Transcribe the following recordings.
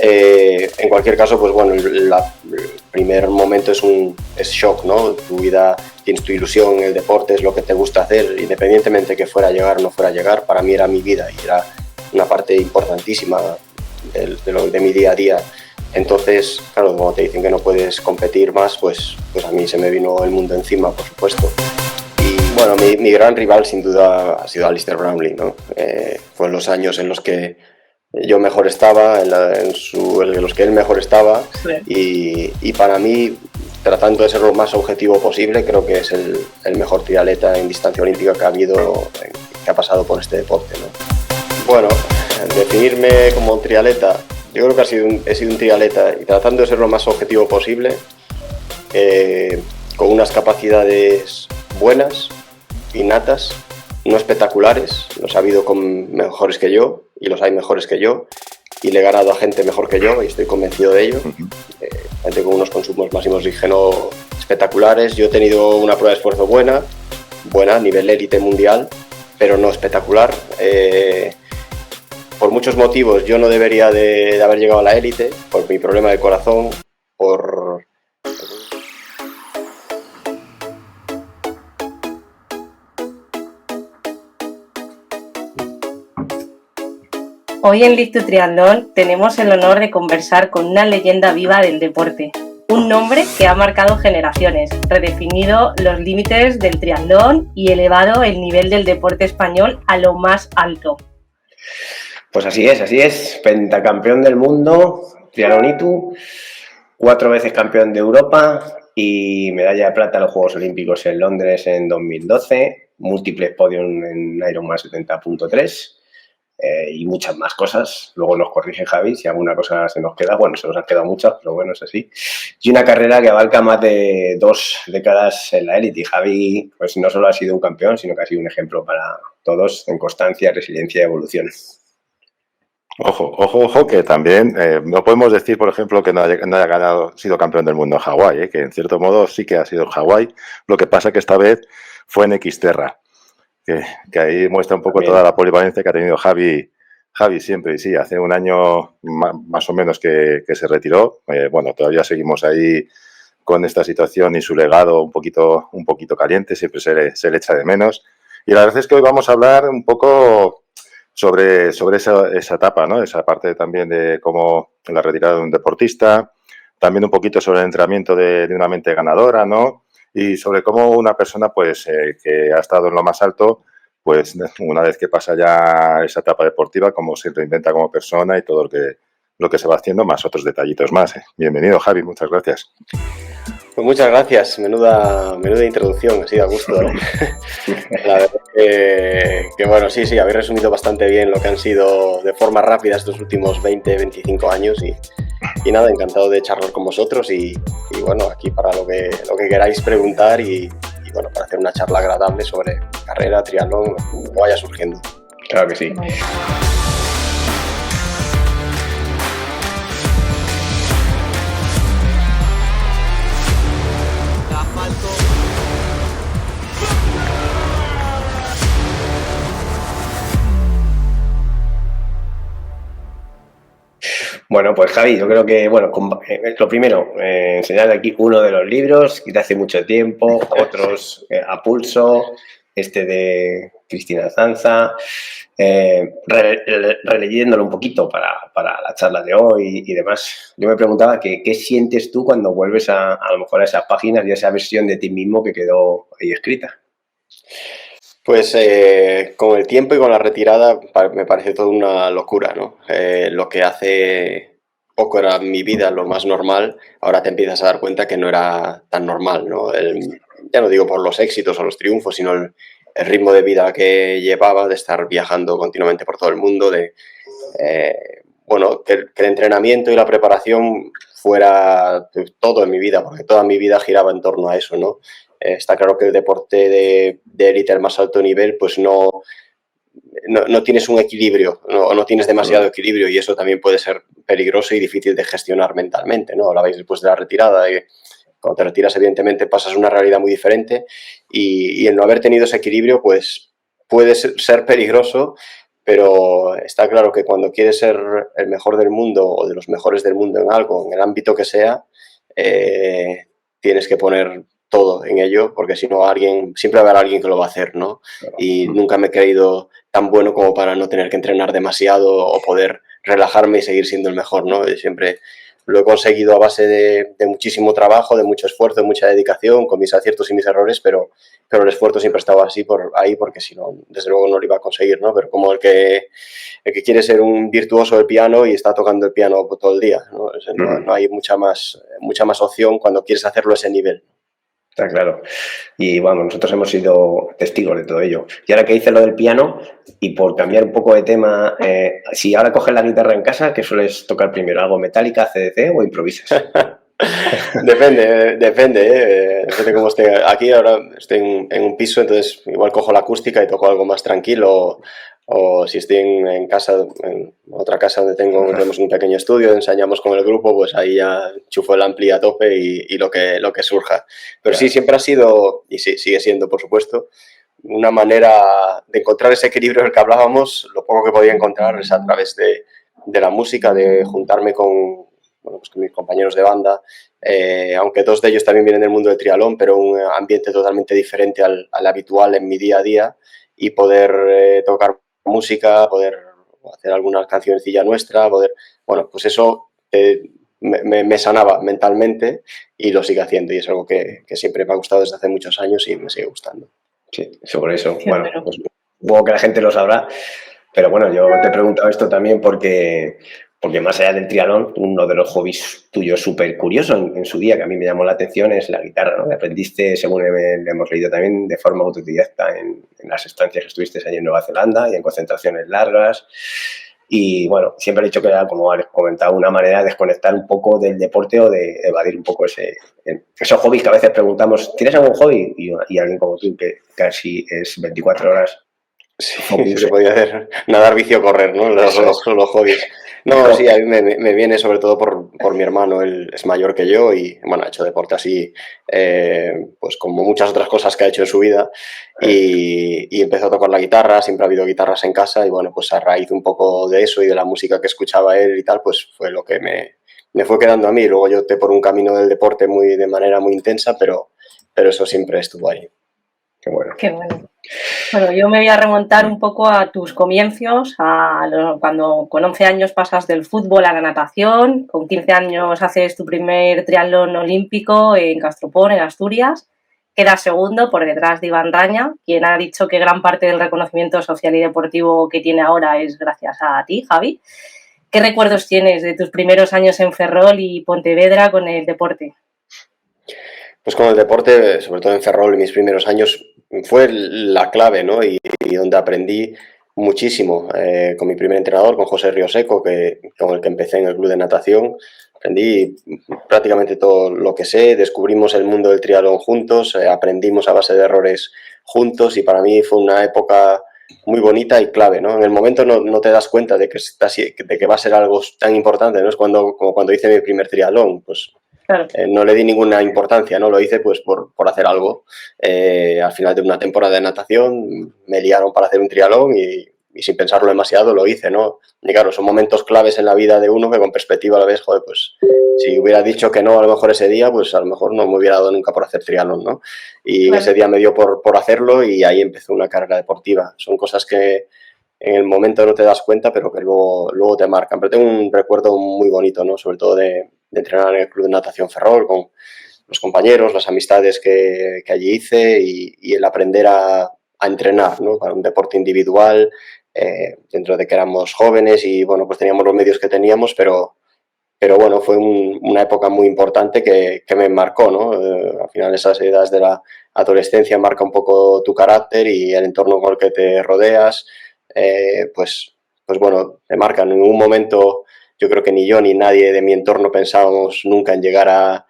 En cualquier caso, pues bueno, el primer momento es shock, ¿no? Tu vida, tienes tu ilusión, el deporte es lo que te gusta hacer, independientemente de que fuera a llegar o no fuera a llegar, para mí era mi vida y era una parte importantísima de mi día a día. Entonces, claro, cuando te dicen que no puedes competir más, pues a mí se me vino el mundo encima, por supuesto. Y bueno, mi gran rival sin duda ha sido Alistair Brownlee, ¿no? Fue en los años en los que yo mejor estaba, en los que él mejor estaba, sí. Y para mí, tratando de ser lo más objetivo posible, creo que es el mejor triatleta en distancia olímpica que ha habido, que ha pasado por este deporte, ¿no? Bueno, definirme como un triatleta, yo creo que he sido un triatleta y tratando de ser lo más objetivo posible, con unas capacidades buenas, innatas, no espectaculares. Los ha habido con mejores que yo y los hay mejores que yo, y le he ganado a gente mejor que yo y estoy convencido de ello. Gente con unos consumos máximos de oxígeno espectaculares. Yo he tenido una prueba de esfuerzo buena, a nivel élite mundial, pero no espectacular. Por muchos motivos yo no debería de haber llegado a la élite, por mi problema de corazón, por... Hoy en Live to Triatlón tenemos el honor de conversar con una leyenda viva del deporte, un nombre que ha marcado generaciones, redefinido los límites del triatlón y elevado el nivel del deporte español a lo más alto. Pues así es, pentacampeón del mundo, triatlonitu, 4 veces campeón de Europa y medalla de plata en los Juegos Olímpicos en Londres en 2012, múltiples podios en Ironman 70.3 y muchas más cosas. Luego nos corrige Javi si alguna cosa se nos queda, bueno, se nos han quedado muchas, pero bueno, es así. Y una carrera que abarca más de 2 décadas en la élite. Y Javi, pues no solo ha sido un campeón, sino que ha sido un ejemplo para todos en constancia, resiliencia y evolución. Ojo, que también no podemos decir, por ejemplo, que no haya sido campeón del mundo en Hawái, que en cierto modo sí que ha sido en Hawái. Lo que pasa que esta vez fue en Xterra, que ahí muestra un poco toda la polivalencia que ha tenido Javi siempre. Y sí, hace un año más o menos que se retiró. Bueno, todavía seguimos ahí con esta situación y su legado un poquito caliente, siempre se le echa de menos. Y la verdad es que hoy vamos a hablar un poco sobre esa etapa, ¿no? Esa parte también de cómo la retirada de un deportista, también un poquito sobre el entrenamiento de una mente ganadora, ¿no? Y sobre cómo una persona, pues, que ha estado en lo más alto, pues, una vez que pasa ya esa etapa deportiva, cómo se reinventa como persona y todo lo que se va haciendo, más otros detallitos más. Bienvenido, Javi, muchas gracias. Pues muchas gracias, menuda introducción, así a gusto. La verdad que bueno, sí, habéis resumido bastante bien lo que han sido de forma rápida estos últimos 20-25 años y nada, encantado de charlar con vosotros y bueno, aquí para lo que queráis preguntar y bueno, para hacer una charla agradable sobre carrera, triatlón, lo que vaya surgiendo. Claro que sí. Bueno, pues Javi, yo creo que, bueno, lo primero, enseñar aquí uno de los libros que de hace mucho tiempo, otros a pulso, este de Cristina Zanza, releyéndolo un poquito para la charla de hoy y demás. Yo me preguntaba qué sientes tú cuando vuelves a lo mejor a esas páginas y a esa versión de ti mismo que quedó ahí escrita. Pues con el tiempo y con la retirada me parece toda una locura, ¿no? Lo que hace poco era mi vida lo más normal, ahora te empiezas a dar cuenta que no era tan normal, ¿no? Ya no digo por los éxitos o los triunfos, sino el ritmo de vida que llevaba, de estar viajando continuamente por todo el mundo, bueno, que el entrenamiento y la preparación fuera todo en mi vida, porque toda mi vida giraba en torno a eso, ¿no? Está claro que el deporte de élite al más alto nivel, pues no tienes un equilibrio, no tienes demasiado equilibrio y eso también puede ser peligroso y difícil de gestionar mentalmente, ¿no? Hablabais después de la retirada, cuando te retiras evidentemente pasas una realidad muy diferente y el no haber tenido ese equilibrio pues puede ser peligroso, pero está claro que cuando quieres ser el mejor del mundo o de los mejores del mundo en algo, en el ámbito que sea, tienes que poner todo en ello, porque si no siempre va a haber alguien que lo va a hacer, ¿no? Y nunca me he creído tan bueno como para no tener que entrenar demasiado o poder relajarme y seguir siendo el mejor, ¿no? Y siempre lo he conseguido a base de muchísimo trabajo, de mucho esfuerzo, de mucha dedicación, con mis aciertos y mis errores, pero el esfuerzo siempre estaba ahí, porque si no, desde luego no lo iba a conseguir, ¿no? Pero como el que quiere ser un virtuoso del piano y está tocando el piano todo el día, ¿no? No hay mucha más opción cuando quieres hacerlo a ese nivel. Está claro. Y bueno, nosotros hemos sido testigos de todo ello. Y ahora que dices lo del piano, y por cambiar un poco de tema, si ahora coges la guitarra en casa, ¿qué sueles tocar primero? ¿Algo metálica, CDC o improvisas? Depende. Depende cómo esté. Aquí ahora estoy en un piso, entonces igual cojo la acústica y toco algo más tranquilo. O si estoy en casa, en otra casa donde tenemos un pequeño estudio, ensayamos con el grupo, pues ahí ya enchufo el ampli a tope y lo que surja. Pero sí, siempre ha sido, y sí, sigue siendo, por supuesto, una manera de encontrar ese equilibrio del que hablábamos. Lo poco que podía encontrar es a través de la música, de juntarme con mis compañeros de banda, aunque dos de ellos también vienen del mundo del triatlón, pero un ambiente totalmente diferente al habitual en mi día a día, y poder tocar música, poder hacer alguna cancioncilla nuestra, pues eso me sanaba mentalmente y lo sigue haciendo, y es algo que siempre me ha gustado desde hace muchos años y me sigue gustando. Sí, sobre eso. Bueno, pues supongo que la gente lo sabrá, pero bueno, yo te he preguntado esto también porque más allá del triatlón, uno de los hobbies tuyos súper curioso en su día, que a mí me llamó la atención, es la guitarra, ¿no? Que aprendiste, según hemos leído también, de forma autodidacta en las estancias que estuviste allí en Nueva Zelanda y en concentraciones largas. Y bueno, siempre he dicho que era, como has comentado, una manera de desconectar un poco del deporte o de evadir un poco esos hobbies que a veces preguntamos, ¿tienes algún hobby? Y alguien como tú, que casi es 24 horas. Sí, se podía hacer nadar, vicio, correr, ¿no? Los hobbies. No, sí, a mí me viene sobre todo por mi hermano. Él es mayor que yo y, bueno, ha hecho deporte así, pues como muchas otras cosas que ha hecho en su vida, y empezó a tocar la guitarra. Siempre ha habido guitarras en casa y, bueno, pues a raíz un poco de eso y de la música que escuchaba él y tal, pues fue lo que me fue quedando a mí. Luego yo opté por un camino del deporte de manera muy intensa, pero eso siempre estuvo ahí. Qué bueno. Qué bueno. Bueno, yo me voy a remontar un poco a tus comienzos, cuando con 11 años pasas del fútbol a la natación, con 15 años haces tu primer triatlón olímpico en Castropol, en Asturias, quedas segundo por detrás de Iván Raña, quien ha dicho que gran parte del reconocimiento social y deportivo que tiene ahora es gracias a ti, Javi. ¿Qué recuerdos tienes de tus primeros años en Ferrol y Pontevedra con el deporte? Pues con el deporte, sobre todo en Ferrol, en mis primeros años, fue la clave, ¿no? Y donde aprendí muchísimo, con mi primer entrenador, con José Rioseco, con el que empecé en el club de natación. Aprendí prácticamente todo lo que sé, descubrimos el mundo del triatlón juntos, aprendimos a base de errores juntos, y para mí fue una época muy bonita y clave, ¿no? En el momento no te das cuenta de que va a ser algo tan importante, ¿no? Es como cuando hice mi primer triatlón, pues claro. No le di ninguna importancia, ¿no? Lo hice pues por hacer algo. Al final de una temporada de natación me liaron para hacer un triatlón y sin pensarlo demasiado lo hice, ¿no? Y claro, son momentos claves en la vida de uno que con perspectiva a la vez, joder, pues si hubiera dicho que no a lo mejor ese día, pues a lo mejor no me hubiera dado nunca por hacer triatlón, ¿no? Y ese día me dio por hacerlo, y ahí empezó una carrera deportiva. Son cosas que en el momento no te das cuenta, pero que luego te marcan. Pero tengo un recuerdo muy bonito, ¿no? Sobre todo de entrenar en el Club de Natación Ferrol, con los compañeros, las amistades que allí hice, y el aprender a entrenar, ¿no? Para un deporte individual, dentro de que éramos jóvenes y, bueno, pues teníamos los medios que teníamos, pero bueno, fue una época muy importante que me marcó, ¿no? Al final esas edades de la adolescencia marca un poco tu carácter y el entorno con el que te rodeas, pues bueno, te marcan. En un momento yo creo que ni yo ni nadie de mi entorno pensábamos nunca en llegar a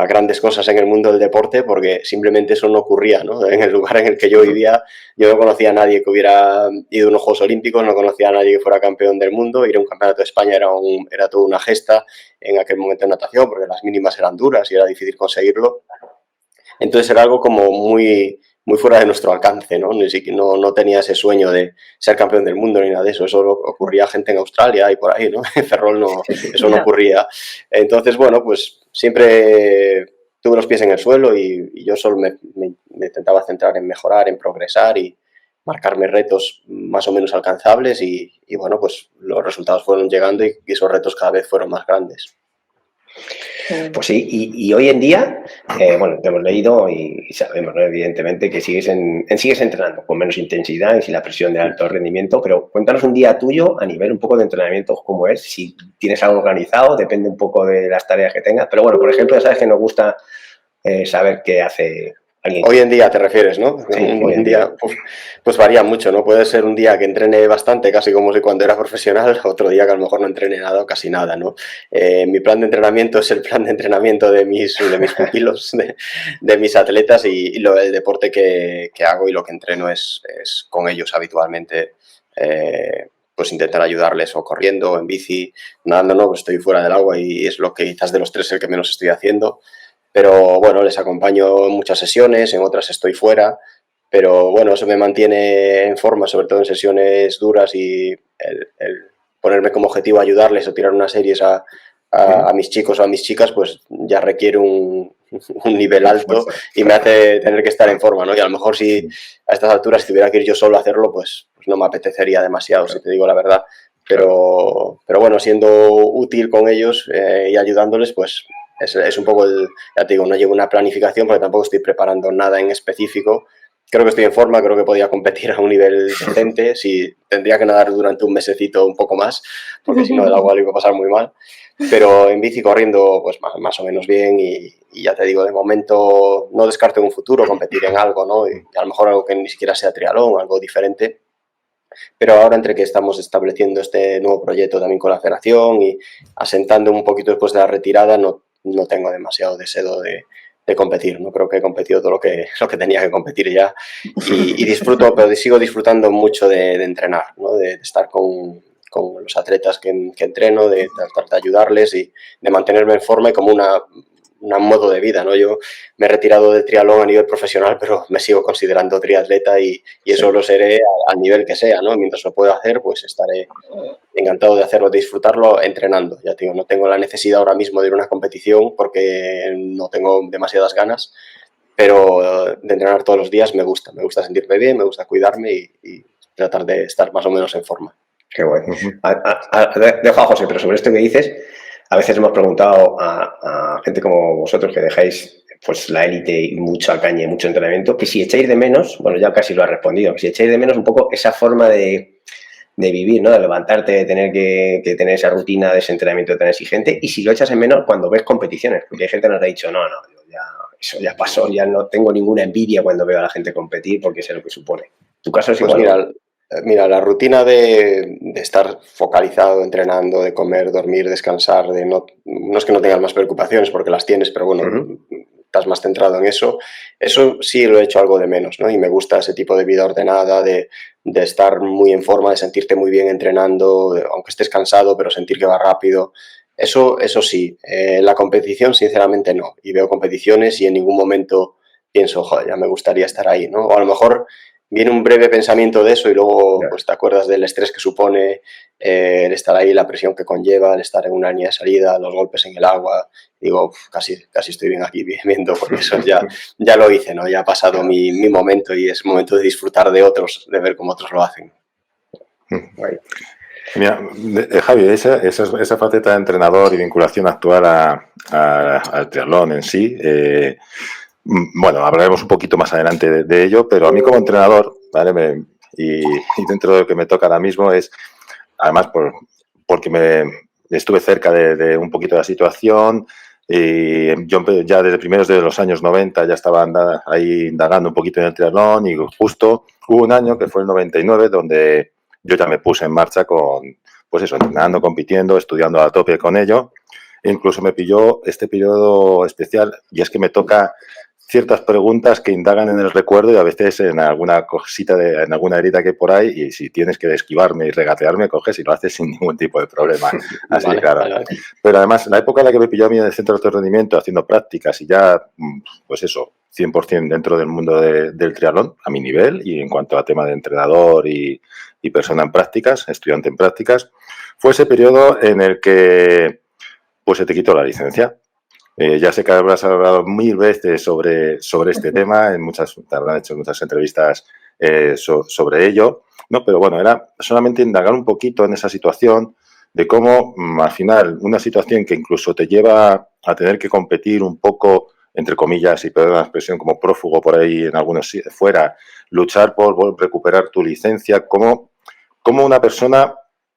grandes cosas en el mundo del deporte, porque simplemente eso no ocurría, ¿no? En el lugar en el que yo vivía, yo no conocía a nadie que hubiera ido a unos Juegos Olímpicos, no conocía a nadie que fuera campeón del mundo. Ir a un campeonato de España era toda una gesta en aquel momento en natación, porque las mínimas eran duras y era difícil conseguirlo. Entonces era algo como muy, muy fuera de nuestro alcance, ¿no? No tenía ese sueño de ser campeón del mundo ni nada de eso. Eso ocurría a gente en Australia y por ahí, ¿no? En Ferrol no, eso no ocurría. Entonces, bueno, pues siempre tuve los pies en el suelo y yo solo me intentaba centrar en mejorar, en progresar y marcarme retos más o menos alcanzables y bueno, pues los resultados fueron llegando y esos retos cada vez fueron más grandes. Pues sí, y hoy en día, bueno, te hemos leído y sabemos, ¿no? Evidentemente, que sigues entrenando con menos intensidad y sin la presión de alto rendimiento, pero cuéntanos un día tuyo a nivel un poco de entrenamiento, cómo es, si tienes algo organizado, depende un poco de las tareas que tengas, pero bueno, por ejemplo, ya sabes que nos gusta saber qué hace alguien. Hoy en día te refieres, ¿no? Sí, hoy en día pues varía mucho, ¿no? Puede ser un día que entrene bastante, casi como si cuando era profesional, otro día que a lo mejor no entrene nada o casi nada, ¿no? Mi plan de entrenamiento es el plan de entrenamiento de mis pupilos, de mis atletas y el deporte que hago y lo que entreno es con ellos habitualmente. Pues intentar ayudarles o corriendo, o en bici, nadando, no, pues estoy fuera del agua y es lo que quizás de los tres el que menos estoy haciendo. Pero bueno, les acompaño en muchas sesiones, en otras estoy fuera, pero bueno, eso me mantiene en forma, sobre todo en sesiones duras y el ponerme como objetivo ayudarles o tirar unas series a mis chicos o a mis chicas, pues ya requiere un nivel alto y me hace tener que estar en forma, ¿no? Y a lo mejor si a estas alturas si tuviera que ir yo solo a hacerlo, pues no me apetecería demasiado, si te digo la verdad. Pero bueno, siendo útil con ellos y ayudándoles, pues es un poco ya te digo, no llevo una planificación porque tampoco estoy preparando nada en específico. Creo que estoy en forma, creo que podía competir a un nivel decente, si tendría que nadar durante un mesecito un poco más, porque si no el agua lo iba a pasar muy mal. Pero en bici corriendo pues más o menos bien y ya te digo, de momento no descarto en un futuro competir en algo, ¿no? Y a lo mejor algo que ni siquiera sea triatlón, algo diferente. Pero ahora entre que estamos estableciendo este nuevo proyecto también con la federación y asentando un poquito después de la retirada, no tengo demasiado deseo de competir. No creo que he competido todo lo que tenía que competir ya y disfruto, pero sigo disfrutando mucho de entrenar, ¿no? De estar con los atletas que entreno, de tratar de ayudarles y de mantenerme en forma y como un modo de vida, ¿no? Yo me he retirado del triatlón a nivel profesional, pero me sigo considerando triatleta y eso lo seré al nivel que sea, ¿no? Mientras lo pueda hacer, pues estaré encantado de hacerlo, de disfrutarlo entrenando. Ya te digo, no tengo la necesidad ahora mismo de ir a una competición porque no tengo demasiadas ganas, pero de entrenar todos los días me gusta sentirme bien, me gusta cuidarme y tratar de estar más o menos en forma. Qué bueno. Dejo a José, pero sobre esto que dices, a veces hemos preguntado a gente como vosotros que dejáis pues la élite y mucha caña y mucho entrenamiento, que si echáis de menos, bueno, ya casi lo has respondido, que si echáis de menos un poco esa forma de vivir, ¿no? De levantarte, de tener que tener esa rutina de ese entrenamiento tan exigente, y si lo echas en menos cuando ves competiciones, porque hay gente que nos ha dicho, no, eso ya pasó, ya no tengo ninguna envidia cuando veo a la gente competir porque sé lo que supone. ¿Tu caso es igual? Mira, la rutina de estar focalizado, entrenando, de comer, dormir, descansar, no es que no tengas más preocupaciones porque las tienes, pero bueno, estás más centrado en eso. Eso sí lo he hecho algo de menos, ¿no? Y me gusta ese tipo de vida ordenada, de estar muy en forma, de sentirte muy bien entrenando, aunque estés cansado, pero sentir que va rápido. Eso sí. La competición, sinceramente, no. Y veo competiciones y en ningún momento pienso, joder, ya me gustaría estar ahí, ¿no? O a lo mejor viene un breve pensamiento de eso y luego pues te acuerdas del estrés que supone el estar ahí, la presión que conlleva, el estar en una línea de salida, los golpes en el agua. Digo, casi estoy bien aquí viendo, porque eso ya lo hice, ¿no? Ya ha pasado mi momento y es momento de disfrutar de otros, de ver cómo otros lo hacen. Mira, Javi, esa faceta de entrenador y vinculación actual al triatlón en sí, bueno, hablaremos un poquito más adelante de ello, pero a mí como entrenador, ¿vale? Y dentro de lo que me toca ahora mismo es, además, porque estuve cerca de un poquito de la situación y yo ya desde primeros de los años 90 ya estaba ahí indagando un poquito en el triatlón y justo hubo un año que fue el 99 donde yo ya me puse en marcha pues eso, entrenando, compitiendo, estudiando a tope con ello. E incluso me pilló este periodo especial y es que me toca ciertas preguntas que indagan en el recuerdo y a veces en alguna cosita, en alguna herida que hay por ahí, y si tienes que esquivarme y regatearme, coges y lo haces sin ningún tipo de problema. Así, vale, claro. Vale. Pero además, la época en la que me pilló a mí en el centro de alto rendimiento haciendo prácticas y ya, pues eso, 100% dentro del mundo del triatlón, a mi nivel, y en cuanto a tema de entrenador y persona en prácticas, estudiante en prácticas, fue ese periodo en el que pues se te quitó la licencia. Ya sé que habrás hablado 1000 veces sobre este tema, te habrán hecho muchas entrevistas sobre ello, ¿no? Pero bueno, era solamente indagar un poquito en esa situación de cómo al final una situación que incluso te lleva a tener que competir un poco, entre comillas, y perdón la expresión, como prófugo por ahí en algunos fuera, luchar por recuperar tu licencia, cómo una persona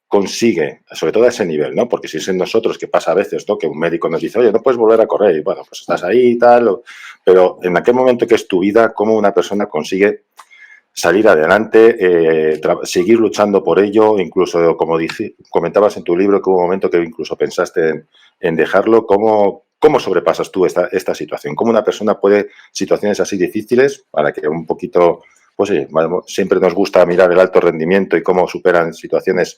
consigue, sobre todo a ese nivel, ¿no? Porque si es en nosotros, que pasa a veces, ¿no? Que un médico nos dice, oye, no puedes volver a correr, y bueno, pues estás ahí y tal, pero en aquel momento que es tu vida, cómo una persona consigue salir adelante, seguir luchando por ello, incluso como comentabas en tu libro que hubo un momento que incluso pensaste en dejarlo, ¿cómo sobrepasas tú esta situación? ¿Cómo una persona puede, situaciones así difíciles, para que un poquito, pues sí, siempre nos gusta mirar el alto rendimiento y cómo superan situaciones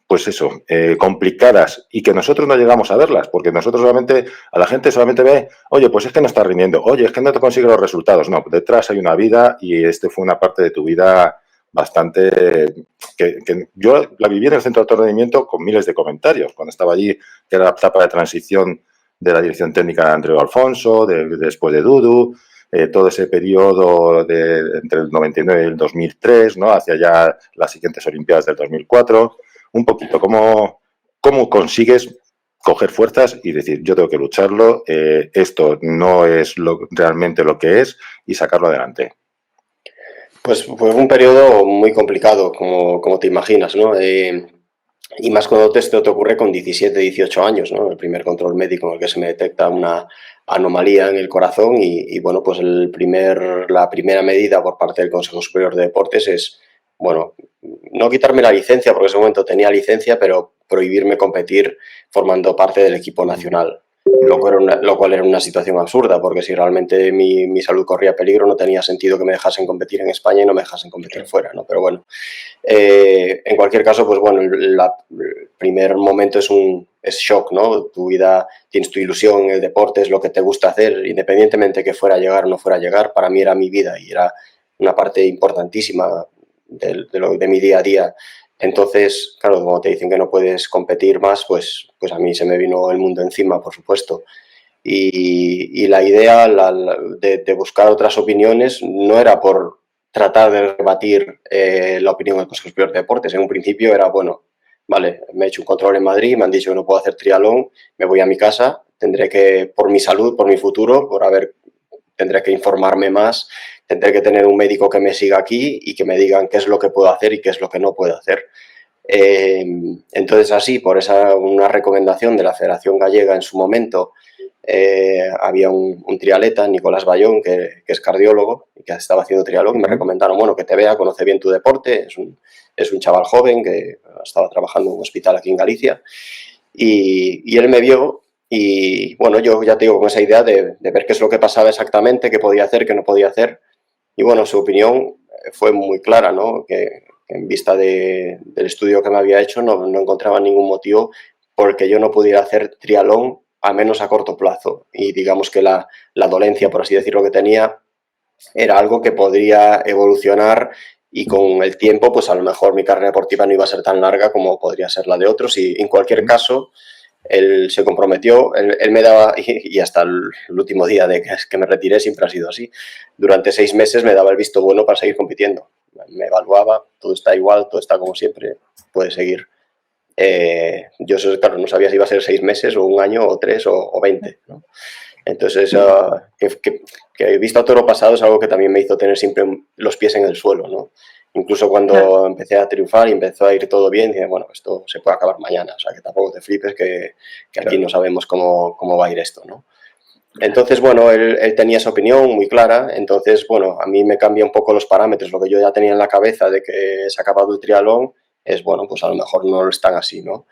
pues eso, complicadas y que nosotros no llegamos a verlas, porque nosotros solamente, a la gente solamente ve, oye, pues es que no estás rindiendo, oye, es que no te consigues los resultados. No, detrás hay una vida y fue una parte de tu vida bastante, que yo la viví en el centro de alto rendimiento con miles de comentarios, cuando estaba allí, que era la etapa de transición de la dirección técnica de Andreu Alfonso, después de Dudu, todo ese periodo entre el 99 y el 2003, ¿no? Hacia ya las siguientes Olimpiadas del 2004. Un poquito, ¿cómo consigues coger fuerzas y decir, yo tengo que lucharlo, esto no es realmente lo que es, y sacarlo adelante? Pues fue un periodo muy complicado, como te imaginas, ¿no? Y más cuando esto te ocurre con 17, 18 años, ¿no? El primer control médico en el que se me detecta una anomalía en el corazón y bueno, pues la primera medida por parte del Consejo Superior de Deportes es, bueno, no quitarme la licencia, porque en ese momento tenía licencia, pero prohibirme competir formando parte del equipo nacional. Lo cual era una situación absurda, porque si realmente mi salud corría peligro, no tenía sentido que me dejasen competir en España y no me dejasen competir fuera, ¿no? Pero bueno, en cualquier caso, pues bueno, el primer momento es shock, ¿no? Tu vida, tienes tu ilusión en el deporte, es lo que te gusta hacer, independientemente que fuera a llegar o no fuera a llegar, para mí era mi vida y era una parte importantísima de mi día a día. Entonces, claro, cuando te dicen que no puedes competir más, pues a mí se me vino el mundo encima, por supuesto. Y la idea de buscar otras opiniones no era por tratar de rebatir la opinión del Consejo Superior de Deportes. En un principio era, bueno, vale, me he hecho un control en Madrid, me han dicho que no puedo hacer triatlón, me voy a mi casa, tendré que, por mi salud, por mi futuro, tendré que informarme más, tendré que tener un médico que me siga aquí y que me digan qué es lo que puedo hacer y qué es lo que no puedo hacer. Entonces así, por una recomendación de la Federación Gallega en su momento, había un triatleta, Nicolás Bayón, que es cardiólogo y que estaba haciendo triatlón, y me recomendaron, bueno, que te vea, conoce bien tu deporte, es un chaval joven que estaba trabajando en un hospital aquí en Galicia, y él me vio. Y bueno, yo ya te digo, con esa idea de ver qué es lo que pasaba exactamente, qué podía hacer, qué no podía hacer. Y bueno, su opinión fue muy clara, ¿no? Que en vista del estudio que me había hecho no encontraba ningún motivo por el que yo no pudiera hacer triatlón, al menos a corto plazo. Y digamos que la dolencia, por así decirlo, que tenía era algo que podría evolucionar y con el tiempo, pues a lo mejor mi carrera deportiva no iba a ser tan larga como podría ser la de otros. Y en cualquier caso, él se comprometió, él me daba, y hasta el último día de que me retiré siempre ha sido así, durante 6 meses me daba el visto bueno para seguir compitiendo. Me evaluaba, todo está igual, todo está como siempre, puede seguir. Yo, claro, no sabía si iba a ser 6 meses o 1 año o 3 o 20, ¿no? Entonces, que he visto a toro pasado es algo que también me hizo tener siempre los pies en el suelo, ¿no? Incluso cuando empecé a triunfar y empezó a ir todo bien, dije, bueno, esto se puede acabar mañana, o sea, que tampoco te flipes, que aquí no sabemos cómo va a ir esto, ¿no? Entonces, bueno, él tenía esa opinión muy clara, entonces, bueno, a mí me cambia un poco los parámetros, lo que yo ya tenía en la cabeza de que se ha acabado el triatlón, es, bueno, pues a lo mejor no lo están así, ¿no?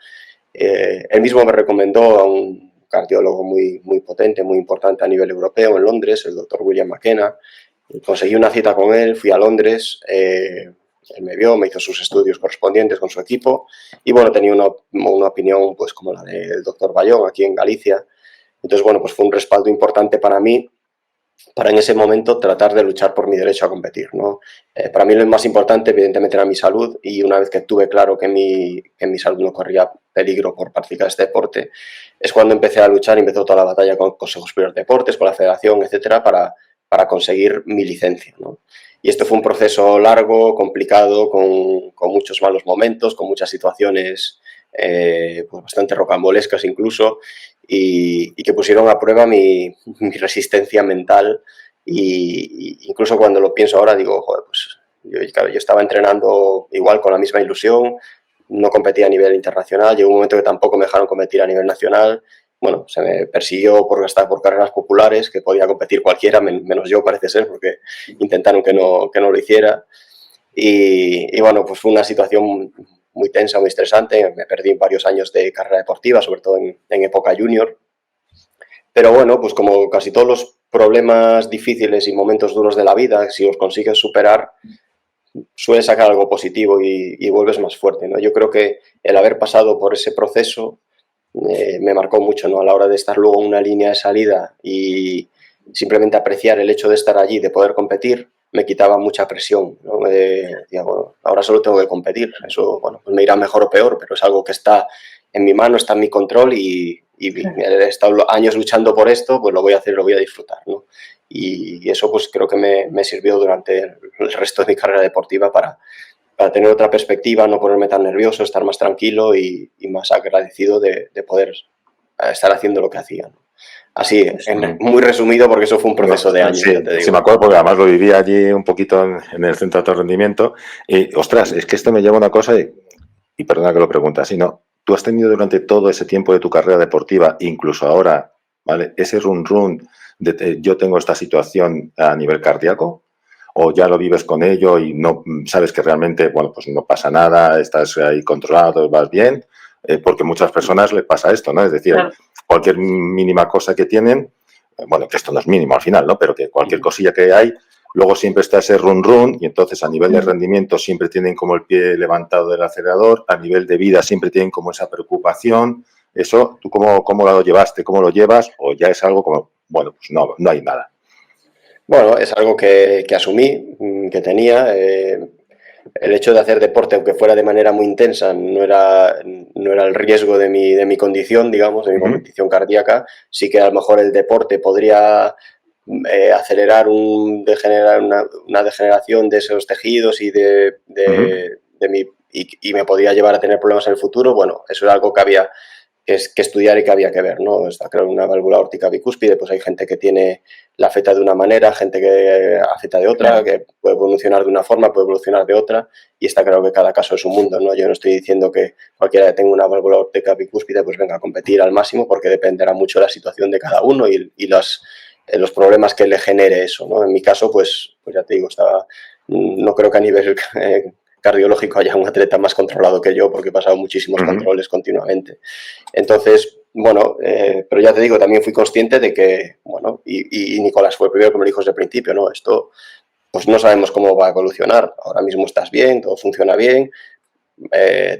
Él mismo me recomendó a un cardiólogo muy, muy potente, muy importante a nivel europeo en Londres, el doctor William McKenna. Conseguí una cita con él, fui a Londres, él me vio, me hizo sus estudios correspondientes con su equipo y bueno, tenía una opinión pues como la del doctor Bayón aquí en Galicia. Entonces, bueno, pues fue un respaldo importante para mí para en ese momento tratar de luchar por mi derecho a competir, ¿no? Para mí lo más importante, evidentemente, era mi salud, y una vez que tuve claro que mi salud no corría peligro por practicar este deporte, es cuando empecé a luchar y empezó toda la batalla con el Consejo Superior de Deportes, con la Federación, etcétera, para conseguir mi licencia, ¿no? Y esto fue un proceso largo, complicado, con muchos malos momentos, con muchas situaciones pues bastante rocambolescas incluso, y que pusieron a prueba mi resistencia mental. Y incluso cuando lo pienso ahora digo, joder, pues claro, yo estaba entrenando igual con la misma ilusión, no competía a nivel internacional, llegó un momento que tampoco me dejaron competir a nivel nacional. Bueno, se me persiguió por carreras populares, que podía competir cualquiera, menos yo parece ser, porque intentaron que no lo hiciera. Y bueno, pues fue una situación muy tensa, muy estresante. Me perdí varios años de carrera deportiva, sobre todo en época junior. Pero bueno, pues como casi todos los problemas difíciles y momentos duros de la vida, si los consigues superar, sueles sacar algo positivo y vuelves más fuerte, ¿no? Yo creo que el haber pasado por ese proceso me marcó mucho, ¿no? A la hora de estar luego en una línea de salida y simplemente apreciar el hecho de estar allí, de poder competir, me quitaba mucha presión, ¿no? Decía, bueno, ahora solo tengo que competir. Eso, bueno, pues me irá mejor o peor, pero es algo que está en mi mano, está en mi control, y he estado años luchando por esto, pues lo voy a hacer, lo voy a disfrutar, ¿no? Y eso pues creo que me sirvió durante el resto de mi carrera deportiva para tener otra perspectiva, no ponerme tan nervioso, estar más tranquilo y más agradecido de poder estar haciendo lo que hacía, ¿no? Así, muy resumido, porque eso fue un proceso de años, sí, ya te digo. Sí, me acuerdo, porque además lo viví allí un poquito en el centro de alto rendimiento. Y, ostras, es que esto me lleva a una cosa, y perdona que lo pregunte así, ¿no? ¿Tú has tenido durante todo ese tiempo de tu carrera deportiva, incluso ahora, ¿vale? ese run de yo tengo esta situación a nivel cardíaco? ¿O ya lo vives con ello y no sabes que realmente, bueno, pues no pasa nada, estás ahí controlado, vas bien? Porque a muchas personas les pasa esto, ¿no? Es decir, claro, cualquier mínima cosa que tienen, bueno, que esto no es mínimo al final, ¿no? Pero que cualquier cosilla que hay, luego siempre está ese run, y entonces a nivel de rendimiento siempre tienen como el pie levantado del acelerador, a nivel de vida siempre tienen como esa preocupación. Eso, ¿tú cómo lo llevaste? ¿Cómo lo llevas? ¿O ya es algo como, bueno, pues no hay nada? Bueno, es algo que asumí, que tenía. El hecho de hacer deporte, aunque fuera de manera muy intensa, no era el riesgo de mi condición, digamos, de mi condición cardíaca. Sí que a lo mejor el deporte podría acelerar una degeneración de esos tejidos y y me podría llevar a tener problemas en el futuro. Bueno, eso era algo que había que estudiar y que había que ver, ¿no? Está claro, una válvula aórtica bicúspide, pues hay gente que la afecta de una manera, gente que afecta de otra, que puede evolucionar de una forma, puede evolucionar de otra, y está claro que cada caso es un mundo, ¿no? Yo no estoy diciendo que cualquiera que tenga una válvula aórtica bicúspide pues venga a competir al máximo, porque dependerá mucho de la situación de cada uno y los problemas que le genere eso, ¿no? En mi caso, pues ya te digo, no creo que a nivel cardiológico haya un atleta más controlado que yo, porque he pasado muchísimos controles continuamente. Entonces, bueno, pero ya te digo, también fui consciente de que, bueno, y Nicolás fue el primero que me lo dijo desde el principio, ¿no? Esto, pues no sabemos cómo va a evolucionar. Ahora mismo estás bien, todo funciona bien,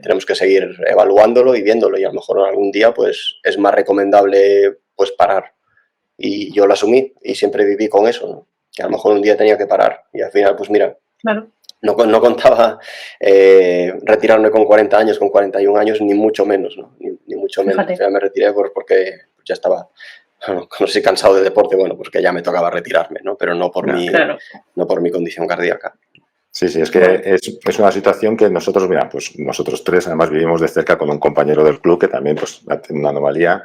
tenemos que seguir evaluándolo y viéndolo, y a lo mejor algún día, pues, es más recomendable, pues, parar. Y yo lo asumí y siempre viví con eso, ¿no? Que a lo mejor un día tenía que parar, y al final, pues mira, claro. No contaba retirarme con 40 años, con 41 años, ni mucho menos, ¿no? Ni mucho menos. O sea, me retiré porque ya estaba, no sé, cansado de deporte, bueno, pues que ya me tocaba retirarme, ¿no? Pero no por mi condición cardíaca. Sí, es que es una situación que nosotros, mira, pues nosotros tres además vivimos de cerca con un compañero del club que también pues tiene una anomalía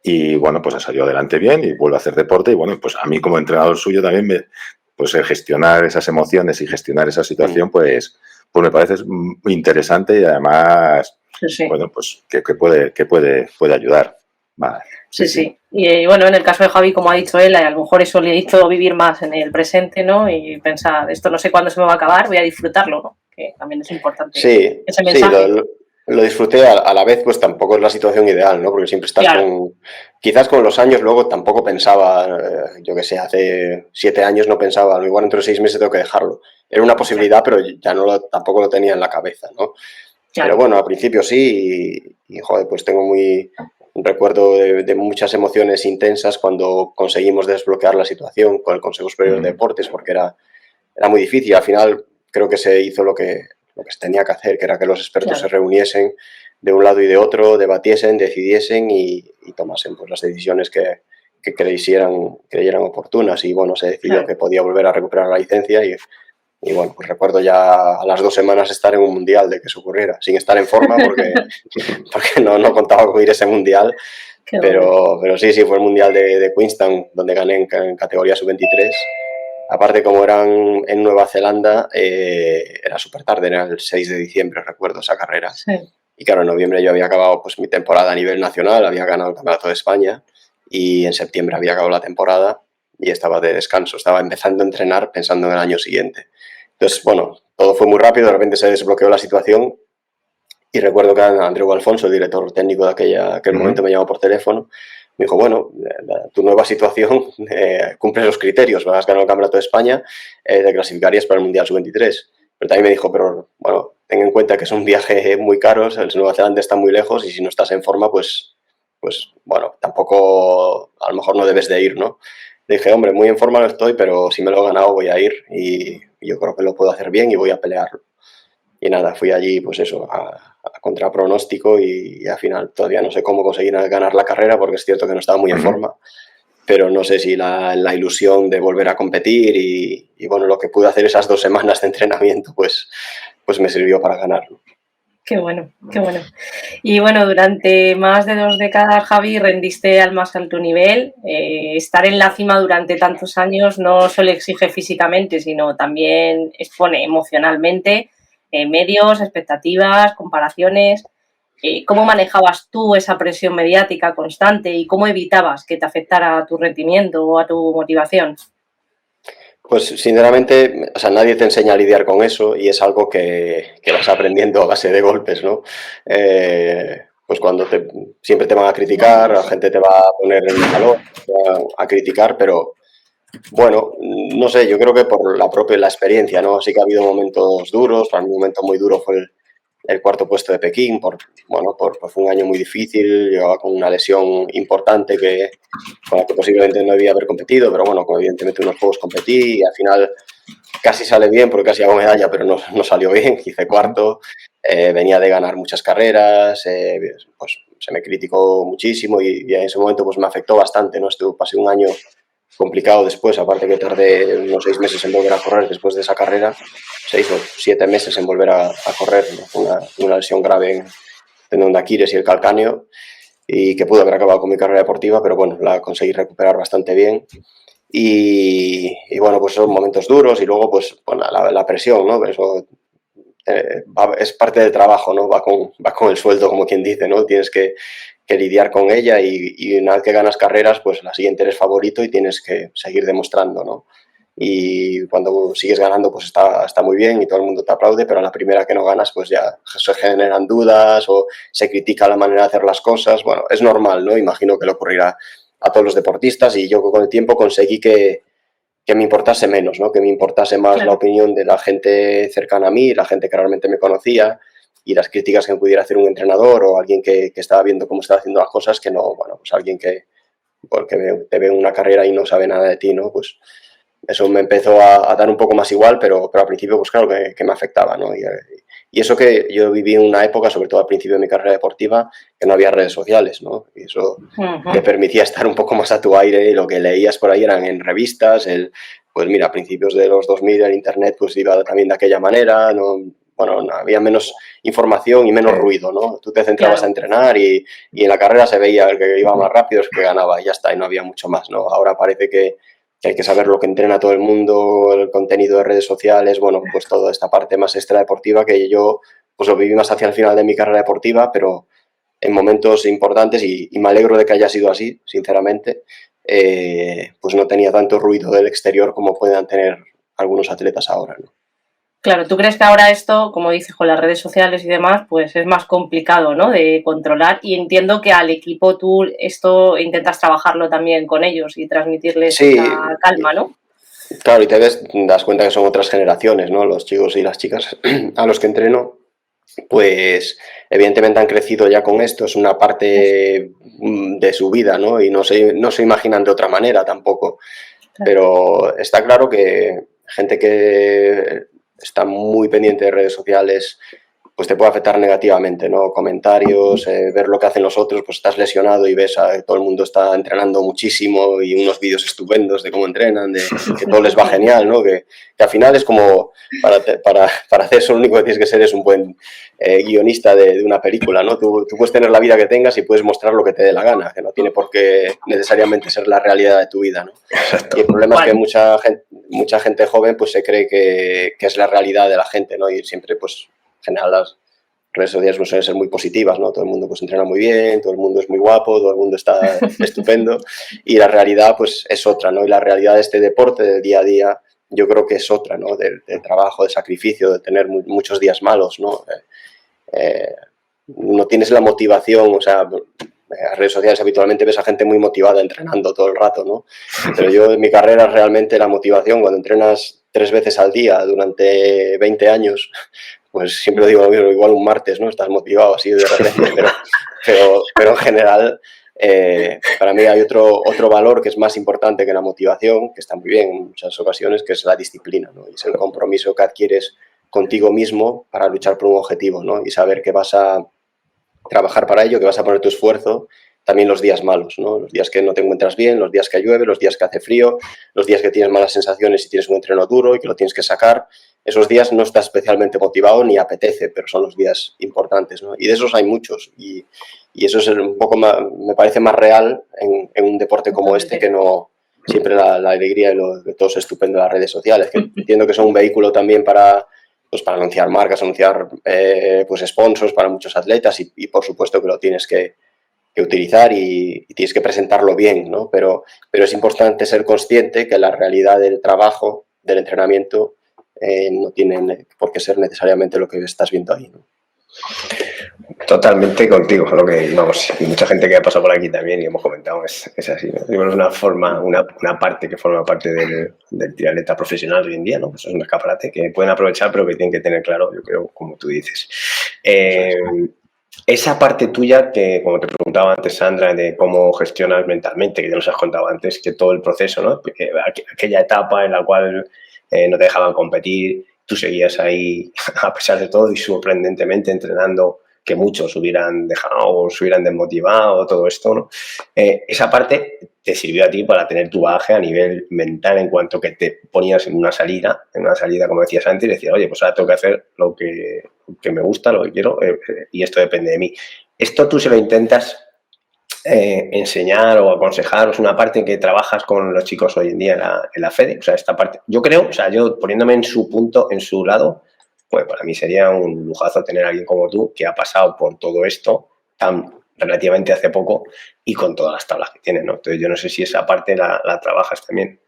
y bueno, pues ha salido adelante bien y vuelve a hacer deporte y bueno, pues a mí como entrenador suyo también pues gestionar esas emociones y gestionar esa situación, pues me parece muy interesante y además, bueno, pues que puede ayudar. Vale. Sí. Y bueno, en el caso de Javi, como ha dicho él, a lo mejor eso le hizo vivir más en el presente, ¿no? Y pensar, esto no sé cuándo se me va a acabar, voy a disfrutarlo, ¿no? Que también es importante ese mensaje. Sí, lo disfruté, a la vez pues tampoco es la situación ideal, ¿no? Porque siempre estás quizás con los años luego tampoco pensaba, yo que sé, hace 7 años no pensaba, igual dentro de 6 meses tengo que dejarlo. Era una posibilidad, pero ya tampoco lo tenía en la cabeza, ¿no? Pero bueno, al principio sí, y joder, pues tengo recuerdo de muchas emociones intensas cuando conseguimos desbloquear la situación con el Consejo Superior de Deportes, porque era muy difícil. Al final creo que se hizo lo que se tenía que hacer, que era que los expertos se reuniesen de un lado y de otro, debatiesen, decidiesen y tomasen pues las decisiones que creyeran oportunas. Y bueno, se decidió que podía volver a recuperar la licencia y bueno, pues recuerdo ya a las 2 semanas estar en un mundial de que eso ocurriera, sin estar en forma porque no contaba con ir a ese mundial, pero sí, fue el mundial de Queenstown, donde gané en categoría sub-23. Aparte, como eran en Nueva Zelanda, era súper tarde, era el 6 de diciembre, recuerdo esa carrera. Sí. Y claro, en noviembre yo había acabado pues mi temporada a nivel nacional, había ganado el Campeonato de España y en septiembre había acabado la temporada y estaba de descanso, estaba empezando a entrenar pensando en el año siguiente. Entonces, bueno, todo fue muy rápido, de repente se desbloqueó la situación y recuerdo que Andreu Alfonso, el director técnico de aquel momento, me llamó por teléfono. Me dijo, bueno, tu nueva situación cumple los criterios, has ganado el Campeonato de España, te clasificarías para el Mundial Sub-23. Pero también me dijo, pero bueno, ten en cuenta que es un viaje muy caro, el Nueva Zelanda está muy lejos y si no estás en forma, pues bueno, tampoco, a lo mejor no debes de ir, ¿no? Le dije, hombre, muy en forma no estoy, pero si me lo he ganado voy a ir y yo creo que lo puedo hacer bien y voy a pelearlo. Y nada, fui allí, pues eso, a contrapronóstico y al final todavía no sé cómo conseguir ganar la carrera porque es cierto que no estaba muy en forma, pero no sé si la ilusión de volver a competir y bueno, lo que pude hacer esas 2 semanas de entrenamiento, pues me sirvió para ganarlo. Qué bueno, qué bueno. Y bueno, durante más de 2 décadas, Javi, rendiste al más alto nivel. Estar en la cima durante tantos años no solo exige físicamente, sino también expone emocionalmente, medios, expectativas, comparaciones. ¿Cómo manejabas tú esa presión mediática constante y cómo evitabas que te afectara a tu rendimiento o a tu motivación? Pues sinceramente, o sea, nadie te enseña a lidiar con eso y es algo que vas aprendiendo a base de golpes, ¿no? Pues cuando siempre te van a criticar, la gente te va a poner en valor, te va a criticar, pero bueno, no sé, yo creo que por la experiencia, ¿no? Sí que ha habido momentos duros, para mí un momento muy duro fue el 4.º puesto de Pekín, fue un año muy difícil, llevaba con una lesión importante con la que posiblemente no debía haber competido, pero bueno, evidentemente en unos juegos competí y al final casi sale bien porque casi hago medalla, pero no salió bien, hice 4.º, venía de ganar muchas carreras, pues se me criticó muchísimo y en ese momento pues me afectó bastante, ¿no? Pasé un año complicado después, aparte que tardé unos 6 meses en volver a correr después de esa carrera, 6 o 7 meses en volver a correr, ¿no? Una lesión grave en tendón de Aquiles y el calcáneo y que pude haber acabado con mi carrera deportiva, pero bueno, la conseguí recuperar bastante bien y bueno, pues son momentos duros y luego pues bueno, la presión, ¿no? Eso es parte del trabajo, ¿no? Va con el sueldo, como quien dice, ¿no? Tienes que lidiar con ella y una vez que ganas carreras, pues la siguiente eres favorito y tienes que seguir demostrando, ¿no? Y cuando sigues ganando, pues está muy bien y todo el mundo te aplaude, pero a la primera que no ganas, pues ya se generan dudas o se critica la manera de hacer las cosas. Bueno, es normal, ¿no? Imagino que le ocurrirá a todos los deportistas y yo con el tiempo conseguí que me importase menos, ¿no? Que me importase más la opinión de la gente cercana a mí, la gente que realmente me conocía y las críticas que me pudiera hacer un entrenador o alguien que estaba viendo cómo estaba haciendo las cosas, que no, bueno, pues alguien que porque te ve en una carrera y no sabe nada de ti, ¿no? Pues eso me empezó a dar un poco más igual, pero al principio, pues claro, que me afectaba, ¿no? Y eso que yo viví en una época, sobre todo al principio de mi carrera deportiva, que no había redes sociales, ¿no? Y eso te permitía estar un poco más a tu aire y lo que leías por ahí eran en revistas, pues mira, a principios de los 2000 el internet pues iba también de aquella manera, ¿no? Bueno, había menos información y menos ruido, ¿no? Tú te centrabas a entrenar y en la carrera se veía el que iba más rápido, el que ganaba y ya está, y no había mucho más, ¿no? Ahora parece que hay que saber lo que entrena todo el mundo, el contenido de redes sociales, bueno, pues toda esta parte más extradeportiva que yo pues lo viví más hacia el final de mi carrera deportiva, pero en momentos importantes y me alegro de que haya sido así, sinceramente, pues no tenía tanto ruido del exterior como puedan tener algunos atletas ahora, ¿no? Claro, ¿tú crees que ahora esto, como dices, con las redes sociales y demás, pues es más complicado, ¿no? De controlar y entiendo que al equipo tú esto intentas trabajarlo también con ellos y transmitirles esa calma, ¿no? Claro, y das cuenta que son otras generaciones, ¿no? Los chicos y las chicas a los que entreno pues evidentemente han crecido ya con esto, es una parte de su vida, ¿no? Y no se imaginan de otra manera tampoco. Pero está claro que gente que está muy pendiente de redes sociales, pues te puede afectar negativamente, ¿no? Comentarios, ver lo que hacen los otros, pues estás lesionado y ves a todo el mundo está entrenando muchísimo y unos vídeos estupendos de cómo entrenan, de que todo les va genial, ¿no? Que al final es como, para hacer eso lo único que tienes que ser es un buen guionista de una película, ¿no? Tú puedes tener la vida que tengas y puedes mostrar lo que te dé la gana, que no tiene por qué necesariamente ser la realidad de tu vida, ¿no? Y el problema es que mucha gente joven pues se cree que es la realidad de la gente, ¿no? Y siempre pues en general las redes sociales pues suelen ser muy positivas, ¿no? Todo el mundo pues entrena muy bien, todo el mundo es muy guapo, todo el mundo está estupendo y la realidad pues es otra, ¿no? Y la realidad de este deporte del día a día yo creo que es otra, ¿no? Del trabajo, de sacrificio, de tener muchos días malos, ¿no? No tienes la motivación, o sea, en redes sociales habitualmente ves a gente muy motivada entrenando todo el rato, ¿no? Pero yo en mi carrera realmente la motivación cuando entrenas 3 veces al día durante 20 años, pues siempre digo lo mismo, igual un martes, ¿no? Estás motivado así de repente, pero en general para mí hay otro valor que es más importante que la motivación, que está muy bien en muchas ocasiones, que es la disciplina, ¿no? Y es el compromiso que adquieres contigo mismo para luchar por un objetivo, ¿no? Y saber que vas a trabajar para ello, que vas a poner tu esfuerzo, también los días malos, ¿no? Los días que no te encuentras bien, los días que llueve, los días que hace frío, los días que tienes malas sensaciones y tienes un entreno duro y que lo tienes que sacar. Esos días no estás especialmente motivado ni apetece, pero son los días importantes, ¿no? Y de esos hay muchos y eso es un poco más, me parece más real en un deporte como este que no siempre la alegría y todo es estupendo en las redes sociales, que entiendo que son un vehículo también para anunciar marcas, anunciar pues sponsors para muchos atletas y por supuesto que lo tienes que utilizar y tienes que presentarlo bien, ¿no? Pero es importante ser consciente que la realidad del trabajo, del entrenamiento, no tiene por qué ser necesariamente lo que estás viendo ahí, ¿no? Totalmente contigo, lo que vamos, y mucha gente que ha pasado por aquí también y hemos comentado es así, ¿no? Es una forma, una parte que forma parte del triatleta profesional hoy en día, ¿no? Eso es un escaparate que pueden aprovechar, pero que tienen que tener claro, yo creo, como tú dices. Esa parte tuya, que como te preguntaba antes, Sandra, de cómo gestionas mentalmente, que ya nos has contado antes, que todo el proceso, ¿no? Aquella etapa en la cual no te dejaban competir, tú seguías ahí a pesar de todo y sorprendentemente entrenando, que muchos hubieran dejado o se hubieran desmotivado, todo esto, ¿no? Esa parte te sirvió a ti para tener tu bagaje a nivel mental en cuanto que te ponías en una salida, como decías antes, y decías, oye, pues ahora tengo que hacer lo que me gusta, lo que quiero, y esto depende de mí. Esto tú se lo intentas enseñar o aconsejar, es una parte que trabajas con los chicos hoy en día en la FEDE, o sea, esta parte, yo creo, o sea, yo poniéndome en su punto, en su lado, pues para mí sería un lujazo tener a alguien como tú que ha pasado por todo esto tan relativamente hace poco y con todas las tablas que tiene, ¿no? Entonces yo no sé si esa parte la trabajas también.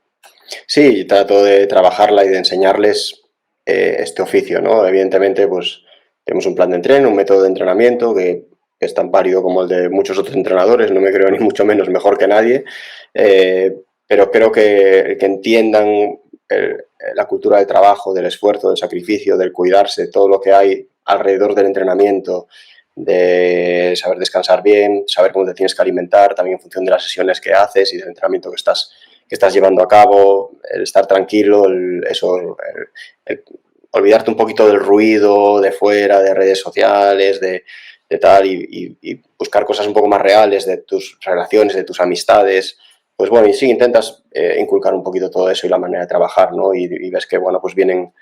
Sí, trato de trabajarla y de enseñarles este oficio, ¿no? Evidentemente, pues tenemos un plan de entreno, un método de entrenamiento que es tan válido como el de muchos otros entrenadores, no me creo ni mucho menos mejor que nadie, pero creo que entiendan la cultura del trabajo, del esfuerzo, del sacrificio, del cuidarse, todo lo que hay alrededor del entrenamiento, de saber descansar bien, saber cómo te tienes que alimentar, también en función de las sesiones que haces y del entrenamiento que estás llevando a cabo, el estar tranquilo, olvidarte un poquito del ruido de fuera, de redes sociales, de tal, y buscar cosas un poco más reales de tus relaciones, de tus amistades. Pues bueno, y sí, intentas inculcar un poquito todo eso y la manera de trabajar, ¿no? Y ves que, bueno, pues vienen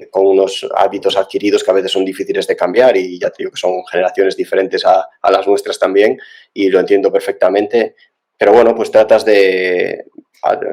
con unos hábitos adquiridos que a veces son difíciles de cambiar y ya te digo que son generaciones diferentes a las nuestras también y lo entiendo perfectamente, pero bueno, pues tratas de,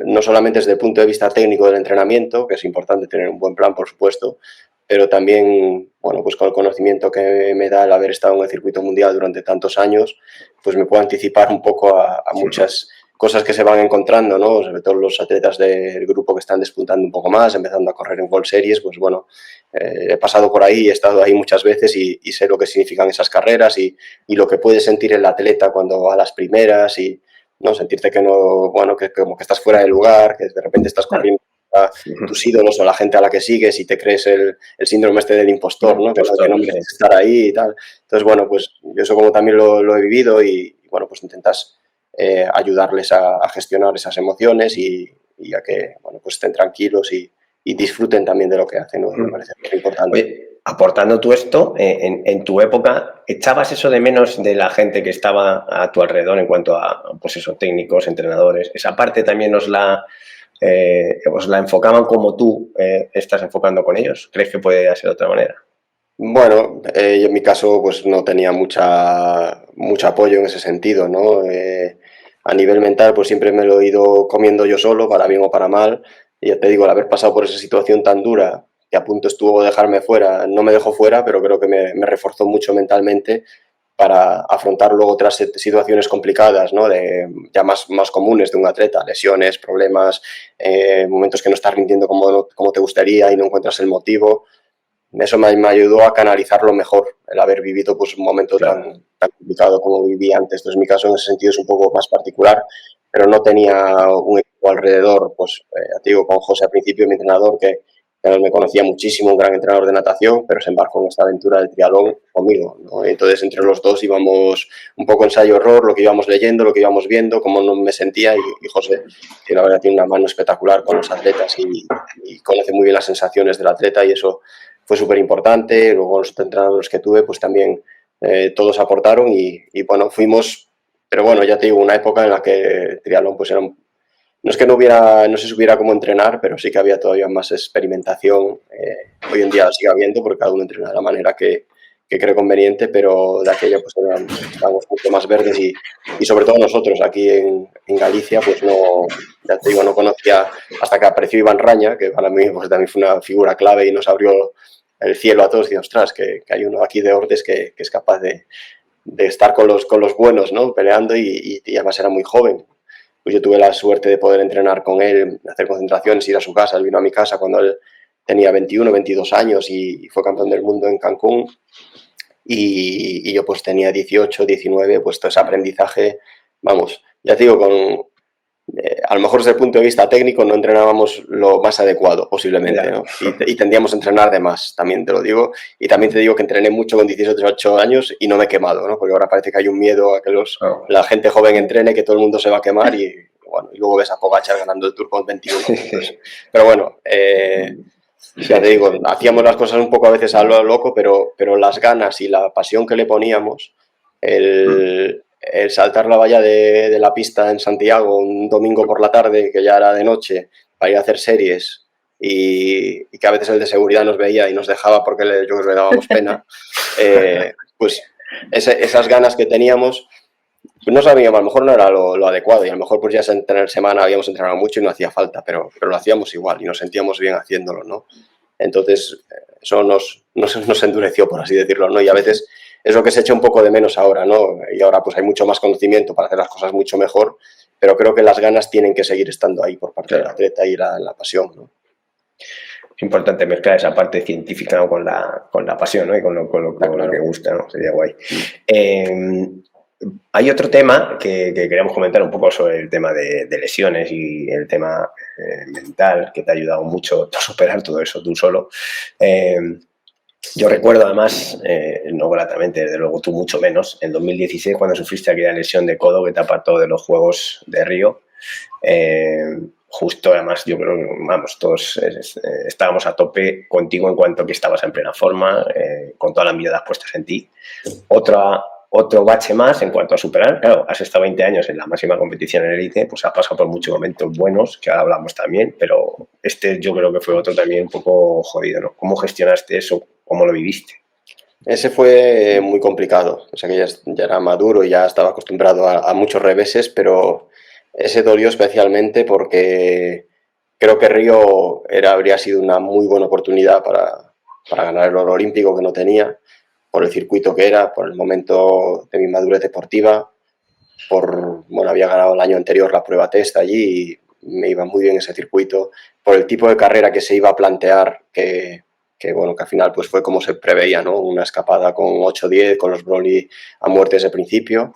no solamente desde el punto de vista técnico del entrenamiento, que es importante tener un buen plan, por supuesto, pero también, bueno, pues con el conocimiento que me da el haber estado en el circuito mundial durante tantos años, pues me puedo anticipar un poco a muchas cosas que se van encontrando, ¿no? Sobre todo los atletas del grupo que están despuntando un poco más, empezando a correr en World Series, pues bueno, he pasado por ahí, he estado ahí muchas veces y sé lo que significan esas carreras y lo que puede sentir el atleta cuando va a las primeras y no sentirte que no, bueno, que como que estás fuera de lugar, que de repente estás corriendo a tus ídolos o la gente a la que sigues y te crees el síndrome este del impostor, ¿no? Que no mereces estar ahí y tal. Entonces, bueno, pues yo eso como también lo he vivido y bueno, pues intentas ayudarles a gestionar esas emociones y a que, bueno, pues estén tranquilos y disfruten también de lo que hacen, ¿no? Me parece muy importante. Oye, aportando tú esto, en tu época, ¿echabas eso de menos de la gente que estaba a tu alrededor en cuanto a, pues eso, técnicos, entrenadores? Esa parte también os la enfocaban como tú estás enfocando con ellos. ¿Crees que puede ser de otra manera? Bueno, yo en mi caso pues no tenía mucho apoyo en ese sentido, ¿no? A nivel mental pues siempre me lo he ido comiendo yo solo, para bien o para mal. Y ya te digo, al haber pasado por esa situación tan dura, que a punto estuvo de dejarme fuera, no me dejó fuera, pero creo que me reforzó mucho mentalmente para afrontar luego otras situaciones complicadas, ¿no? Ya más comunes de un atleta, lesiones, problemas, momentos que no estás rindiendo como te gustaría y no encuentras el motivo. Eso me ayudó a canalizarlo mejor, el haber vivido pues, un momento tan complicado como viví antes. Entonces, mi caso en ese sentido es un poco más particular, pero no tenía un equipo alrededor. Pues, ya te digo, con José al principio, mi entrenador, que me conocía muchísimo, un gran entrenador de natación, pero se embarcó en esta aventura del triatlón conmigo, ¿no? Entonces, entre los dos íbamos un poco ensayo-error, lo que íbamos leyendo, lo que íbamos viendo, cómo no me sentía, y José, que la verdad tiene una mano espectacular con los atletas y conoce muy bien las sensaciones del atleta, y eso fue súper importante. Luego los entrenadores que tuve, pues también todos aportaron y bueno, fuimos, pero bueno, ya te digo, una época en la que triatlón pues era no es que no se supiera cómo entrenar, pero sí que había todavía más experimentación. Hoy en día la sigue habiendo porque cada uno entrena de la manera que cree conveniente, pero de aquella pues estábamos mucho más verdes y sobre todo nosotros aquí en Galicia, pues no, ya te digo, no conocía hasta que apareció Iván Raña, que para mí pues, también fue una figura clave y nos abrió el cielo a todos y ostras, que hay uno aquí de Ordes que es capaz de estar con los buenos, ¿no? Peleando y además era muy joven. Pues yo tuve la suerte de poder entrenar con él, hacer concentraciones, ir a su casa. Él vino a mi casa cuando él tenía 21, 22 años y fue campeón del mundo en Cancún. Y yo pues tenía 18, 19, pues todo ese aprendizaje, vamos, ya te digo, a lo mejor desde el punto de vista técnico no entrenábamos lo más adecuado posiblemente, ¿no? Y tendíamos a entrenar de más, también te lo digo. Y también te digo que entrené mucho con 18 años y no me he quemado, ¿no? Porque ahora parece que hay un miedo a que la gente joven entrene, que todo el mundo se va a quemar y, bueno, y luego ves a Pogačar ganando el Tour con 21. Entonces, pero bueno, ya te digo, hacíamos las cosas un poco a veces a lo loco, pero las ganas y la pasión que le poníamos, el saltar la valla de la pista en Santiago un domingo por la tarde, que ya era de noche, para ir a hacer series y que a veces el de seguridad nos veía y nos dejaba porque yo creo que le dábamos pena, pues esas ganas que teníamos, pues no sabíamos, a lo mejor no era lo adecuado y a lo mejor pues ya en semana habíamos entrenado mucho y no hacía falta, pero lo hacíamos igual y nos sentíamos bien haciéndolo, ¿no? Entonces eso nos endureció, por así decirlo, ¿no? Y a veces es lo que se echa un poco de menos ahora, ¿no? Y ahora pues hay mucho más conocimiento para hacer las cosas mucho mejor, pero creo que las ganas tienen que seguir estando ahí por parte del atleta y la pasión, ¿no? Es importante mezclar esa parte científica, ¿no? con la pasión, ¿no? Y con lo que gusta, ¿no? Sería guay. Hay otro tema que queríamos comentar un poco sobre el tema de lesiones y el tema mental, que te ha ayudado mucho a superar todo eso tú solo. Yo recuerdo además, no gratamente, desde luego tú mucho menos, en 2016 cuando sufriste aquella lesión de codo que te apartó de los Juegos de Río. Justo además yo creo que, vamos, todos estábamos a tope contigo en cuanto a que estabas en plena forma, con todas las miradas puestas en ti. Otro bache más en cuanto a superar. Claro, has estado 20 años en la máxima competición en élite, pues has pasado por muchos momentos buenos, que ahora hablamos también, pero yo creo que fue otro también un poco jodido, ¿no? ¿Cómo gestionaste eso? ¿Cómo lo viviste? Ese fue muy complicado. O sea que ya era maduro y ya estaba acostumbrado a muchos reveses, pero ese dolió especialmente porque creo que Río habría sido una muy buena oportunidad para ganar el oro olímpico que no tenía, por el circuito que era, por el momento de mi madurez deportiva, había ganado el año anterior la prueba test allí y me iba muy bien ese circuito, por el tipo de carrera que se iba a plantear, que al final pues fue como se preveía, ¿no? Una escapada con 8-10, con los Brownlee a muerte desde el principio,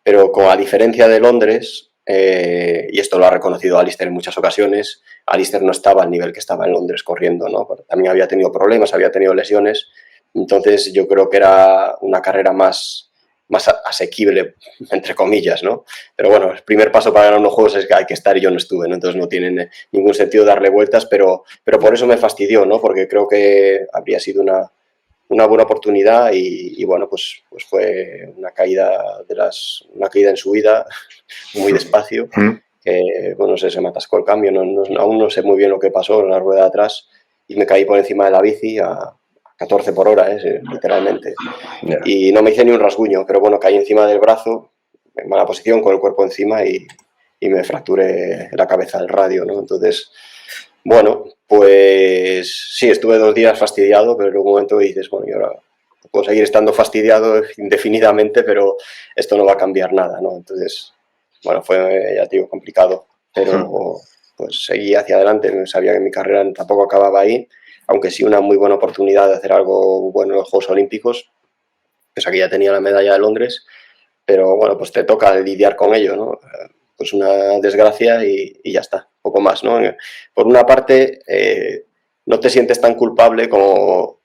pero a diferencia de Londres, y esto lo ha reconocido Alistair en muchas ocasiones. Alistair no estaba al nivel que estaba en Londres corriendo, ¿no? También había tenido problemas, había tenido lesiones, entonces yo creo que era una carrera más asequible, entre comillas, ¿no? Pero bueno, el primer paso para ganar unos juegos es que hay que estar y yo no estuve, ¿no? Entonces no tiene ningún sentido darle vueltas, pero por eso me fastidió, ¿no? Porque creo que habría sido una buena oportunidad y bueno, pues fue una caída en subida muy despacio, que bueno, se me atascó el cambio, aún no sé muy bien lo que pasó en la rueda de atrás y me caí por encima de la bici a 14 por hora, literalmente. Yeah. Y no me hice ni un rasguño, pero bueno, caí encima del brazo, en mala posición, con el cuerpo encima y me fracturé la cabeza del radio, ¿no? Entonces, bueno, pues sí, estuve 2 días fastidiado, pero en un momento dices, bueno, yo ahora puedo seguir estando fastidiado indefinidamente, pero esto no va a cambiar nada, ¿no? Entonces, bueno, fue, ya te digo, complicado, pero pues seguí hacia adelante, sabía que mi carrera tampoco acababa ahí, aunque sí una muy buena oportunidad de hacer algo bueno en los Juegos Olímpicos, pues aquí ya tenía la medalla de Londres, pero bueno, pues te toca lidiar con ello, ¿no? Pues una desgracia y ya está, poco más, ¿no? Por una parte, no te sientes tan culpable como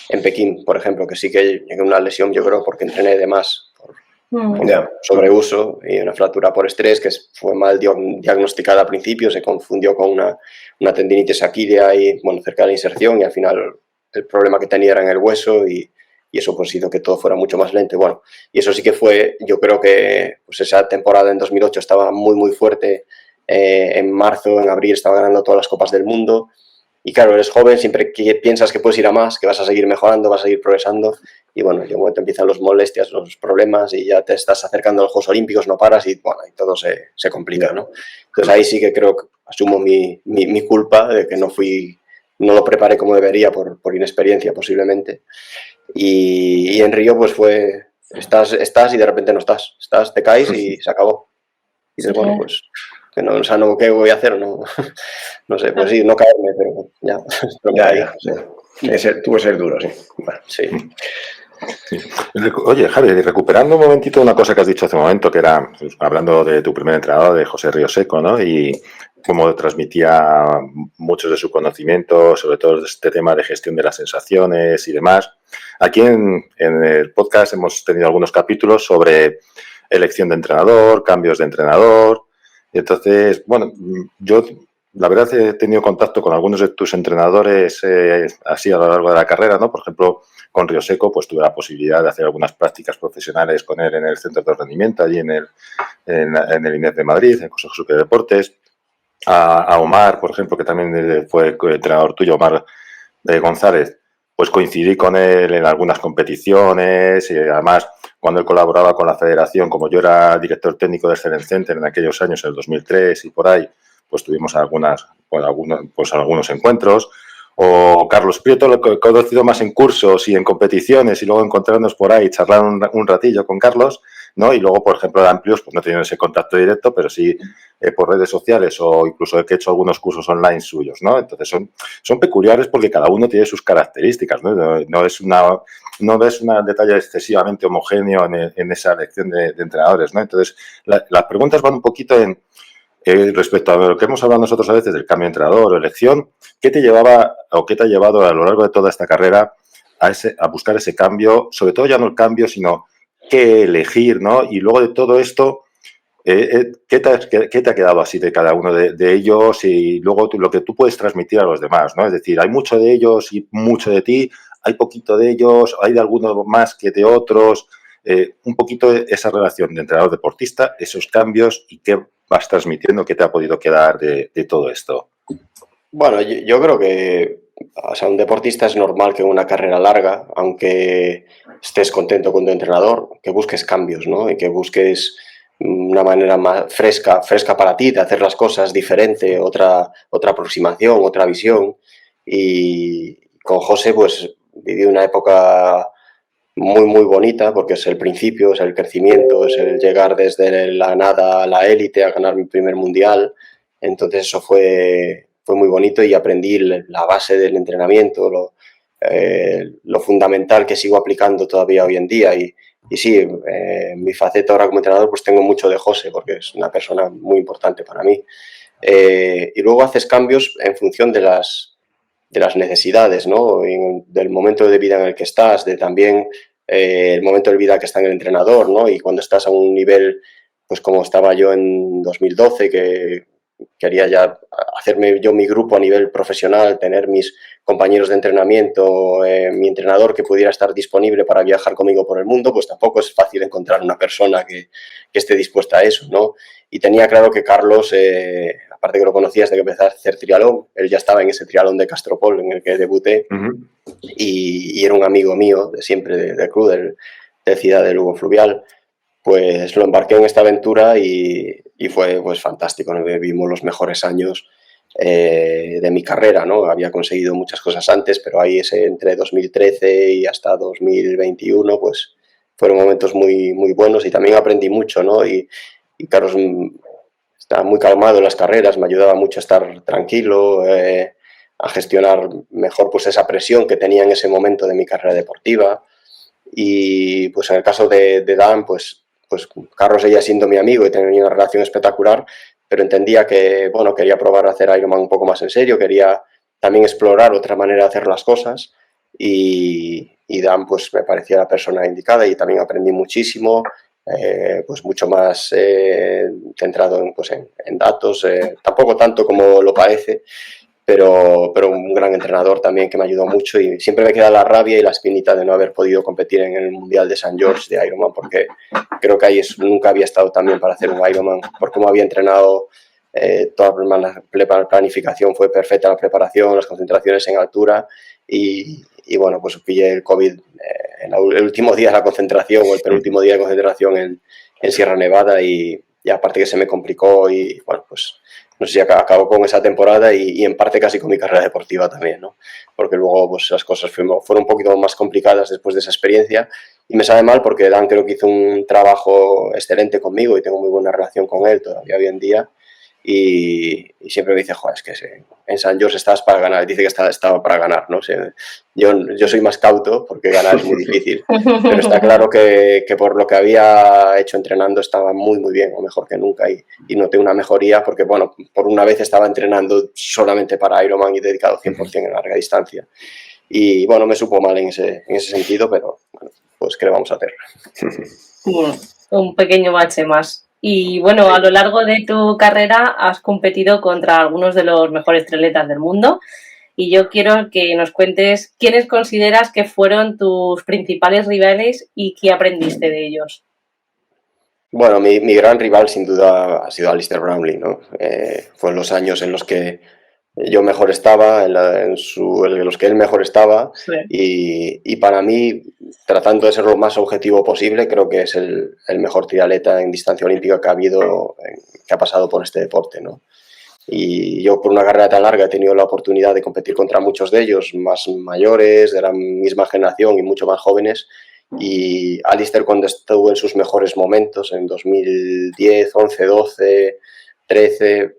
en Pekín, por ejemplo, que sí que llegué a una lesión, yo creo, porque entrené de más, por sobreuso y una fractura por estrés que fue mal diagnosticada al principio, se confundió con una tendinitis aquilea y, bueno, cerca de la inserción, y al final el problema que tenía era en el hueso y eso pues hizo que todo fuera mucho más lento. Bueno, y eso sí que fue, yo creo que pues esa temporada en 2008 estaba muy, muy fuerte. En marzo, en abril estaba ganando todas las copas del mundo. Y claro, eres joven, siempre piensas que puedes ir a más, que vas a seguir mejorando, vas a seguir progresando. Y bueno, en un momento empiezan los molestias, los problemas y ya te estás acercando a los Juegos Olímpicos, no paras y bueno, y todo se complica, ¿no? Entonces ahí sí que creo que asumo mi culpa de que no lo preparé como debería por inexperiencia posiblemente. Y en Río pues fue, estás y de repente no estás, te caes y se acabó. Y dices, bueno, pues que no, o sea, no, ¿qué voy a hacer? No sé, pues sí, no caerme, pero ya. Tuvo que ser duro, sí. Bueno. Sí. Sí. Oye, Javi, recuperando un momentito una cosa que has dicho hace un momento, que era hablando de tu primer entrenador, de José Rioseco, ¿no? Y cómo transmitía muchos de su conocimiento, sobre todo este tema de gestión de las sensaciones y demás. Aquí en el podcast hemos tenido algunos capítulos sobre elección de entrenador, cambios de entrenador. Y entonces, bueno, yo la verdad he tenido contacto con algunos de tus entrenadores así a lo largo de la carrera, ¿no? Por ejemplo, con Rioseco, pues tuve la posibilidad de hacer algunas prácticas profesionales con él en el Centro de Rendimiento, allí en el INEF de Madrid, en el Consejo Superior de Deportes. A Omar, por ejemplo, que también fue entrenador tuyo, Omar González, pues coincidí con él en algunas competiciones y además cuando él colaboraba con la federación, como yo era director técnico de Excellence Center en aquellos años, en el 2003 y por ahí, pues tuvimos algunos encuentros. O Carlos Prieto, lo he conocido más en cursos y en competiciones y luego encontrarnos por ahí, charlar un ratillo con Carlos, ¿no? Y luego, por ejemplo, de Amplius, pues no he tenido ese contacto directo, pero sí por redes sociales o incluso he hecho algunos cursos online suyos, ¿no? Entonces son peculiares porque cada uno tiene sus características, ¿no? No es un detalle excesivamente homogéneo en esa elección de entrenadores, ¿no? Entonces, las preguntas van un poquito en respecto a lo que hemos hablado nosotros a veces del cambio de entrenador o elección. ¿Qué te llevaba o qué te ha llevado a lo largo de toda esta carrera a buscar ese cambio? Sobre todo ya no el cambio, sino qué elegir, ¿no? Y luego de todo esto, ¿qué te ha quedado así de cada uno de ellos y luego lo que tú puedes transmitir a los demás, ¿no? Es decir, hay mucho de ellos y mucho de ti, hay poquito de ellos, hay de algunos más que de otros. Un poquito esa relación de entrenador-deportista, esos cambios y qué vas transmitiendo, qué te ha podido quedar de todo esto. Bueno, yo creo que, o sea, un deportista es normal que en una carrera larga, aunque estés contento con tu entrenador, que busques cambios, ¿no? Y que busques una manera más fresca para ti de hacer las cosas diferente, otra aproximación, otra visión. Y con José, pues viví una época muy, muy bonita porque es el principio, es el crecimiento, es el llegar desde la nada a la élite, a ganar mi primer mundial. Entonces eso fue muy bonito y aprendí la base del entrenamiento, lo fundamental que sigo aplicando todavía hoy en día y sí, mi faceta ahora como entrenador pues tengo mucho de José, porque es una persona muy importante para mí. Y luego haces cambios en función de las necesidades, ¿no? Del momento de vida en el que estás, de también el momento de vida que está en el entrenador, ¿no? Y cuando estás a un nivel, pues como estaba yo en 2012, que quería ya hacerme yo mi grupo a nivel profesional, tener mis compañeros de entrenamiento, mi entrenador que pudiera estar disponible para viajar conmigo por el mundo, pues tampoco es fácil encontrar una persona que esté dispuesta a eso, ¿no? Y tenía claro que Carlos, aparte que lo conocías de que empezar a hacer triatlón, él ya estaba en ese triatlón de Castropol en el que debuté, y era un amigo mío de siempre, del club, de Ciudad de Lugo Fluvial. Pues lo embarqué en esta aventura y fue pues fantástico, ¿no? Vivimos los mejores años de mi carrera, ¿no? Había conseguido muchas cosas antes, pero ahí entre 2013 y hasta 2021, pues fueron momentos muy, muy buenos y también aprendí mucho, ¿no? Y Carlos estaba muy calmado en las carreras, me ayudaba mucho a estar tranquilo, a gestionar mejor pues esa presión que tenía en ese momento de mi carrera deportiva. Y pues en el caso de Dan, pues Carlos seguía siendo mi amigo y tenía una relación espectacular, pero entendía que, bueno, quería probar a hacer Ironman un poco más en serio, quería también explorar otra manera de hacer las cosas y Dan pues me parecía la persona indicada y también aprendí muchísimo, pues mucho más centrado en datos, tampoco tanto como lo parece, pero un gran entrenador también que me ayudó mucho y siempre me queda la rabia y la espinita de no haber podido competir en el Mundial de San George de Ironman, porque creo que ahí nunca había estado también para hacer un Ironman, por cómo había entrenado, toda la planificación fue perfecta, la preparación, las concentraciones en altura y bueno, pues pillé el COVID en el último día de la concentración o el penúltimo día de concentración en Sierra Nevada y aparte que se me complicó y bueno, pues no sé si acabó con esa temporada y en parte casi con mi carrera deportiva también, ¿no? Porque luego pues las cosas fueron un poquito más complicadas después de esa experiencia y me sabe mal porque Dan creo que hizo un trabajo excelente conmigo y tengo muy buena relación con él todavía hoy en día y siempre me dice, joder, es que en San Jorge estabas para ganar, dice que estaba para ganar, ¿no? O sea, yo soy más cauto porque ganar es muy difícil, pero está claro que por lo que había hecho entrenando estaba muy, muy bien, o mejor que nunca, y noté una mejoría porque, bueno, por una vez estaba entrenando solamente para Ironman y dedicado 100% en larga distancia. Y, bueno, me supo mal en ese sentido, pero, bueno, pues, ¿qué le vamos a hacer? Un pequeño bache más. Y, bueno, a lo largo de tu carrera has competido contra algunos de los mejores triatletas del mundo. Y yo quiero que nos cuentes quiénes consideras que fueron tus principales rivales y qué aprendiste de ellos. Bueno, mi gran rival sin duda ha sido Alistair Brownlee, ¿no? Fue en los años en los que yo mejor estaba, en los que él mejor estaba, Sí. y para mí, tratando de ser lo más objetivo posible, creo que es el mejor triatleta en distancia olímpica que ha pasado por este deporte, ¿no? Y yo por una carrera tan larga he tenido la oportunidad de competir contra muchos de ellos, más mayores, de la misma generación y mucho más jóvenes. Y Alistair cuando estuvo en sus mejores momentos, en 2010, 11, 12, 13,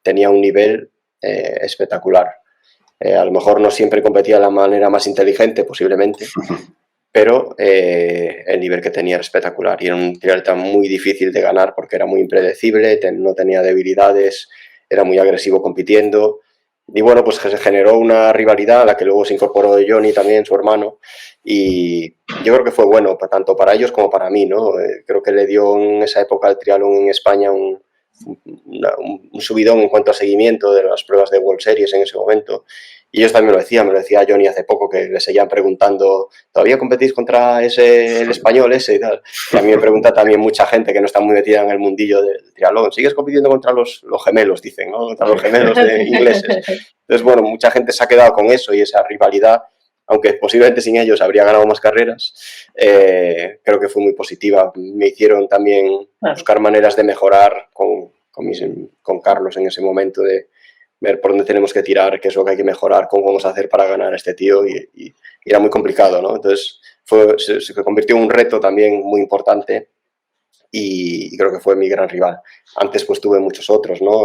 tenía un nivel espectacular. A lo mejor no siempre competía de la manera más inteligente, posiblemente, pero el nivel que tenía era espectacular y era un triatleta muy difícil de ganar porque era muy impredecible, no tenía debilidades, era muy agresivo compitiendo y bueno, pues se generó una rivalidad a la que luego se incorporó Johnny también, su hermano, y yo creo que fue bueno tanto para ellos como para mí, ¿no? Creo que le dio en esa época al triatlón en España un subidón en cuanto a seguimiento de las pruebas de World Series en ese momento. Y ellos también me lo decía Johnny hace poco, que le seguían preguntando, ¿todavía competís contra el español ese y tal? Y a mí me pregunta también mucha gente que no está muy metida en el mundillo del triatlón, ¿sigues compitiendo contra los gemelos, dicen, ¿no? Contra los gemelos ingleses. Entonces, bueno, mucha gente se ha quedado con eso y esa rivalidad, aunque posiblemente sin ellos habría ganado más carreras, creo que fue muy positiva. Me hicieron también buscar maneras de mejorar con Carlos en ese momento, de ver por dónde tenemos que tirar, qué es lo que hay que mejorar, cómo vamos a hacer para ganar a este tío, y era muy complicado, ¿no? Entonces se convirtió en un reto también muy importante y creo que fue mi gran rival. Antes pues tuve muchos otros, ¿no?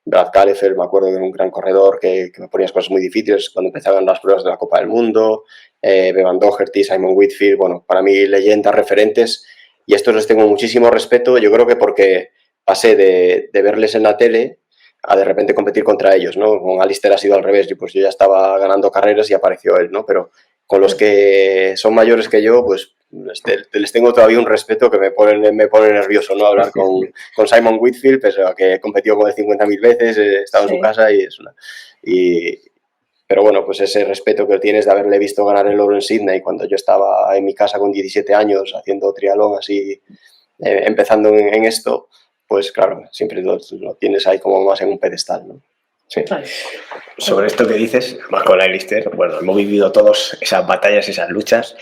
Brad Callefeld, me acuerdo que era un gran corredor que me ponía cosas muy difíciles cuando empezaban las pruebas de la Copa del Mundo, Bevan Doherty, Simon Whitfield, bueno, para mí leyendas, referentes, y a estos les tengo muchísimo respeto, yo creo que porque pasé de verles en la tele a de repente competir contra ellos, ¿no? Con Alistair ha sido al revés, yo ya estaba ganando carreras y apareció él, ¿no? Pero con los que son mayores que yo, pues les tengo todavía un respeto que me pone nervioso, ¿no? Hablar con Simon Whitfield, pese a que he competido con él 50.000 veces, he estado en su casa y es una... Pero bueno, pues ese respeto que tienes de haberle visto ganar el oro en Sydney cuando yo estaba en mi casa con 17 años haciendo triatlón así, empezando en esto, pues claro, siempre lo tienes ahí como más en un pedestal, ¿no? Sí. Sobre esto que dices, más con Alistair, bueno, hemos vivido todos esas batallas, esas luchas.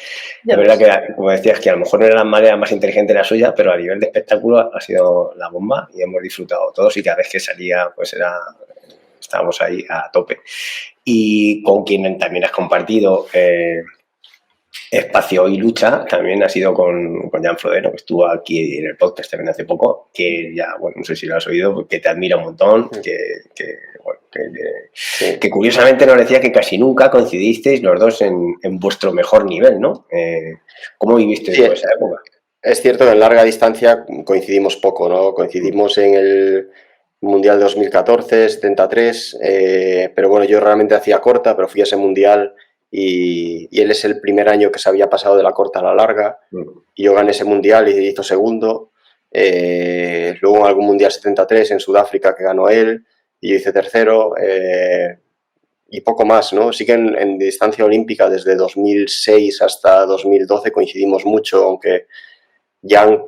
De verdad que, como decías, que a lo mejor no era la manera más inteligente la suya, pero a nivel de espectáculo ha sido la bomba y hemos disfrutado todos y cada vez que salía, pues estábamos ahí a tope. Y con quien también has compartido espacio y lucha también ha sido con Jan Frodeno, que estuvo aquí en el podcast también hace poco, que ya, bueno, no sé si lo has oído, que te admira un montón, que curiosamente nos decía que casi nunca coincidisteis los dos en vuestro mejor nivel, ¿no? ¿Cómo vivisteis esa época? Es cierto que en larga distancia coincidimos poco, ¿no? Coincidimos en el Mundial 2014, 73, pero bueno, yo realmente hacía corta, pero fui a ese Mundial y él es el primer año que se había pasado de la corta a la larga, y yo gané ese Mundial y hizo segundo, luego en algún Mundial 73 en Sudáfrica que ganó él, y yo hice tercero, y poco más, ¿no? Sí que en distancia olímpica desde 2006 hasta 2012 coincidimos mucho, aunque Jan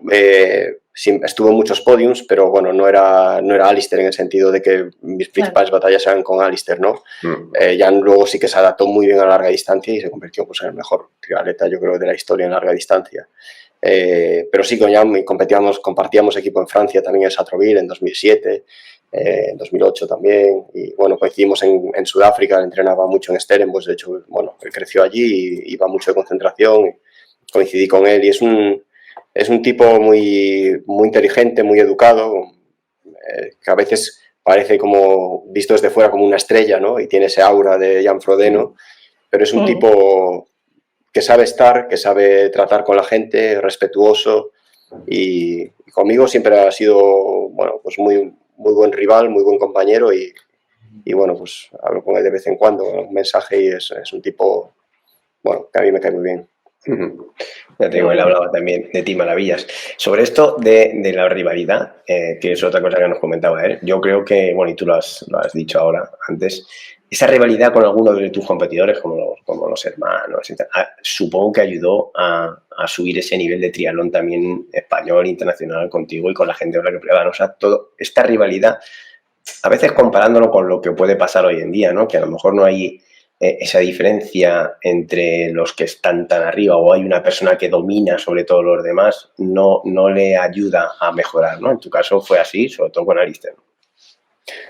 estuvo en muchos podiums, pero bueno, no era Alistair en el sentido de que mis principales batallas eran con Alistair, ¿no? Jan luego sí que se adaptó muy bien a larga distancia y se convirtió pues, en el mejor triatleta, yo creo, de la historia en larga distancia. Pero sí, con Jan compartíamos equipo en Francia, también en Sartrouville en 2007, en 2008 también, y bueno, coincidimos en Sudáfrica, él entrenaba mucho en Stellenbosch, de hecho, bueno, él creció allí y iba mucho de concentración, y coincidí con él y es un tipo muy, muy inteligente, muy educado, que a veces parece como, visto desde fuera, como una estrella, ¿no? Y tiene ese aura de Jan Frodeno, pero es un tipo que sabe estar, que sabe tratar con la gente, respetuoso, y conmigo siempre ha sido, bueno, pues muy, muy buen rival, muy buen compañero, y bueno, pues hablo con él de vez en cuando, un mensaje, y es un tipo, bueno, que a mí me cae muy bien. Ya te digo, él hablaba también de ti maravillas. Sobre esto de la rivalidad, que es otra cosa que nos comentaba él, yo creo que, bueno, y tú lo has dicho ahora, antes, esa rivalidad con algunos de tus competidores, como los hermanos, supongo que ayudó a subir ese nivel de triatlón también español, internacional, contigo y con la gente con la que prueban. O sea, toda esta rivalidad, a veces comparándolo con lo que puede pasar hoy en día, ¿no? Que a lo mejor no hay esa diferencia entre los que están tan arriba o hay una persona que domina sobre todos los demás, no le ayuda a mejorar, ¿no? En tu caso fue así, sobre todo con Alistair.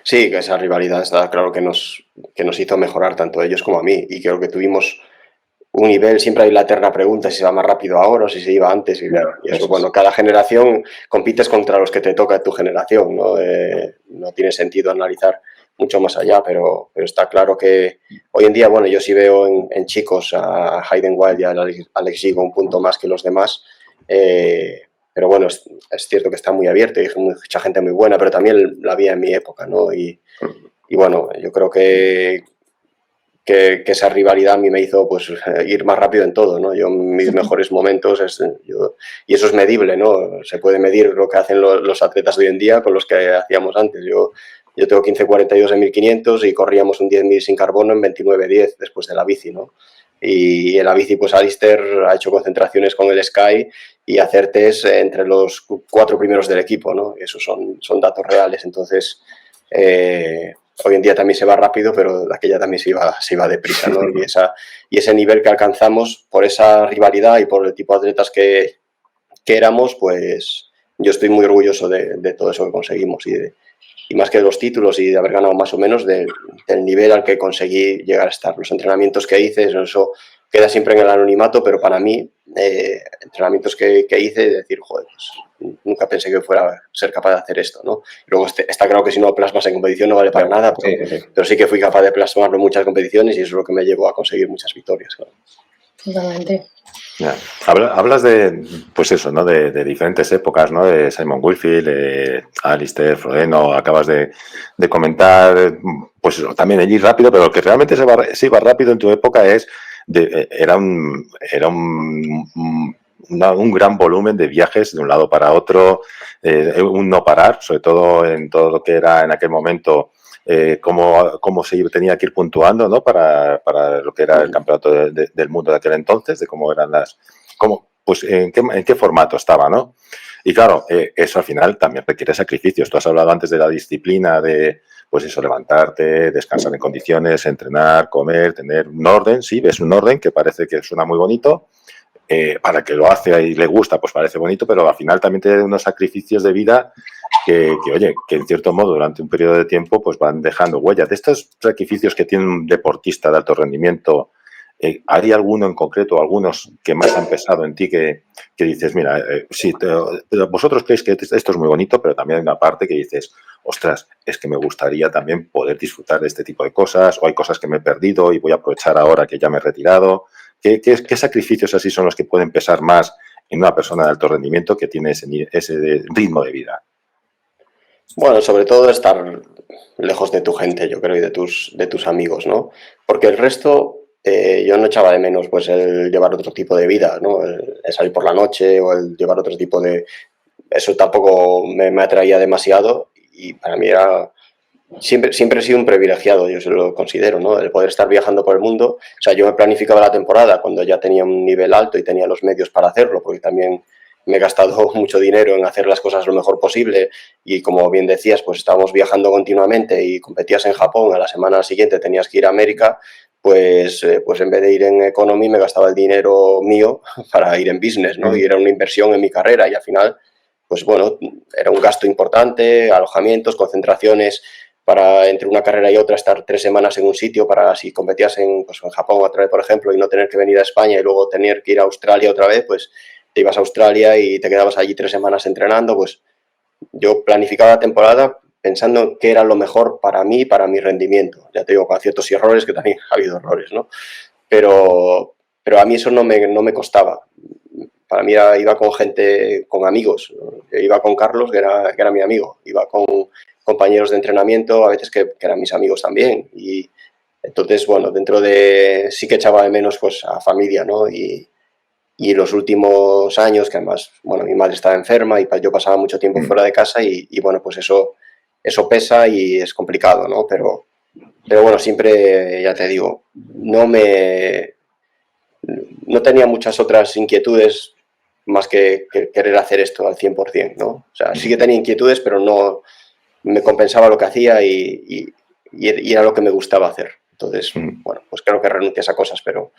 Sí, que esa rivalidad está claro que nos hizo mejorar tanto a ellos como a mí, y creo que tuvimos un nivel, siempre hay la eterna pregunta si se va más rápido ahora o si se iba antes, y eso, bueno, cada generación compites contra los que te toca tu generación, ¿no? No tiene sentido analizar mucho más allá, pero está claro que hoy en día, bueno, yo sí veo en chicos a Hayden Wilde y a Alex Gigo un punto más que los demás, pero bueno, es cierto que está muy abierto y hay mucha gente muy buena, pero también la había en mi época, ¿no? Y bueno, yo creo que esa rivalidad a mí me hizo pues ir más rápido en todo, ¿no? Yo mis mejores momentos, y eso es medible, ¿no? Se puede medir lo que hacen los atletas de hoy en día con los que hacíamos antes. Yo tengo 15:42 en 1500 y corríamos un 10.000 sin carbono en 29:10 después de la bici, ¿no? Y en la bici, pues Alistair ha hecho concentraciones con el Sky y hacer test entre los 4 primeros del equipo, ¿no? Esos son datos reales. Entonces, hoy en día también se va rápido, pero aquella también se iba deprisa, ¿no? Y ese nivel que alcanzamos por esa rivalidad y por el tipo de atletas que éramos, pues yo estoy muy orgulloso de todo eso que conseguimos y más que de los títulos y de haber ganado más o menos del nivel al que conseguí llegar a estar. Los entrenamientos que hice, eso queda siempre en el anonimato, pero para mí, entrenamientos que hice, decir, joder, pues, nunca pensé que fuera a ser capaz de hacer esto, ¿no? Luego está claro que si no lo plasmas en competición no vale para nada, pero sí que fui capaz de plasmarlo en muchas competiciones y eso es lo que me llevó a conseguir muchas victorias, claro. Totalmente. Ya. Hablas de, pues eso, ¿no? De diferentes épocas, ¿no? De Simon Wilfield, Alistair, Frodeno, acabas de comentar, pues eso, también el ir rápido, pero lo que realmente se iba rápido en tu época era un gran volumen de viajes de un lado para otro, un no parar, sobre todo en todo lo que era en aquel momento cómo se tenía que ir puntuando, ¿no? para lo que era el campeonato del mundo de aquel entonces, de cómo eran pues en qué formato estaba, ¿no? Y claro, eso al final también requiere sacrificios. Tú has hablado antes de la disciplina de, pues eso, levantarte, descansar en condiciones, entrenar, comer, tener un orden. Sí, ves un orden que parece que suena muy bonito. Para el que lo hace y le gusta, pues parece bonito, pero al final también tiene unos sacrificios de vida oye, que en cierto modo durante un periodo de tiempo pues van dejando huellas. De estos sacrificios que tiene un deportista de alto rendimiento, ¿hay alguno en concreto, algunos que más han pesado en ti que dices, mira, sí, vosotros creéis que esto es muy bonito, pero también hay una parte que dices, ostras, es que me gustaría también poder disfrutar de este tipo de cosas, o hay cosas que me he perdido y voy a aprovechar ahora que ya me he retirado? ¿Qué sacrificios así son los que pueden pesar más en una persona de alto rendimiento que tiene ese ritmo de vida? Bueno, sobre todo estar lejos de tu gente, yo creo, y de tus amigos, ¿no? Porque el resto, yo no echaba de menos pues el llevar otro tipo de vida, ¿no? El salir por la noche o el llevar otro tipo de... Eso tampoco me atraía demasiado y para mí era... Siempre he sido un privilegiado, yo se lo considero, ¿no? El poder estar viajando por el mundo. O sea, yo me planificaba la temporada cuando ya tenía un nivel alto y tenía los medios para hacerlo, porque también me he gastado mucho dinero en hacer las cosas lo mejor posible y como bien decías, pues estábamos viajando continuamente y competías en Japón, a la semana siguiente tenías que ir a América, pues en vez de ir en economy me gastaba el dinero mío para ir en business, ¿no? Y era una inversión en mi carrera y al final, pues bueno, era un gasto importante, alojamientos, concentraciones para entre una carrera y otra estar 3 semanas en un sitio para si competías en Japón otra vez, por ejemplo, y no tener que venir a España y luego tener que ir a Australia otra vez, pues te ibas a Australia y te quedabas allí 3 semanas entrenando, pues yo planificaba la temporada pensando en qué era lo mejor para mí, para mi rendimiento. Ya te digo, con ciertos errores, que también ha habido errores, ¿no? Pero a mí eso no me costaba. Para mí iba con gente, con amigos. Iba con Carlos, que era mi amigo. Iba con compañeros de entrenamiento, a veces que eran mis amigos también. Y entonces, bueno, sí que echaba de menos pues a familia, ¿no? Y los últimos años, que además, bueno, mi madre estaba enferma y yo pasaba mucho tiempo fuera de casa y bueno, pues eso pesa y es complicado, ¿no? Pero bueno, siempre, ya te digo, no tenía muchas otras inquietudes más que querer hacer esto al 100%, ¿no? O sea, sí que tenía inquietudes, pero no me compensaba lo que hacía y era lo que me gustaba hacer. Entonces, bueno, pues creo que renuncias a cosas, pero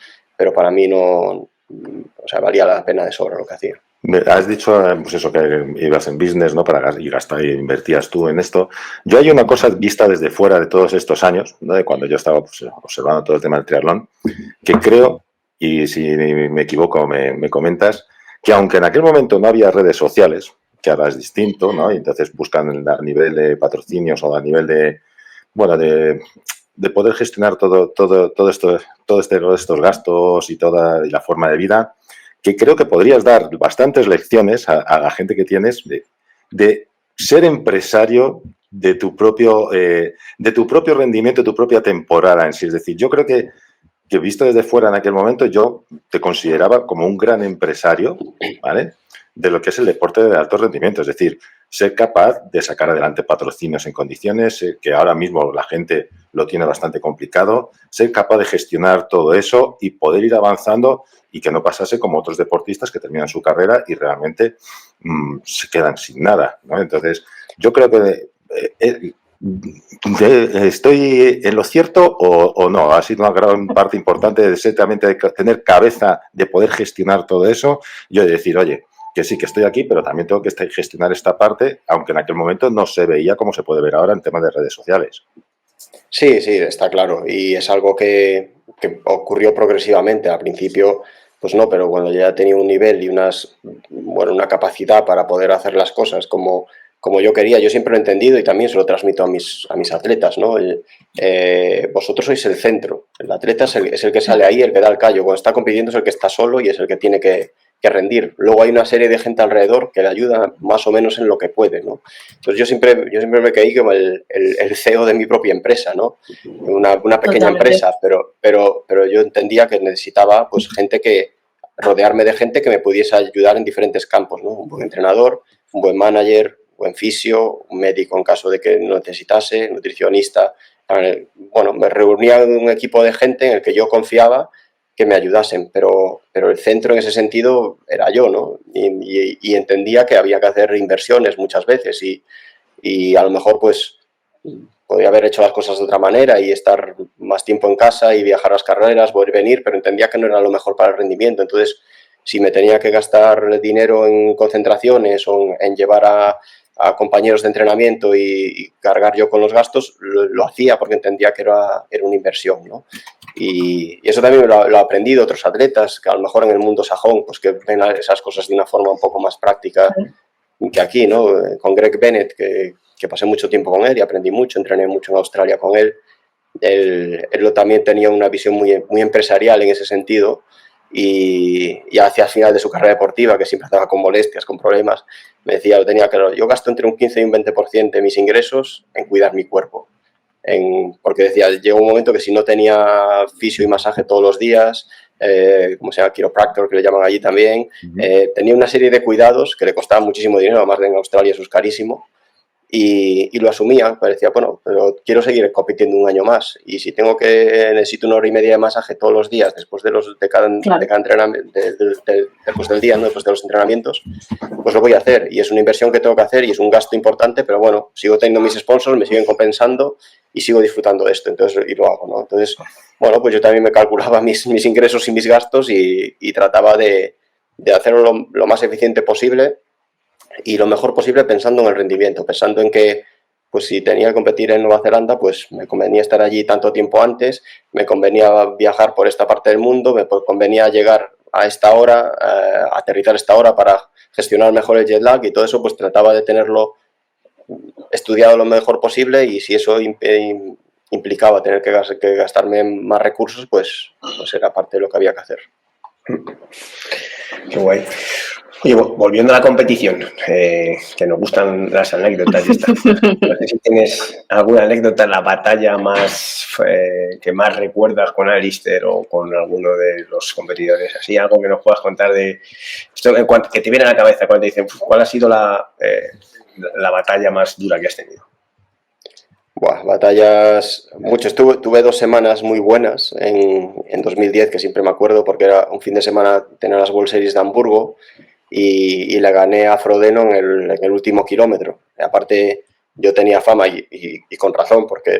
para mí no, o sea, valía la pena de sobra lo que hacía. Has dicho, pues eso, que ibas en business, ¿no? Y invertías tú en esto. Yo hay una cosa vista desde fuera de todos estos años, ¿no? De cuando yo estaba pues, observando todo el tema del triatlón, que creo, y si me equivoco me comentas, que aunque en aquel momento no había redes sociales, que ahora es distinto, ¿no? Y entonces buscan a nivel de patrocinios o a nivel de, bueno, de poder gestionar todo estos gastos y toda la forma de vida, que creo que podrías dar bastantes lecciones a la gente que tienes de ser empresario de tu propio rendimiento, de tu propia temporada en sí. Es decir, yo creo que visto desde fuera en aquel momento, yo te consideraba como un gran empresario, ¿vale?, de lo que es el deporte de alto rendimiento. Es decir, ser capaz de sacar adelante patrocinios en condiciones, que ahora mismo la gente lo tiene bastante complicado, ser capaz de gestionar todo eso y poder ir avanzando y que no pasase como otros deportistas que terminan su carrera y realmente se quedan sin nada, ¿no? Entonces, yo creo que ¿estoy en lo cierto o no? Ha sido una gran parte importante de tener cabeza de poder gestionar todo eso. Yo de decir, oye, que sí, que estoy aquí, pero también tengo que gestionar esta parte, aunque en aquel momento no se veía como se puede ver ahora en temas de redes sociales. Sí, está claro. Y es algo que ocurrió progresivamente. Al principio, pues no, pero cuando ya tenía un nivel y una capacidad para poder hacer las cosas como yo quería, yo siempre lo he entendido y también se lo transmito a mis atletas, ¿no? Vosotros sois el centro, el atleta es el que sale ahí, el que da el callo, cuando está compitiendo es el que está solo y es el que tiene que rendir. Luego hay una serie de gente alrededor que le ayuda más o menos en lo que puede, ¿no? Entonces yo siempre me creí como el CEO de mi propia empresa, ¿no? Una pequeña empresa, pero yo entendía que necesitaba pues rodearme de gente que me pudiese ayudar en diferentes campos, ¿no? Un buen entrenador, un buen manager, un buen fisio, un médico en caso de que lo necesitase, nutricionista. Bueno, me reunía en un equipo de gente en el que yo confiaba que me ayudasen, pero el centro en ese sentido era yo, ¿no? Y entendía que había que hacer inversiones muchas veces y a lo mejor pues podía haber hecho las cosas de otra manera y estar más tiempo en casa y viajar a las carreras, volver a venir, pero entendía que no era lo mejor para el rendimiento. Entonces, si me tenía que gastar dinero en concentraciones o en llevar a compañeros de entrenamiento y cargar yo con los gastos, lo hacía porque entendía que era una inversión, ¿no? Y eso también lo he aprendido otros atletas, que a lo mejor en el mundo sajón, pues que ven esas cosas de una forma un poco más práctica que aquí, ¿no? Con Greg Bennett, que pasé mucho tiempo con él y aprendí mucho, entrené mucho en Australia con él. Él también tenía una visión muy empresarial en ese sentido y hacia el final de su carrera deportiva, que siempre estaba con molestias, con problemas, me decía, lo tenía claro, yo gasto entre un 15 y un 20% de mis ingresos en cuidar mi cuerpo. Porque decía, llegó un momento que si no tenía fisio y masaje todos los días, como se llama, quiropractor, que le llaman allí también, tenía una serie de cuidados que le costaban muchísimo dinero, además en Australia eso es carísimo, y lo asumía, parecía, bueno, pero quiero seguir compitiendo un año más y si necesito 1 hora y media de masaje todos los días después de cada entrenamiento, después del día, ¿no? Después de los entrenamientos, pues lo voy a hacer y es una inversión que tengo que hacer y es un gasto importante, pero bueno, sigo teniendo mis sponsors, me siguen compensando y sigo disfrutando de esto, entonces, y lo hago, ¿no? Entonces, bueno, pues yo también me calculaba mis ingresos y mis gastos y trataba de hacerlo lo más eficiente posible y lo mejor posible pensando en el rendimiento, pensando en que pues si tenía que competir en Nueva Zelanda, pues me convenía estar allí tanto tiempo antes, me convenía viajar por esta parte del mundo, me convenía llegar a esta hora, aterrizar a esta hora para gestionar mejor el jet lag y todo eso pues trataba de tenerlo estudiado lo mejor posible y si eso implicaba tener que gastarme más recursos, pues era parte de lo que había que hacer. Qué guay. Oye, volviendo a la competición, que nos gustan las anécdotas y estas. No sé si tienes alguna anécdota, la batalla más que más recuerdas con Alistair o con alguno de los competidores, así, algo que nos puedas contar de esto, que te viene a la cabeza cuando te dicen cuál ha sido la batalla más dura que has tenido. Batallas, muchas. Tuve 2 semanas muy buenas en 2010, que siempre me acuerdo porque era un fin de semana, tenía las World Series de Hamburgo y le gané a Frodeno en el último kilómetro. Aparte, yo tenía fama y con razón, porque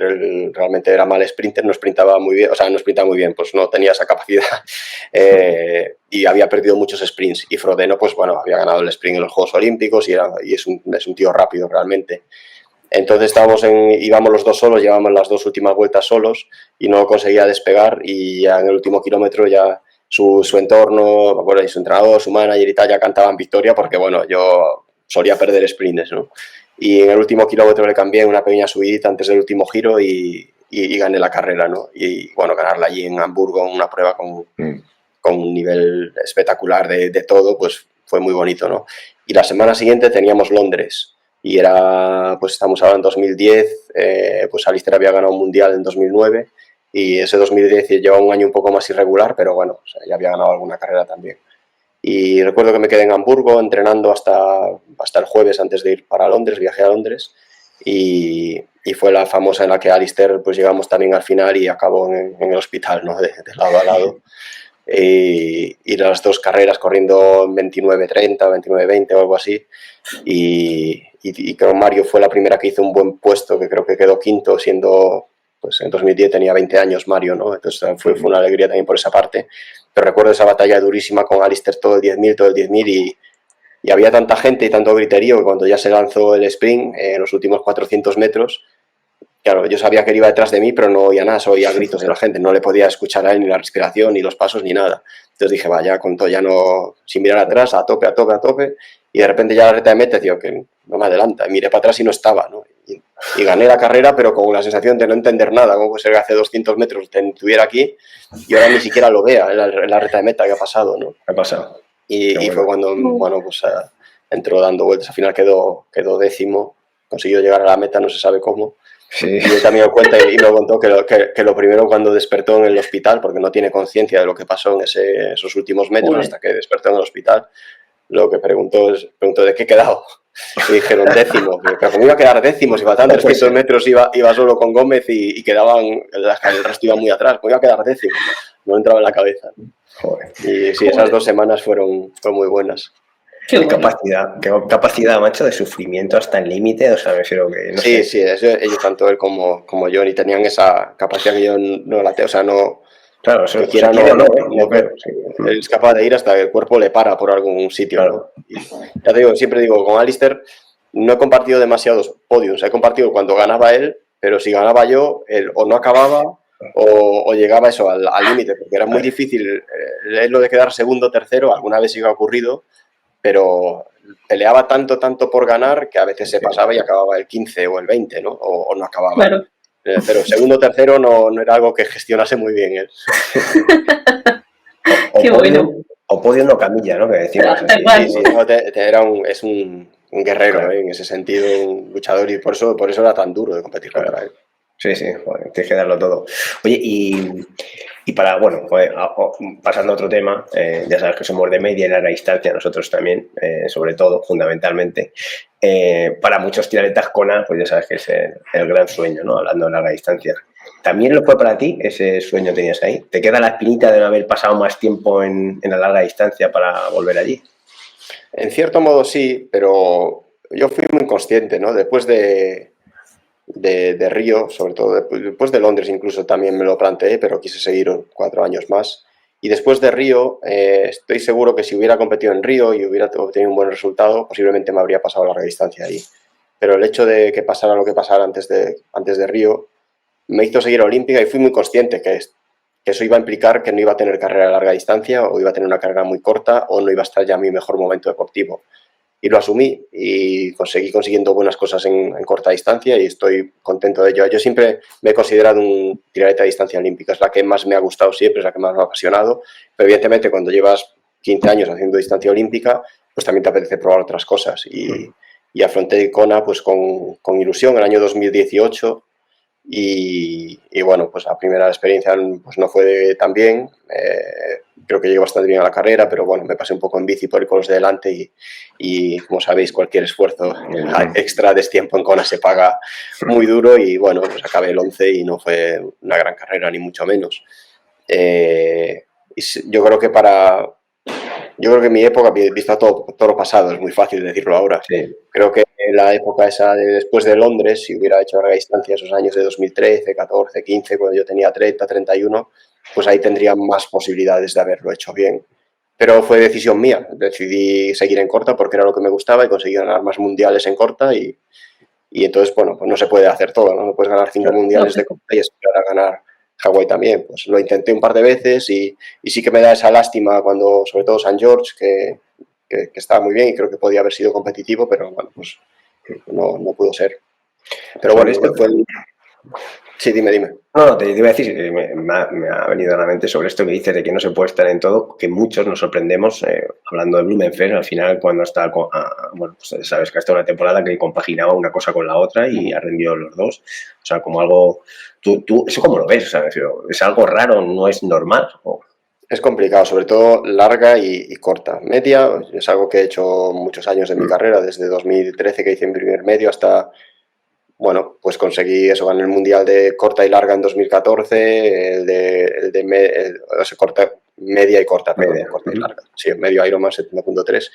realmente era mal sprinter, no sprintaba muy bien, pues no tenía esa capacidad y había perdido muchos sprints. Y Frodeno, pues bueno, había ganado el sprint en los Juegos Olímpicos y es un tío rápido realmente. Entonces íbamos los dos solos, llevábamos las 2 últimas vueltas solos y no conseguía despegar y ya en el último kilómetro ya su entorno, bueno, y su entrenador, su manager y tal ya cantaban victoria porque bueno, yo solía perder sprints, ¿no? Y en el último kilómetro le cambié una pequeña subidita antes del último giro y gané la carrera, ¿no? Y bueno, ganarla allí en Hamburgo, una prueba con un nivel espectacular de todo, pues fue muy bonito, ¿no? Y la semana siguiente teníamos Londres. Y pues estamos ahora en 2010, pues Alistair había ganado un mundial en 2009 y ese 2010 llevaba un año un poco más irregular, pero bueno, o sea, ya había ganado alguna carrera también. Y recuerdo que me quedé en Hamburgo entrenando hasta el jueves antes de ir para Londres, viajé a Londres y fue la famosa en la que Alistair pues llegamos también al final y acabó en el hospital, ¿no? De lado a lado. Y las 2 carreras corriendo en 29:30, 29:20 o algo así y creo que Mario fue la primera que hizo un buen puesto, que creo que quedó quinto siendo, pues en 2010 tenía 20 años Mario, ¿no? Entonces fue una alegría también por esa parte, pero recuerdo esa batalla durísima con Alistair todo el 10.000 y había tanta gente y tanto griterío que cuando ya se lanzó el sprint en los últimos 400 metros claro, yo sabía que él iba detrás de mí, pero no oía nada, solo oía gritos de la gente, no le podía escuchar a él ni la respiración, ni los pasos, ni nada. Entonces dije, vaya, con todo ya no, sin mirar atrás, a tope, y de repente ya la recta de meta, tío, que no me adelanta, miré para atrás y no estaba, ¿no? Y gané la carrera, pero con la sensación de no entender nada, como puede ser que hace 200 metros estuviera aquí y ahora ni siquiera lo vea en la recta de meta que ha pasado, ¿no? ¿Qué ha pasado? Y fue cuando, bueno, pues entró dando vueltas, al final quedó 10º, consiguió llegar a la meta, no se sabe cómo. Sí. Y él también me cuenta y me contó que lo primero cuando despertó en el hospital, porque no tiene conciencia de lo que pasó en esos últimos metros, hasta que despertó en el hospital, lo que preguntó ¿de qué he quedado? Y dijeron 10º, pero como iba a quedar 10º, si faltaban 300 metros iba solo con Gómez y quedaban, el resto iba muy atrás, como iba a quedar 10º, no entraba en la cabeza. Joder. Y sí, esas 2 semanas fueron muy buenas. Qué capacidad, macho, de sufrimiento hasta el límite, o sea, me refiero que... No sé. Sí, ellos, tanto él como yo, ni tenían esa capacidad que yo no la tengo, o sea, no... Claro, eso que quiera, él es capaz de ir hasta que el cuerpo le para por algún sitio, claro. ¿No? Y ya te digo, siempre digo, con Alistair no he compartido demasiados podiums, he compartido cuando ganaba él, pero si ganaba yo, él o no acababa o llegaba eso al límite, porque era muy difícil, lo de quedar segundo, tercero, alguna vez sí que ha ocurrido, pero peleaba tanto por ganar que a veces se pasaba y acababa el 15 o el 20, ¿no? O no acababa. Claro. Pero segundo, tercero no era algo que gestionase muy bien él. Qué bueno. O podio no camilla, ¿no? Que decimos así. Sí, es un guerrero, claro. En ese sentido, un luchador, y por eso era tan duro de competir contra él. Sí, joder, tienes que darlo todo. Oye, y para, bueno, joder, pasando a otro tema, ya sabes que somos de media y larga distancia, nosotros también, sobre todo, fundamentalmente. Para muchos triatletas Kona, pues ya sabes que es el gran sueño, ¿no? Hablando de larga distancia. ¿También lo fue para ti? ¿Ese sueño tenías ahí? ¿Te queda la espinita de no haber pasado más tiempo en la larga distancia para volver allí? En cierto modo sí, pero yo fui muy consciente, ¿no? Después de Río, sobre todo después de Londres incluso también me lo planteé, pero quise seguir 4 años más. Y después de Río, estoy seguro que si hubiera competido en Río y hubiera obtenido un buen resultado, posiblemente me habría pasado a larga distancia ahí. Pero el hecho de que pasara lo que pasara antes de Río me hizo seguir olímpica y fui muy consciente que eso iba a implicar que no iba a tener carrera a larga distancia, o iba a tener una carrera muy corta, o no iba a estar ya en mi mejor momento deportivo. Y lo asumí y seguí consiguiendo buenas cosas en corta distancia y estoy contento de ello. Yo siempre me he considerado un triatleta de distancia olímpica, es la que más me ha gustado siempre, es la que más me ha apasionado, pero evidentemente cuando llevas 15 años haciendo distancia olímpica, pues también te apetece probar otras cosas. Y afronté Kona pues con ilusión en el año 2018 y bueno, pues la primera experiencia pues no fue tan bien, creo que llegué bastante bien a la carrera, pero bueno, me pasé un poco en bici por ir con los de delante y como sabéis, cualquier esfuerzo extra de tiempo en Kona se paga muy duro y bueno, pues acabé el 11 y no fue una gran carrera ni mucho menos. Yo creo que en mi época, visto todo lo pasado, es muy fácil decirlo ahora. Sí. Creo que en la época esa después de Londres, si hubiera hecho larga distancia esos años de 2013, 14, 15, cuando yo tenía 30, 31, pues ahí tendría más posibilidades de haberlo hecho bien. Pero fue decisión mía. Decidí seguir en corta porque era lo que me gustaba y conseguí ganar más mundiales en corta y entonces, bueno, pues no se puede hacer todo, ¿no? No puedes ganar 5 mundiales de corta y esperar a ganar Hawái también. Pues lo intenté un par de veces y sí que me da esa lástima cuando, sobre todo St. George, que estaba muy bien y creo que podía haber sido competitivo, pero bueno, pues no pudo ser. Pero bueno, Sí, dime. No, te iba a decir, me ha venido a la mente sobre esto que dices de que no se puede estar en todo, que muchos nos sorprendemos, hablando de Blummenfelt, al final cuando está, bueno, pues sabes que ha estado una temporada que compaginaba una cosa con la otra y ha rendido los dos, o sea, como algo, tú ¿eso cómo lo ves? O sea, ¿es algo raro, no es normal? ¿O? Es complicado, sobre todo larga y corta. Media es algo que he hecho muchos años de mi carrera, desde 2013 que hice mi primer medio hasta... Bueno, pues conseguí eso, gané el mundial de corta y larga en 2014, corta, media y corta, perdón, corta y larga. Sí, medio Ironman 70.3.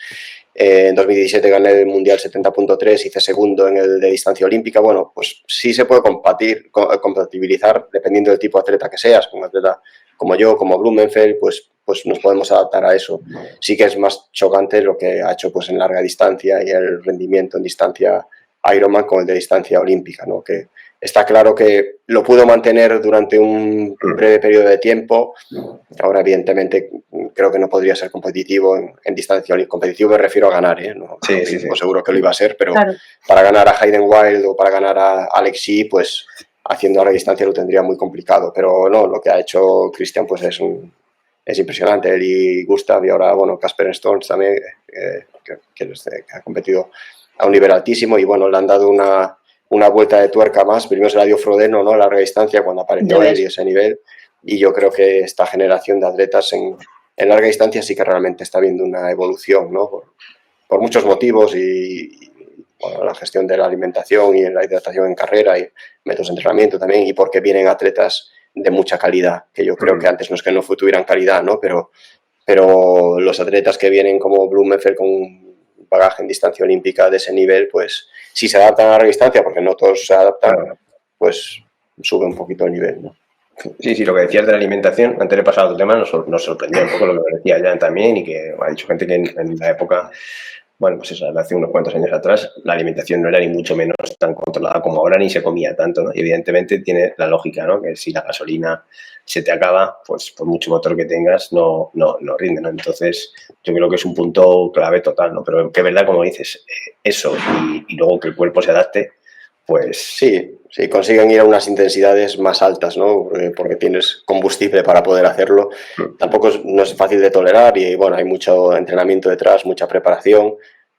En 2017 gané el mundial 70.3, hice segundo en el de distancia olímpica. Bueno, pues sí se puede compatibilizar dependiendo del tipo de atleta que seas. Como atleta como yo, como Blummenfelt, pues nos podemos adaptar a eso. Sí que es más chocante lo que ha hecho pues en larga distancia y el rendimiento en distancia Ironman con el de distancia olímpica, ¿no? Que está claro que lo pudo mantener durante un breve periodo de tiempo. Ahora, evidentemente, creo que no podría ser competitivo en distancia olímpica. Competitivo me refiero a ganar, ¿eh? No, Sí, seguro que lo iba a ser, pero Claro. para ganar a Hayden Wild o para ganar a Alexi, pues haciendo larga distancia lo tendría muy complicado. Pero no, lo que ha hecho Christian pues es impresionante. Él y Gustav y ahora, bueno, Casper Stones también, que ha competido a un nivel altísimo y, bueno, le han dado una vuelta de tuerca más. Primero se la dio Frodeno, ¿no? A larga distancia cuando apareció él y ese nivel. Y yo creo que esta generación de atletas en larga distancia sí que realmente está viendo una evolución, ¿no? Por muchos motivos y bueno, la gestión de la alimentación y la hidratación en carrera y métodos de entrenamiento también, y porque vienen atletas de mucha calidad, que yo creo que antes no es que no tuvieran calidad, ¿no? Pero los atletas que vienen como Blumenfeld con un bagaje en distancia olímpica de ese nivel, pues si se adaptan a larga distancia, porque no todos se adaptan, pues sube un poquito el nivel, ¿no? Sí, lo que decías de la alimentación, antes de pasar a otro tema, nos sorprendió un poco lo que decía Jan también, y que ha dicho gente que en la época, bueno, pues eso, hace unos cuantos años atrás, la alimentación no era ni mucho menos tan controlada como ahora, ni se comía tanto, ¿no? Y evidentemente tiene la lógica, ¿no? Que si la gasolina se te acaba, pues por mucho motor que tengas, no rinde, ¿no? Entonces, yo creo que es un punto clave total, ¿no? Pero que es verdad, como dices, eso y luego que el cuerpo se adapte, pues sí, consiguen ir a unas intensidades más altas, ¿no? Porque tienes combustible para poder hacerlo. Tampoco no es fácil de tolerar y, bueno, hay mucho entrenamiento detrás, mucha preparación,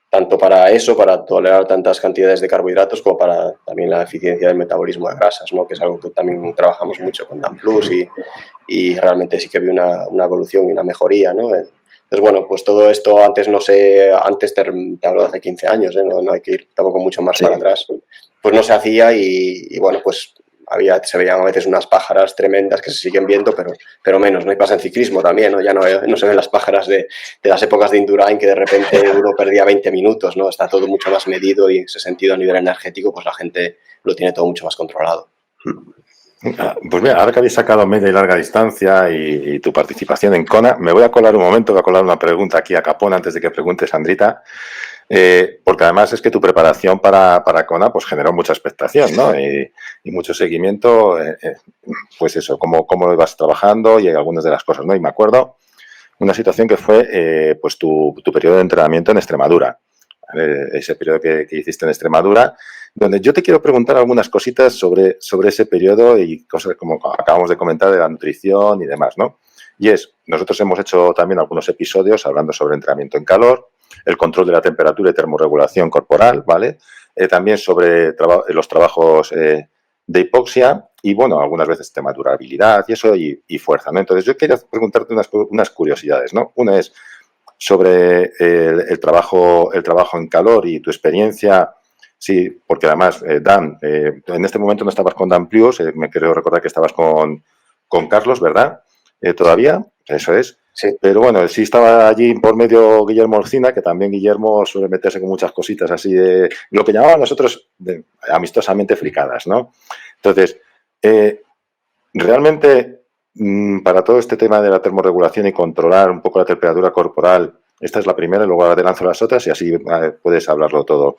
tanto para eso, para tolerar tantas cantidades de carbohidratos, como para también la eficiencia del metabolismo de grasas, ¿no? Que es algo que también trabajamos mucho con Dan Plus y realmente sí que vi una evolución y una mejoría, ¿no? Entonces, bueno, pues todo esto antes te hablo de hace 15 años, ¿eh? No hay que ir tampoco mucho más para atrás. Pues no se hacía y bueno, pues se veían a veces unas pájaras tremendas que se siguen viendo, pero menos, ¿no? Y pasa en ciclismo también, ¿no? Ya no se ven las pájaras de las épocas de Indurain, que de repente uno perdía 20 minutos, ¿no? Está todo mucho más medido y en ese sentido a nivel energético, pues la gente lo tiene todo mucho más controlado. Pues mira, ahora que habéis sacado media y larga distancia y tu participación en Kona, me voy a colar un momento, voy a colar una pregunta aquí a Capón antes de que pregunte Sandrita. Porque además es que tu preparación para Kona pues generó mucha expectación, ¿no? Y mucho seguimiento, pues eso, cómo lo ibas trabajando y algunas de las cosas, ¿no? Y me acuerdo una situación que fue pues tu periodo de entrenamiento en Extremadura, ese periodo que hiciste en Extremadura, donde yo te quiero preguntar algunas cositas sobre ese periodo y cosas como acabamos de comentar de la nutrición y demás, ¿no? Y nosotros hemos hecho también algunos episodios hablando sobre entrenamiento en calor, el control de la temperatura y termorregulación corporal, ¿vale? También sobre los trabajos de hipoxia y, bueno, algunas veces tema de durabilidad y eso y fuerza, ¿no? Entonces, yo quería preguntarte unas curiosidades, ¿no? Una es sobre el trabajo en calor y tu experiencia. Sí, porque además, Dan, en este momento no estabas con Dan Plius, me creo recordar que estabas con Carlos, ¿verdad? Todavía, eso es. Sí. Pero bueno, sí estaba allí por medio Guillermo Orcina, que también Guillermo suele meterse con muchas cositas así de lo que llamaban nosotros amistosamente fricadas, ¿no? Entonces, realmente, para todo este tema de la termorregulación y controlar un poco la temperatura corporal, esta es la primera, luego ahora te lanzo las otras y así puedes hablarlo todo.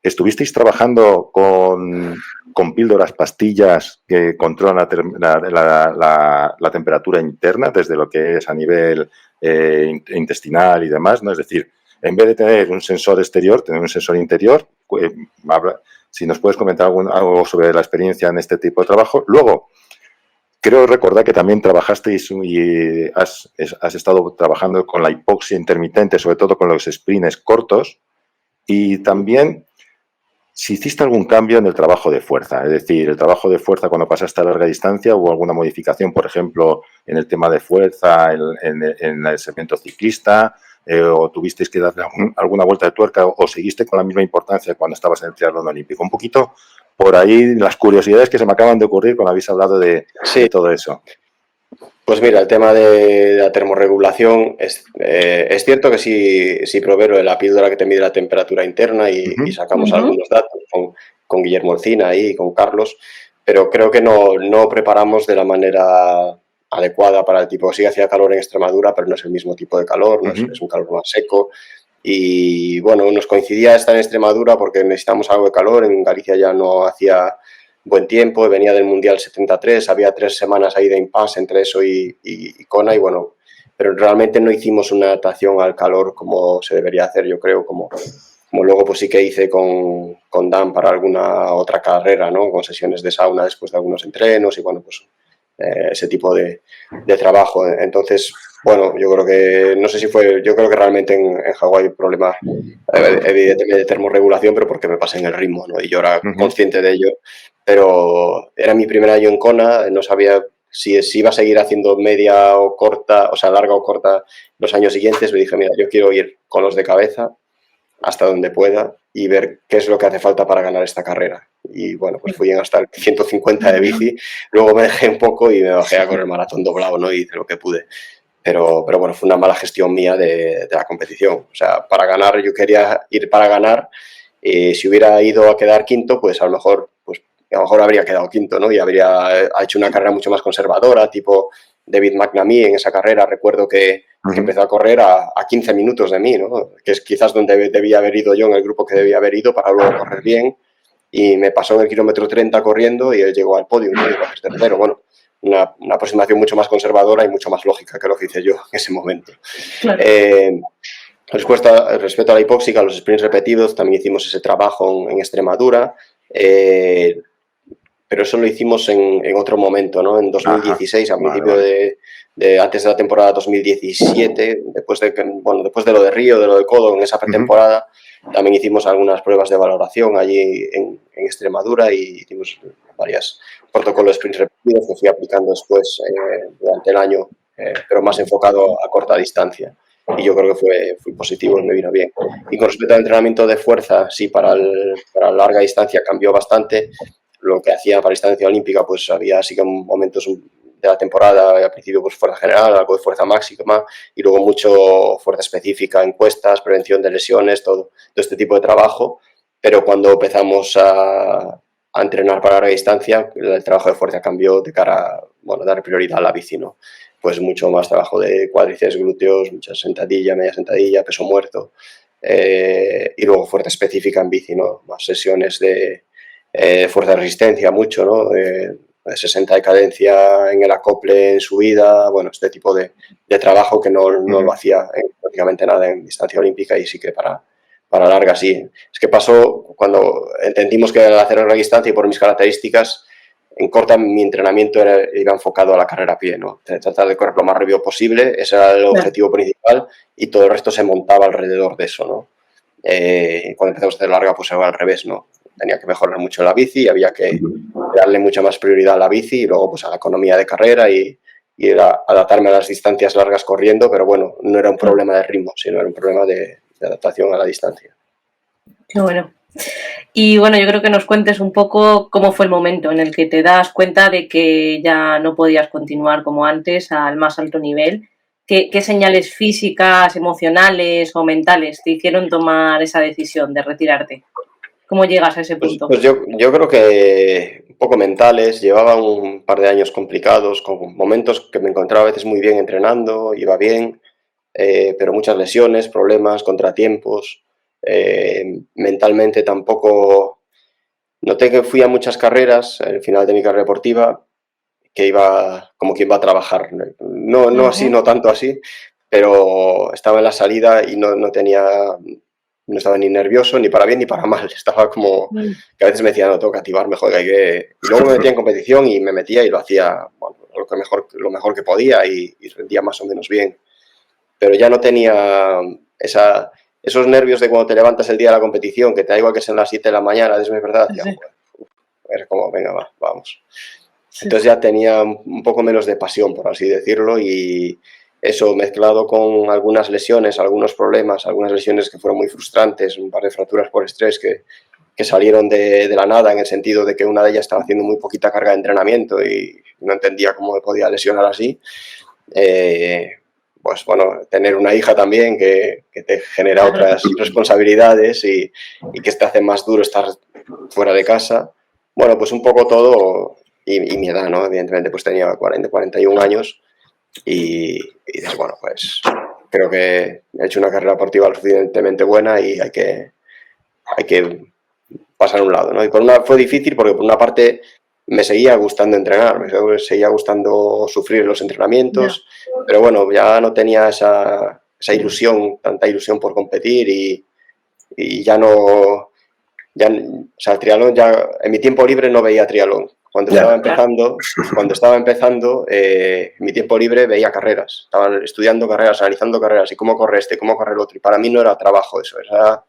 ¿Estuvisteis trabajando con píldoras, pastillas que controlan la temperatura interna desde lo que es a nivel intestinal y demás, ¿no? Es decir, en vez de tener un sensor exterior, tener un sensor interior. Si nos puedes comentar algo sobre la experiencia en este tipo de trabajo. Luego, creo recordar que también trabajasteis y has estado trabajando con la hipoxia intermitente, sobre todo con los sprints cortos. Y también, si hiciste algún cambio en el trabajo de fuerza, es decir, el trabajo de fuerza cuando pasaste a larga distancia, ¿hubo alguna modificación, por ejemplo, en el tema de fuerza, en el segmento ciclista, o tuvisteis que darle alguna vuelta de tuerca, o seguiste con la misma importancia cuando estabas en el triatlón olímpico? Un poquito por ahí las curiosidades que se me acaban de ocurrir cuando habéis hablado de todo eso. Pues mira, el tema de la termorregulación es cierto que sí probé lo de la píldora que te mide la temperatura interna y sacamos algunos datos con Guillermo Orcina y con Carlos, pero creo que no preparamos de la manera adecuada para el tipo. Sí hacía calor en Extremadura, pero no es el mismo tipo de calor, no es un calor más seco. y bueno, nos coincidía estar en Extremadura porque necesitamos algo de calor, en Galicia ya no hacía buen tiempo, venía del Mundial 73, había 3 semanas ahí de impasse entre eso y Kona, y bueno, pero realmente no hicimos una adaptación al calor como se debería hacer, yo creo, como luego pues sí que hice con Dan para alguna otra carrera, ¿no? Con sesiones de sauna después de algunos entrenos y bueno, pues ese tipo de trabajo. Entonces, bueno, yo creo que, no sé si fue, yo creo que realmente en Hawái el problema, evidentemente, de termorregulación, pero porque me pasé en el ritmo, ¿no? Y yo era consciente de ello, pero era mi primer año en Kona, no sabía si iba a seguir haciendo media o corta, o sea, larga o corta los años siguientes. Me dije, mira, yo quiero ir con los de cabeza hasta donde pueda y ver qué es lo que hace falta para ganar esta carrera. Y bueno, pues fui hasta el 150 de bici, luego me dejé un poco y me bajé a correr el maratón doblado, ¿no? Y hice lo que pude. Pero bueno, fue una mala gestión mía de la competición. O sea, para ganar, yo quería ir para ganar. Si hubiera ido a quedar quinto, pues a lo mejor habría quedado quinto, ¿no? Y habría hecho una carrera mucho más conservadora, tipo David McNamee en esa carrera. Recuerdo que empezó a correr a 15 minutos de mí, ¿no? Que es quizás donde debía haber ido yo, en el grupo que debía haber ido, para luego correr bien. Y me pasó en el kilómetro 30 corriendo y él llegó al podio, ¿no? Y iba a ser tercero. Bueno, una aproximación mucho más conservadora y mucho más lógica que lo que hice yo en ese momento. Claro. Respecto a la hipóxica, los sprints repetidos, también hicimos ese trabajo en Extremadura, pero eso lo hicimos en otro momento, ¿no? En 2016, a principio antes de la temporada 2017, después de lo de Río, de lo de Codo, en esa pretemporada, también hicimos algunas pruebas de valoración allí en Extremadura y hicimos varios protocolos de sprints repetidos que fui aplicando después durante el año, pero más enfocado a corta distancia. Y yo creo que fue positivo y me vino bien. Y con respecto al entrenamiento de fuerza, sí, para larga distancia cambió bastante. Lo que hacía para distancia olímpica, pues había sí que momentos de la temporada, al principio pues fuerza general, algo de fuerza máxima y luego mucho fuerza específica, encuestas, prevención de lesiones, todo este tipo de trabajo. Pero cuando empezamos a entrenar para larga distancia, el trabajo de fuerza cambió de cara a dar prioridad a la bici, ¿no? Pues mucho más trabajo de cuádriceps, glúteos, mucha sentadilla, media sentadilla, peso muerto, y luego fuerza específica en bici, ¿no? Más sesiones de fuerza de resistencia, mucho, ¿no? De 60 de cadencia en el acople, en subida, bueno, este tipo de trabajo que no lo hacía prácticamente nada en distancia olímpica y sí que para larga sí. Es que pasó cuando entendimos que al hacer larga distancia y por mis características, en corta mi entrenamiento iba enfocado a la carrera a pie, ¿no? Tratar de correr lo más rápido posible, ese era el objetivo principal y todo el resto se montaba alrededor de eso, ¿no? Cuando empezamos a hacer larga, pues era al revés, ¿no? Tenía que mejorar mucho la bici, había que darle mucha más prioridad a la bici y luego pues a la economía de carrera y adaptarme a las distancias largas corriendo, pero bueno, no era un problema de ritmo, sino era un problema de adaptación a la distancia. Qué bueno. Y bueno, yo creo que nos cuentes un poco cómo fue el momento en el que te das cuenta de que ya no podías continuar como antes al más alto nivel. ¿Qué señales físicas, emocionales o mentales te hicieron tomar esa decisión de retirarte? ¿Cómo llegas a ese punto? Pues yo creo que un poco mentales. Llevaba un par de años complicados, con momentos que me encontraba a veces muy bien entrenando, iba bien, pero muchas lesiones, problemas, contratiempos. Mentalmente tampoco noté que fui a muchas carreras al final de mi carrera deportiva que iba como quien va a trabajar, no así, no tanto así, pero estaba en la salida y no estaba ni nervioso ni para bien ni para mal, estaba como que a veces me decía no, tengo que activarme, joder, y luego me metía en competición y me metía y lo hacía lo mejor que podía y rendía más o menos bien, pero ya no tenía esos nervios de cuando te levantas el día de la competición, que te da igual que sean las 7 de la mañana, es verdad, sí. Es como, venga, vamos. Sí. Entonces ya tenía un poco menos de pasión, por así decirlo, y eso mezclado con algunas lesiones, algunos problemas, algunas lesiones que fueron muy frustrantes, un par de fracturas por estrés que salieron de la nada, en el sentido de que una de ellas estaba haciendo muy poquita carga de entrenamiento y no entendía cómo me podía lesionar así. Pues bueno, tener una hija también que te genera otras responsabilidades y que te hace más duro estar fuera de casa. Bueno, pues un poco todo, y mi edad, ¿no? Evidentemente, pues tenía 41 años y dices, bueno, pues creo que he hecho una carrera deportiva lo suficientemente buena y hay que pasar a un lado, ¿no? Y fue difícil porque por una parte me seguía gustando entrenar, me seguía gustando sufrir los entrenamientos, pero bueno, ya no tenía esa ilusión, tanta ilusión por competir y ya no, o sea, el triatlón ya, en mi tiempo libre no veía triatlón. Cuando estaba empezando, en mi tiempo libre veía carreras, estaba estudiando carreras, analizando carreras y cómo corre este, cómo corre el otro, y para mí no era trabajo eso, era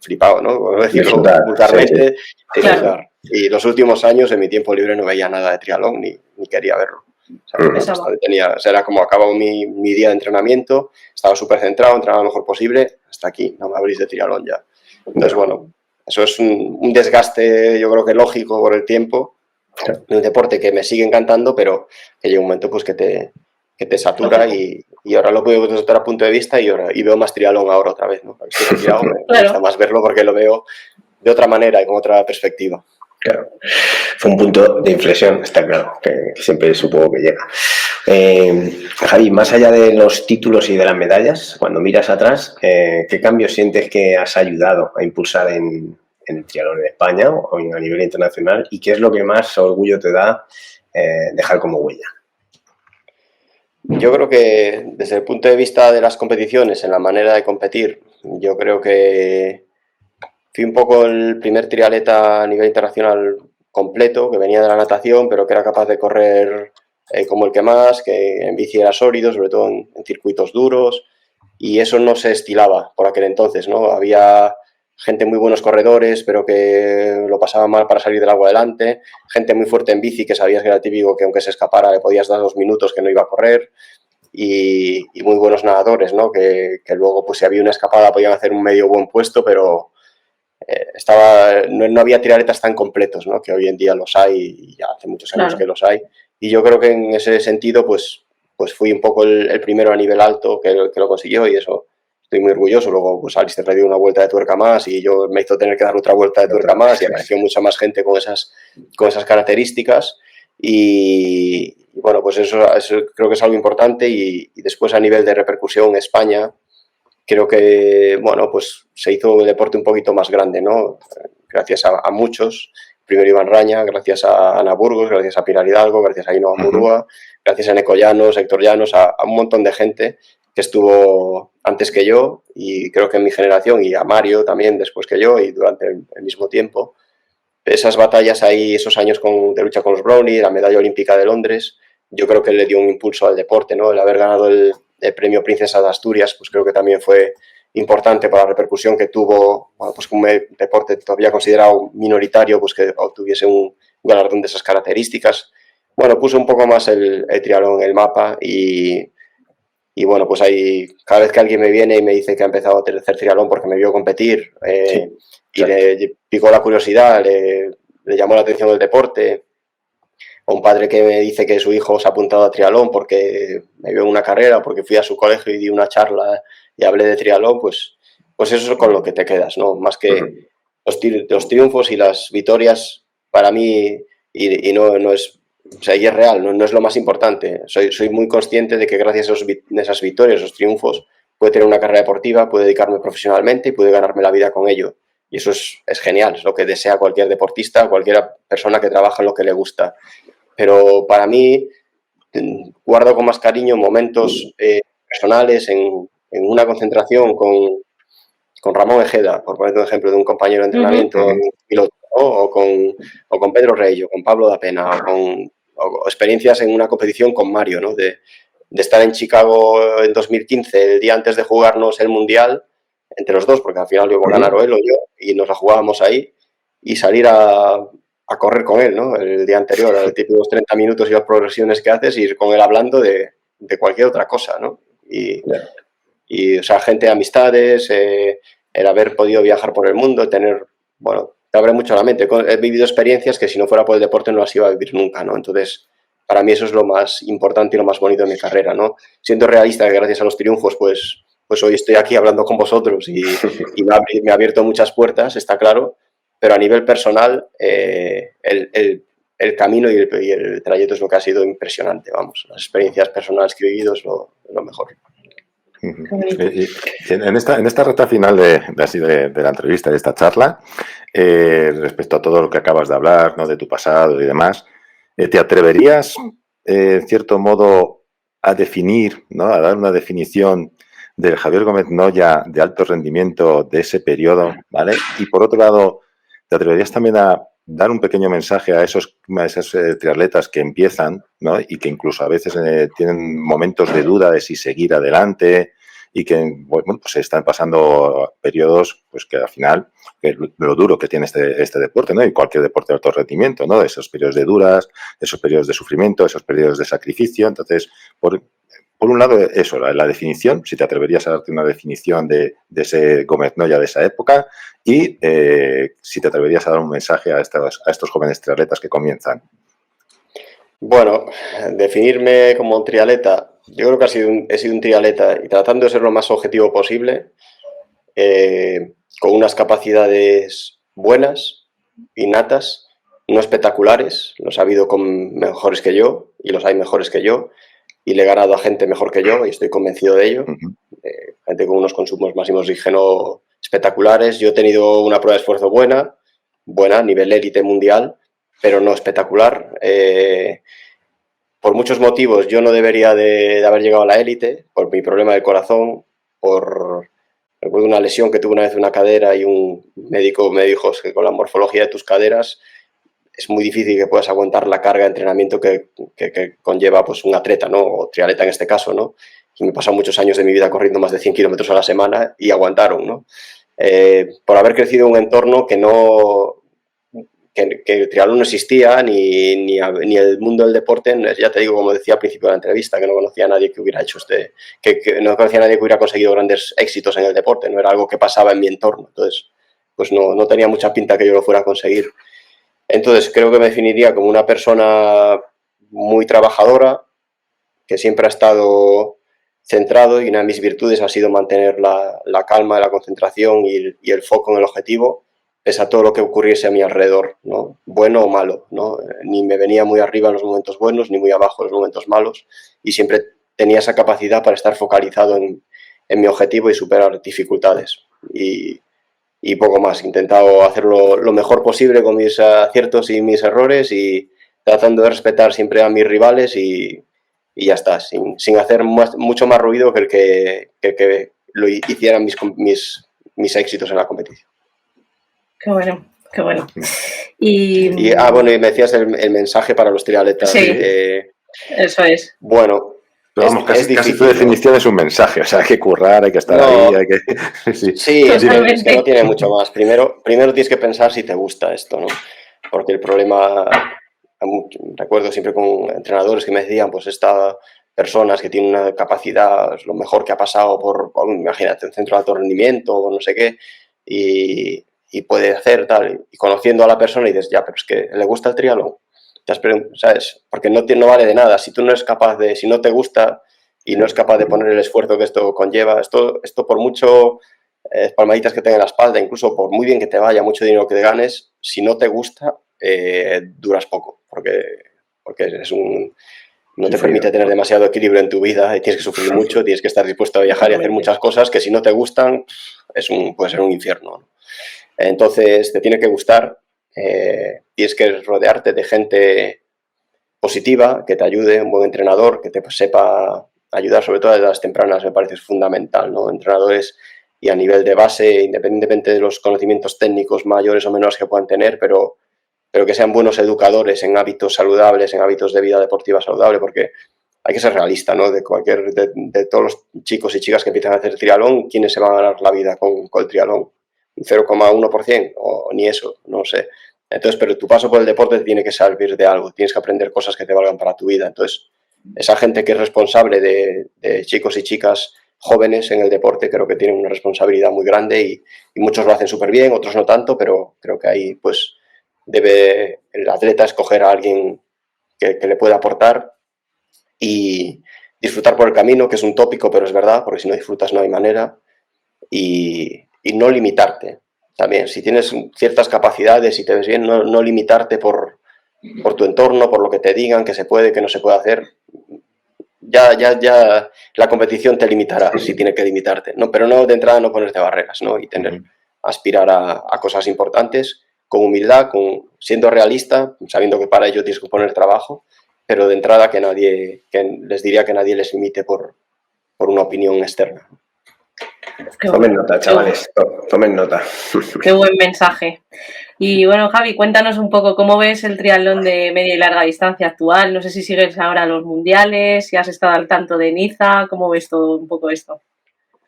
flipado, ¿no? Por decirlo vulgarmente, disfrutar. Y los últimos años en mi tiempo libre no veía nada de triatlón ni quería verlo. O sea, era como acababa mi día de entrenamiento, estaba súper centrado, entrenaba lo mejor posible, hasta aquí, no me abrís de triatlón ya. Entonces, bueno, eso es un desgaste, yo creo que lógico por el tiempo, de un deporte que me sigue encantando, pero que llega un momento pues que te satura y ahora lo veo desde otro punto de vista y veo más triatlón ahora otra vez, ¿no? Estoy retirado, me gusta más verlo porque lo veo de otra manera y con otra perspectiva. Claro, fue un punto de inflexión, está claro, que siempre supongo que llega. Javi, más allá de los títulos y de las medallas, cuando miras atrás, ¿qué cambios sientes que has ayudado a impulsar en el triatlón en España o a nivel internacional? ¿Y qué es lo que más orgullo te da dejar como huella? Yo creo que desde el punto de vista de las competiciones, en la manera de competir, yo creo que fui un poco el primer triatleta a nivel internacional completo, que venía de la natación, pero que era capaz de correr como el que más, que en bici era sólido, sobre todo en circuitos duros, y eso no se estilaba por aquel entonces, ¿no? Había gente muy buenos corredores, pero que lo pasaba mal para salir del agua adelante, gente muy fuerte en bici, que sabías que era el típico que aunque se escapara le podías dar 2 minutos que no iba a correr, y muy buenos nadadores, ¿no? Que luego, pues si había una escapada podían hacer un medio buen puesto, pero no había triatletas tan completos, ¿no? Que hoy en día los hay y ya hace muchos años que los hay. Y yo creo que en ese sentido, pues fui un poco el primero a nivel alto que lo consiguió y eso estoy muy orgulloso. Luego, pues Alistair le dio una vuelta de tuerca más y yo me hizo tener que dar otra vuelta de tuerca más y apareció mucha más gente con esas características. Y bueno, pues eso creo que es algo importante y después a nivel de repercusión en España, creo que, bueno, pues se hizo el deporte un poquito más grande, ¿no? Gracias a muchos. Primero Iván Raña, gracias a Ana Burgos, gracias a Pilar Hidalgo, gracias a Ainhoa Murúa, gracias a Neco Llanos, Héctor Llanos, a un montón de gente que estuvo antes que yo y creo que en mi generación y a Mario también después que yo y durante el mismo tiempo. Esas batallas ahí, esos años de lucha con los Brownie, la medalla olímpica de Londres, yo creo que le dio un impulso al deporte, ¿no? El haber ganado el premio Princesa de Asturias, pues creo que también fue importante para la repercusión que tuvo, bueno, pues como un deporte todavía considerado minoritario, pues que obtuviese un galardón de esas características. Bueno, puso un poco más el triatlón en el mapa y bueno, pues ahí cada vez que alguien me viene y me dice que ha empezado a hacer triatlón porque me vio competir y le picó la curiosidad, le llamó la atención el deporte, o un padre que me dice que su hijo se ha apuntado a triatlón porque me vio en una carrera, porque fui a su colegio y di una charla y hablé de triatlón, pues eso es con lo que te quedas, ¿no? Más que los triunfos y las victorias para mí, y no es, o sea, y es real, no es lo más importante. Soy muy consciente de que gracias a esas victorias, esos triunfos, puedo tener una carrera deportiva, puedo dedicarme profesionalmente y puedo ganarme la vida con ello. Y eso es genial, es lo que desea cualquier deportista, cualquier persona que trabaja en lo que le gusta. Pero para mí, guardo con más cariño momentos personales en una concentración con Ramón Ejeda, por poner un ejemplo de un compañero de entrenamiento, un piloto, ¿no? o con Pedro Rey, o con Pablo da Pena, o experiencias en una competición con Mario, ¿no? De estar en Chicago en 2015, el día antes de jugarnos el Mundial, entre los dos, porque al final iba a ganar o él o yo, y nos la jugábamos ahí, y salir a correr con él, ¿no? El día anterior, el típico 30 minutos y las progresiones que haces, y ir con él hablando de cualquier otra cosa, ¿no? Y o sea, gente de amistades, el haber podido viajar por el mundo, bueno, te abre mucho la mente. He vivido experiencias que si no fuera por el deporte no las iba a vivir nunca, ¿no? Entonces, para mí eso es lo más importante y lo más bonito de mi carrera, ¿no? Siendo realista que gracias a los triunfos, pues hoy estoy aquí hablando con vosotros y me ha abierto muchas puertas, está claro, pero a nivel personal, el camino y el trayecto es lo que ha sido impresionante, vamos. Las experiencias personales que he vivido es lo mejor. En esta recta final de la entrevista, de esta charla, respecto a todo lo que acabas de hablar, ¿no? De tu pasado y demás, ¿te atreverías, en cierto modo, a definir, ¿no? A dar una definición del Javier Gómez Noya de alto rendimiento de ese periodo, ¿vale? Y por otro lado, ¿te atreverías también a dar un pequeño mensaje a esos triatletas que empiezan, ¿no? Y que incluso a veces tienen momentos de duda de si seguir adelante y que, bueno, pues están pasando periodos, pues que al final, que lo duro que tiene este deporte, ¿no? Y cualquier deporte de alto rendimiento, ¿no? Esos periodos de duras, esos periodos de sufrimiento, esos periodos de sacrificio. Entonces, por un lado, eso, la definición, si te atreverías a darte una definición de ese Gómez Noya de esa época, y si te atreverías a dar un mensaje a estos jóvenes triatletas que comienzan. Bueno, definirme como un triatleta, yo creo que he sido un triatleta y tratando de ser lo más objetivo posible, con unas capacidades buenas, innatas, no espectaculares. Los ha habido con mejores que yo y los hay mejores que yo, y le he ganado a gente mejor que yo y estoy convencido de ello. Gente con unos consumos máximos de oxígeno espectaculares. Yo he tenido una prueba de esfuerzo buena, a nivel élite mundial, pero no espectacular. Por muchos motivos yo no debería de haber llegado a la élite, por mi problema del corazón, recuerdo una lesión que tuve una vez en una cadera y un médico me dijo que con la morfología de tus caderas es muy difícil que puedas aguantar la carga de entrenamiento que conlleva pues, un atleta, ¿no? O triatleta en este caso, ¿no? Y me he pasado muchos años de mi vida corriendo más de 100 kilómetros a la semana y aguantaron, ¿no? Por haber crecido en un entorno que el triatlón no existía, ni el mundo del deporte, ya te digo, como decía al principio de la entrevista, que no conocía a nadie que hubiera hecho que no conocía a nadie que hubiera conseguido grandes éxitos en el deporte, no era algo que pasaba en mi entorno, entonces pues no tenía mucha pinta que yo lo fuera a conseguir. Entonces creo que me definiría como una persona muy trabajadora, que siempre ha estado centrado, y una de mis virtudes ha sido mantener la calma, la concentración y el foco en el objetivo, pese a todo lo que ocurriese a mi alrededor, ¿no? Bueno o malo, ¿no? Ni me venía muy arriba en los momentos buenos, ni muy abajo en los momentos malos, y siempre tenía esa capacidad para estar focalizado en mi objetivo y superar dificultades. Y poco más, he intentado hacerlo lo mejor posible con mis aciertos y mis errores, y tratando de respetar siempre a mis rivales, y ya está, sin hacer mucho más ruido que el que lo hicieran mis éxitos en la competición. Qué bueno, qué bueno. Bueno, y me decías el mensaje para los triatletas. Sí, eso es. Bueno, pero vamos, casi tu definición es un mensaje, o sea, hay que currar, hay que estar ahí, hay que... Sí, es que no tiene mucho más. Primero tienes que pensar si te gusta esto, ¿no? Porque el problema, recuerdo siempre con entrenadores que me decían, pues personas que tienen una capacidad, es lo mejor que ha pasado por imagínate, un centro de alto rendimiento o no sé qué, y puede hacer tal, y conociendo a la persona y dices, ya, pero es que le gusta el triatlón. ¿Sabes? Porque no vale de nada. Si tú no eres capaz si no te gusta y no es capaz de poner el esfuerzo que esto conlleva, esto por mucho palmaditas que tenga en la espalda, incluso por muy bien que te vaya, mucho dinero que te ganes, si no te gusta, duras poco, porque no te permite tener demasiado equilibrio en tu vida y tienes que sufrir mucho, tienes que estar dispuesto a viajar y hacer muchas cosas que si no te gustan puede ser un infierno. Entonces te tiene que gustar. Tienes que rodearte de gente positiva, que te ayude, un buen entrenador, que te sepa ayudar, sobre todo desde las tempranas, me parece fundamental, ¿no? Entrenadores y a nivel de base, independientemente de los conocimientos técnicos mayores o menores que puedan tener, pero que sean buenos educadores en hábitos saludables, en hábitos de vida deportiva saludable, porque hay que ser realista, ¿no? De todos los chicos y chicas que empiezan a hacer triatlón, ¿quiénes se van a ganar la vida con el triatlón? ¿Un 0,1% o ni eso? No sé. Entonces, pero tu paso por el deporte tiene que servir de algo, tienes que aprender cosas que te valgan para tu vida. Entonces, esa gente que es responsable de chicos y chicas jóvenes en el deporte, creo que tienen una responsabilidad muy grande, y muchos lo hacen súper bien, otros no tanto, pero creo que ahí pues debe el atleta escoger a alguien que le pueda aportar y disfrutar por el camino, que es un tópico, pero es verdad, porque si no disfrutas no hay manera, y no limitarte. También, si tienes ciertas capacidades y te ves bien, no limitarte por tu entorno, por lo que te digan que se puede, que no se puede hacer. ya la competición te limitará si tiene que limitarte, ¿no? Pero no de entrada no ponerte barreras, ¿no? Y aspirar a cosas importantes con humildad, siendo realista, sabiendo que para ello tienes que poner trabajo, pero de entrada que les diría que nadie les limite por una opinión externa. Tomen nota, chavales, tomen nota. Qué buen mensaje. Y bueno, Javi, cuéntanos un poco cómo ves el triatlón de media y larga distancia actual. No sé si sigues ahora los mundiales, si has estado al tanto de Niza, ¿cómo ves todo un poco esto?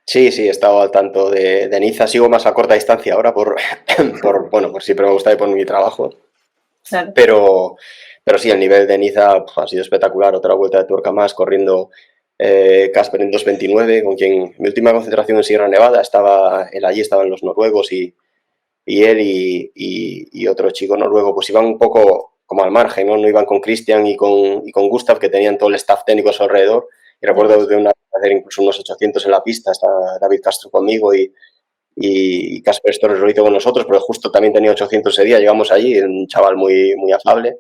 Sí, he estado al tanto de Niza. Sigo más a corta distancia ahora por siempre me gusta ir por mi trabajo. Claro. Pero sí, el nivel de Niza ha sido espectacular. Otra vuelta de tuerca más, corriendo Casper en 2:29, con quien mi última concentración en Sierra Nevada allí estaban los noruegos y él y otro chico noruego, pues iban un poco como al margen, ¿no? No iban con Christian y con Gustav, que tenían todo el staff técnico a su alrededor. Y recuerdo de hacer incluso unos 800 en la pista, está David Castro conmigo y Casper Storrs lo hizo con nosotros, pero justo también tenía 800 ese día. Llegamos allí, un chaval muy, muy afable.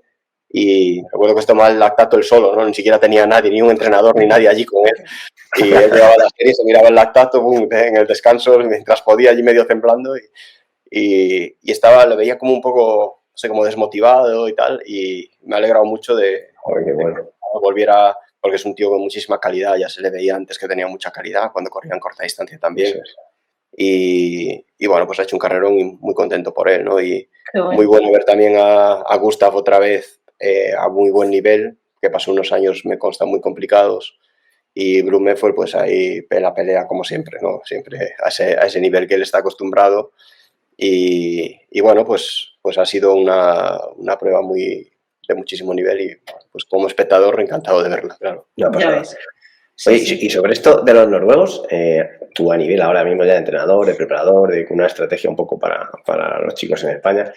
Y recuerdo que tomaba el lactato él solo, ¿no? Ni siquiera tenía nadie, ni un entrenador, ni nadie allí con él. Y él llevaba la serie, se miraba el lactato en el descanso, mientras podía, allí medio temblando. Y lo veía como un poco, no sé, como desmotivado y tal. Y me ha alegrado mucho de que volviera, porque es un tío con muchísima calidad. Ya se le veía antes que tenía mucha calidad, cuando corría en corta distancia también. Y bueno, pues ha hecho un carrerón y muy contento por él, ¿no? Y muy bueno ver también a Gustav otra vez a muy buen nivel, que pasó unos años, me consta, muy complicados. Y Blumenfeld, pues ahí en la pelea como siempre, ¿no? Siempre a ese nivel que él está acostumbrado. Y bueno, pues ha sido una prueba de muchísimo nivel y pues como espectador encantado de verla, claro. Ya ves. Oye, sí. Y sobre esto de los noruegos, tú a nivel ahora mismo ya de entrenador, de preparador, de una estrategia un poco para los chicos en España,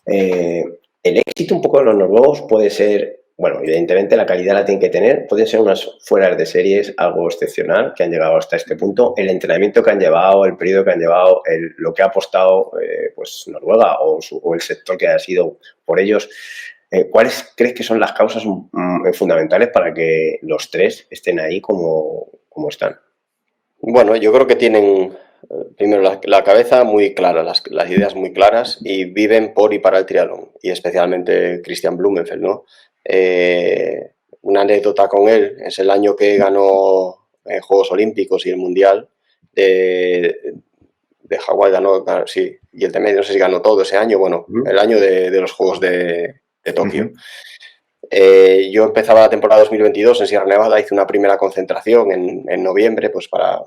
el éxito un poco de los noruegos puede ser, bueno, evidentemente la calidad la tienen que tener, pueden ser unas fueras de series, algo excepcional, que han llegado hasta este punto, el entrenamiento que han llevado, el periodo que han llevado, lo que ha apostado pues Noruega o el sector que ha sido por ellos. ¿Cuáles crees que son las causas fundamentales para que los tres estén ahí como están? Bueno, yo creo que tienen primero la cabeza muy clara, las ideas muy claras y viven por y para el triatlón, y especialmente Christian Blumenfeld, ¿no? Una anécdota con él es el año que ganó Juegos Olímpicos y el Mundial de Hawái, ganó, sí, y el de medio, no sé si ganó todo ese año, bueno, el año de los Juegos de Tokio. Yo empezaba la temporada 2022 en Sierra Nevada, hice una primera concentración en noviembre, pues para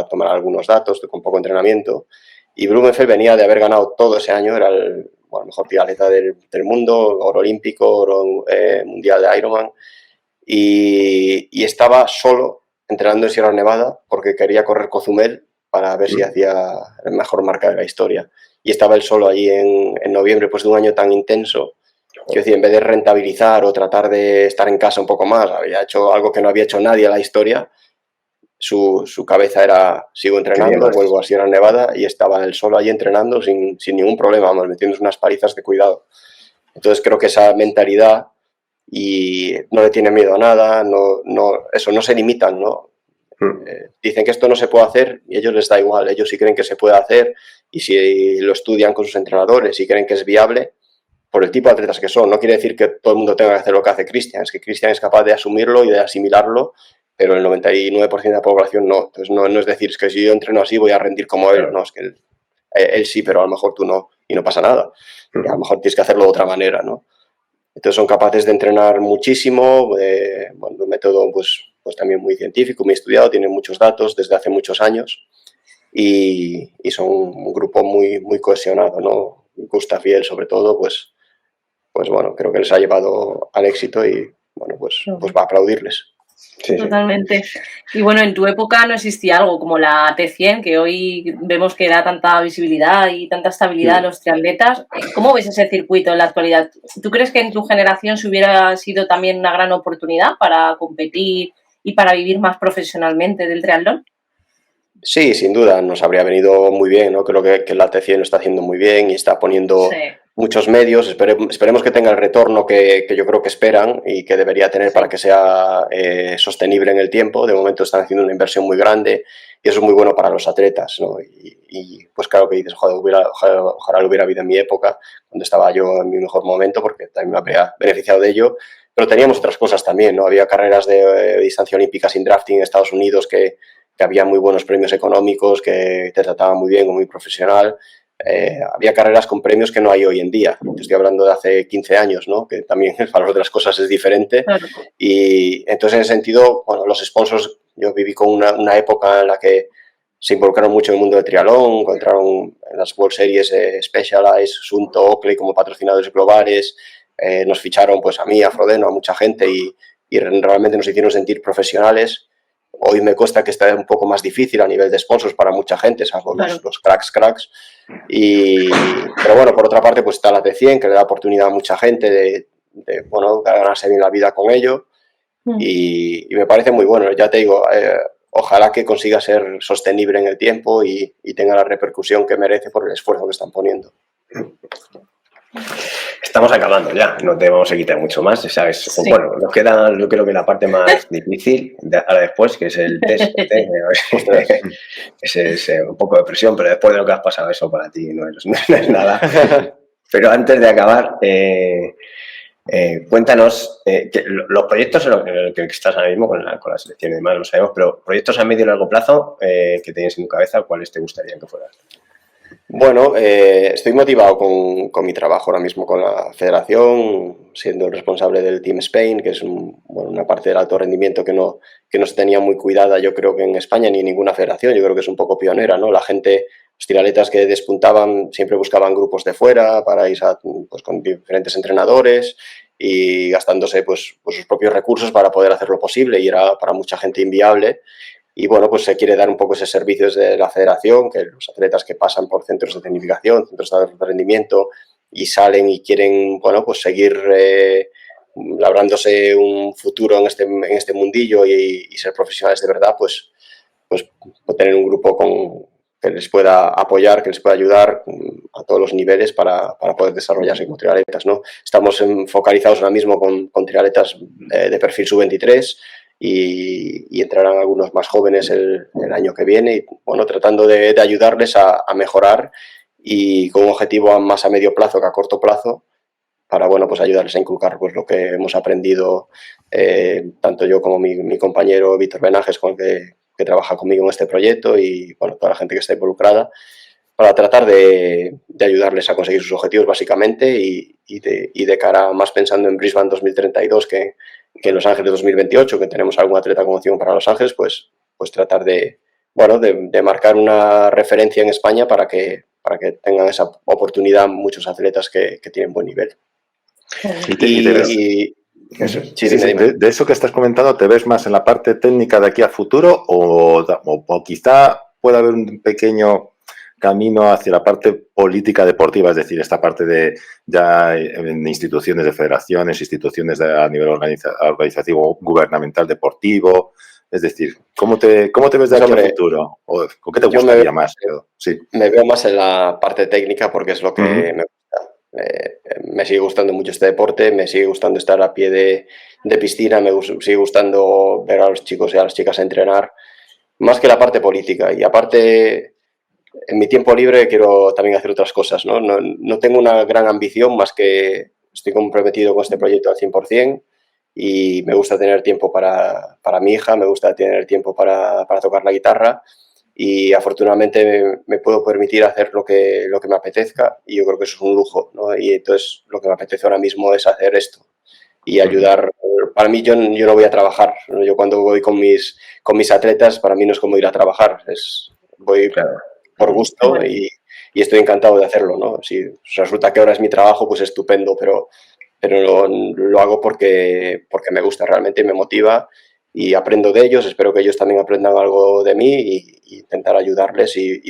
tomar algunos datos, con poco entrenamiento, y Blumenfeld venía de haber ganado todo ese año, era el mejor triatleta del mundo, oro olímpico, oro mundial de Ironman, y estaba solo entrenando en Sierra Nevada porque quería correr Cozumel para ver si hacía la mejor marca de la historia, y estaba él solo allí en noviembre, pues de un año tan intenso. Quiero decir, en vez de rentabilizar o tratar de estar en casa un poco más, había hecho algo que no había hecho nadie en la historia. Su cabeza era, sigo entrenando, vuelvo a Sierra Nevada, y estaba él solo allí entrenando sin ningún problema, vamos, metiéndose unas palizas de cuidado. Entonces creo que esa mentalidad, y no le tiene miedo a nada, no se limitan, ¿no? Dicen que esto no se puede hacer y a ellos les da igual, ellos sí creen que se puede hacer, y si lo estudian con sus entrenadores y creen que es viable, por el tipo de atletas que son. No quiere decir que todo el mundo tenga que hacer lo que hace Christian, es que Christian es capaz de asumirlo y de asimilarlo, pero el 99% de la población no. Entonces no es decir, es que si yo entreno así voy a rendir como él, no, es que él sí, pero a lo mejor tú no, y no pasa nada. Y a lo mejor tienes que hacerlo de otra manera, ¿no? Entonces son capaces de entrenar muchísimo, un método pues también muy científico, muy estudiado, tienen muchos datos desde hace muchos años, y son un grupo muy, muy cohesionado, ¿no? Gustav y él, sobre todo, pues bueno, creo que les ha llevado al éxito y, bueno, pues va a aplaudirles. Sí, totalmente. Y bueno, en tu época no existía algo como la T100, que hoy vemos que da tanta visibilidad y tanta estabilidad a los triatletas. ¿Cómo ves ese circuito en la actualidad? ¿Tú crees que en tu generación se hubiera sido también una gran oportunidad para competir y para vivir más profesionalmente del triatlón? Sí, sin duda, nos habría venido muy bien, ¿no? Creo que la T100 lo está haciendo muy bien y está poniendo muchos medios, esperemos que tenga el retorno que yo creo que esperan y que debería tener para que sea sostenible en el tiempo. De momento están haciendo una inversión muy grande y eso es muy bueno para los atletas, ¿no? Y pues claro que dices, joder, ojalá lo hubiera habido en mi época, cuando estaba yo en mi mejor momento, porque también me habría beneficiado de ello. Pero teníamos otras cosas también, ¿no? Había carreras de distancia olímpica sin drafting en Estados Unidos que había muy buenos premios económicos, que te trataban muy bien, muy profesional. Había carreras con premios que no hay hoy en día. Te estoy hablando de hace 15 años, ¿no? Que también el valor de las cosas es diferente. Claro. Y entonces, en ese sentido, bueno, los sponsors, yo viví con una época en la que se involucraron mucho en el mundo del triatlón, encontraron en las World Series Specialized, Sunto, Oakley como patrocinadores globales, nos ficharon pues a mí, a Frodeno, a mucha gente y realmente nos hicieron sentir profesionales. Hoy me consta que está un poco más difícil a nivel de sponsors para mucha gente, salvo Claro. los cracks. Pero bueno, por otra parte, pues está la T100, que le da oportunidad a mucha gente de bueno, ganarse bien la vida con ello. Y me parece muy bueno. Ya te digo, ojalá que consiga ser sostenible en el tiempo y tenga la repercusión que merece por el esfuerzo que están poniendo. Estamos acabando ya, no te vamos a quitar mucho más, ¿sabes? Sí. Bueno, nos queda, yo creo que la parte más difícil, ahora después, que es el test. Ese es un poco de presión, pero después de lo que has pasado, eso para ti no es nada. Pero antes de acabar, cuéntanos los proyectos en los que estás ahora mismo con la selección y demás, lo sabemos, pero proyectos a medio y largo plazo que tienes en tu cabeza, ¿cuáles te gustaría que fueran? Bueno, estoy motivado con mi trabajo ahora mismo con la federación, siendo el responsable del Team Spain, que es una parte del alto rendimiento que no se tenía muy cuidada, yo creo que en España ni en ninguna federación, yo creo que es un poco pionera, ¿no? La gente, los triatletas que despuntaban siempre buscaban grupos de fuera para ir pues, con diferentes entrenadores y gastándose pues sus propios recursos para poder hacer lo posible y era para mucha gente inviable. Y bueno, pues se quiere dar un poco ese servicio desde la federación, que los atletas que pasan por centros de tecnificación, centros de rendimiento y salen y quieren, bueno, pues seguir labrándose un futuro en este mundillo y ser profesionales de verdad, pues tener un grupo que les pueda apoyar, que les pueda ayudar a todos los niveles para poder desarrollarse como triatletas, ¿no? Estamos focalizados ahora mismo con triatletas de perfil sub-23, y entrarán algunos más jóvenes el año que viene y bueno, tratando de ayudarles a mejorar y con un objetivo más a medio plazo que a corto plazo para bueno, pues ayudarles a inculcar pues lo que hemos aprendido tanto yo como mi compañero Víctor Benajes con el que trabaja conmigo en este proyecto y bueno, toda la gente que está involucrada para tratar de ayudarles a conseguir sus objetivos básicamente y de cara más pensando en Brisbane 2032 que en Los Ángeles 2028, que tenemos algún atleta conocido para Los Ángeles, pues tratar de marcar una referencia en España para que tengan esa oportunidad muchos atletas que tienen buen nivel. De eso que estás comentando, ¿te ves más en la parte técnica de aquí a futuro o quizá pueda haber un pequeño camino hacia la parte política deportiva, es decir, esta parte de ya en instituciones de federaciones, instituciones a nivel organizativo, gubernamental, deportivo? Es decir, ¿cómo te ves de aquí a futuro? ¿O qué te gustaría más? Sí. Me veo más en la parte técnica porque es lo que me gusta. Me sigue gustando mucho este deporte, me sigue gustando estar a pie de piscina, sigue gustando ver a los chicos y a las chicas entrenar, más que la parte política. Y aparte, en mi tiempo libre quiero también hacer otras cosas, ¿no? No tengo una gran ambición, más que estoy comprometido con este proyecto al 100% y me gusta tener tiempo para mi hija, me gusta tener tiempo para tocar la guitarra y afortunadamente me puedo permitir hacer lo que me apetezca y yo creo que eso es un lujo, ¿no? Y entonces lo que me apetece ahora mismo es hacer esto y ayudar. Para mí yo no voy a trabajar, ¿no? Yo cuando voy con mis atletas, para mí no es como ir a trabajar, voy por gusto y estoy encantado de hacerlo, ¿no? Si resulta que ahora es mi trabajo, pues estupendo, pero lo hago porque me gusta realmente y me motiva y aprendo de ellos, espero que ellos también aprendan algo de mí y intentar ayudarles y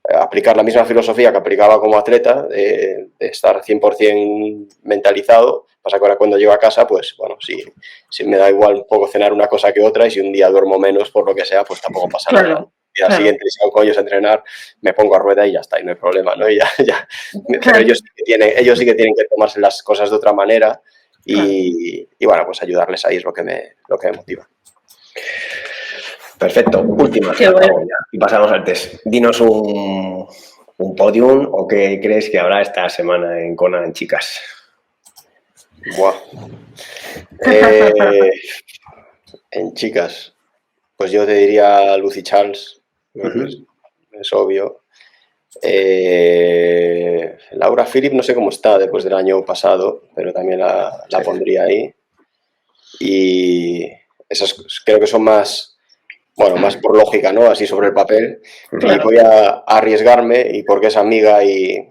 aplicar la misma filosofía que aplicaba como atleta, de estar 100% mentalizado. Pasa que ahora cuando llego a casa, pues bueno, si me da igual un poco cenar una cosa que otra y si un día duermo menos por lo que sea, pues tampoco pasa nada. Y al siguiente, si hago con ellos a entrenar, me pongo a rueda y ya está, y no hay problema, ¿no? Y ya. Pero ellos sí que tienen que tomarse las cosas de otra manera y bueno, pues ayudarles ahí es lo que me motiva. Perfecto. Última. Bueno. Y pasamos al test. Dinos un podium o qué crees que habrá esta semana en Kona en chicas. Buah. En chicas, pues yo te diría Lucy Charles, es obvio. Laura Philipp no sé cómo está después del año pasado, pero también la pondría ahí. Y esas creo que son más por lógica, ¿no? Así sobre el papel. Claro. Y voy a arriesgarme, y porque es amiga y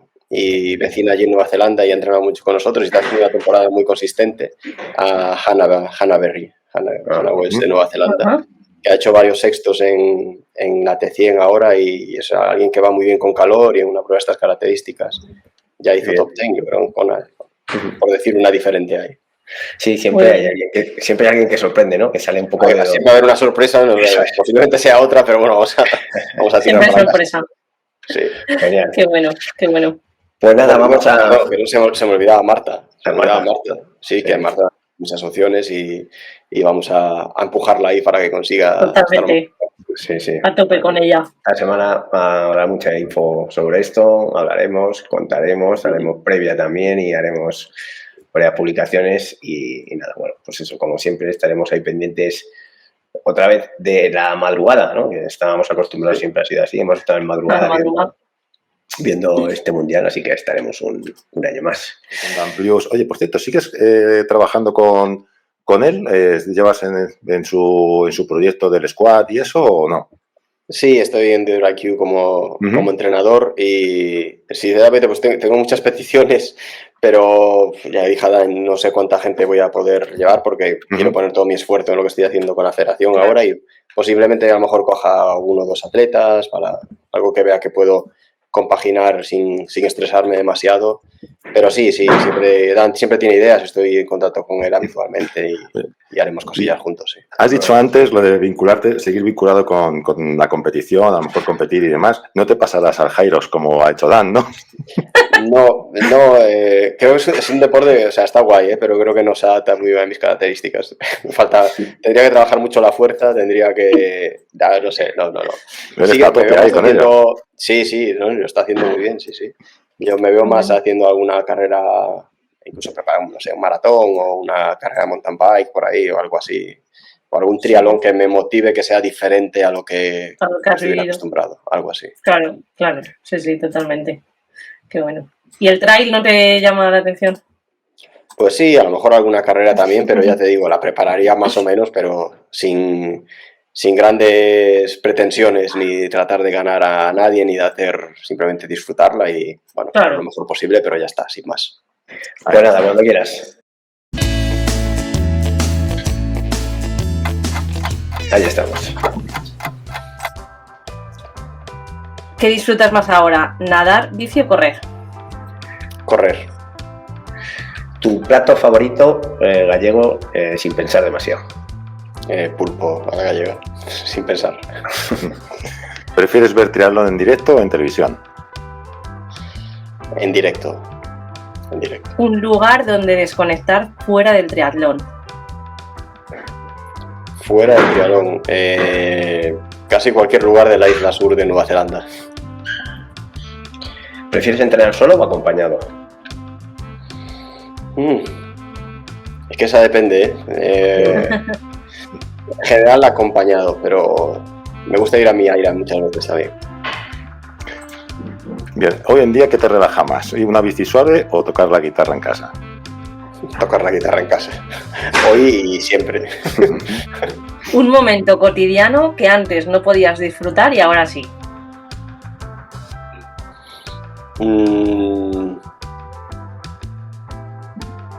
vecina allí en Nueva Zelanda y ha entrenado mucho con nosotros y está haciendo una temporada muy consistente, a Hannah Berry, Hannah Wells de Nueva Zelanda, que ha hecho varios sextos en la T100 ahora y es alguien que va muy bien con calor y en una prueba de estas características. Ya hizo top 10, yo creo, por decir una diferente ahí. Sí, siempre hay alguien que sorprende, ¿no? Que sale un poco de... Siempre va a haber una sorpresa, posiblemente sea otra, pero bueno, vamos a tirar para sorpresa. Sí. Genial. Qué bueno. Pues nada, vamos a... No, pero se me olvidaba Marta. Sí, que Marta tiene muchas opciones y vamos a empujarla ahí para que consiga... Totalmente. Sí. A tope con ella. Esta semana habrá mucha info sobre esto, hablaremos, contaremos, haremos previa también y haremos varias publicaciones y nada, bueno, pues eso, como siempre estaremos ahí pendientes otra vez de la madrugada, ¿no? Que estábamos acostumbrados, siempre ha sido así, hemos estado en madrugada viendo este mundial, así que estaremos un año más. Oye, por cierto, ¿sigues trabajando con él? ¿Llevas en su proyecto del squad y eso o no? Sí, estoy en The IQ como entrenador y sinceramente pues tengo muchas peticiones, pero ya dije, no sé cuánta gente voy a poder llevar porque quiero poner todo mi esfuerzo en lo que estoy haciendo con la federación ahora y posiblemente a lo mejor coja 1 o 2 atletas para algo que vea que puedo compaginar sin estresarme demasiado. Pero sí, Dan siempre tiene ideas, estoy en contacto con él habitualmente y haremos cosillas juntos. Sí. Has dicho antes lo de seguir vinculado con la competición, a lo mejor competir y demás. No te pasarás al Jairos como ha hecho Dan, ¿no? No, creo que es un deporte, o sea, está guay, pero creo que no se adapta muy bien a mis características. Tendría que trabajar mucho la fuerza, tendría que... no sé, no. Sí, lo está haciendo muy bien, sí. Yo me veo más haciendo alguna carrera, incluso preparando, no sé, un maratón o una carrera de mountain bike por ahí o algo así. O algún triatlón que me motive, que sea diferente a lo que estoy acostumbrado, algo así. Claro, sí, totalmente. Qué bueno. ¿Y el trail no te llama la atención? Pues sí, a lo mejor alguna carrera también, pero ya te digo, la prepararía más o menos, pero sin grandes pretensiones, ni tratar de ganar a nadie, ni de hacer, simplemente disfrutarla y, bueno, claro, lo mejor posible, pero ya está, sin más. Pues nada, cuando quieras. Ahí estamos. ¿Qué disfrutas más ahora? ¿Nadar, bici o correr? Correr. ¿Tu plato favorito gallego sin pensar demasiado? Pulpo a la gallega, sin pensar. ¿Prefieres ver triatlón en directo o en televisión? En directo. Un lugar donde desconectar fuera del triatlón. Fuera del triatlón. Casi cualquier lugar de la isla sur de Nueva Zelanda. ¿Prefieres entrenar solo o acompañado? Es que esa depende, en general acompañado, pero me gusta ir a mi aire muchas veces también. Bien, hoy en día, ¿qué te relaja más? ¿Ir una bici suave o tocar la guitarra en casa? Tocar la guitarra en casa. Hoy y siempre. Un momento cotidiano que antes no podías disfrutar y ahora sí.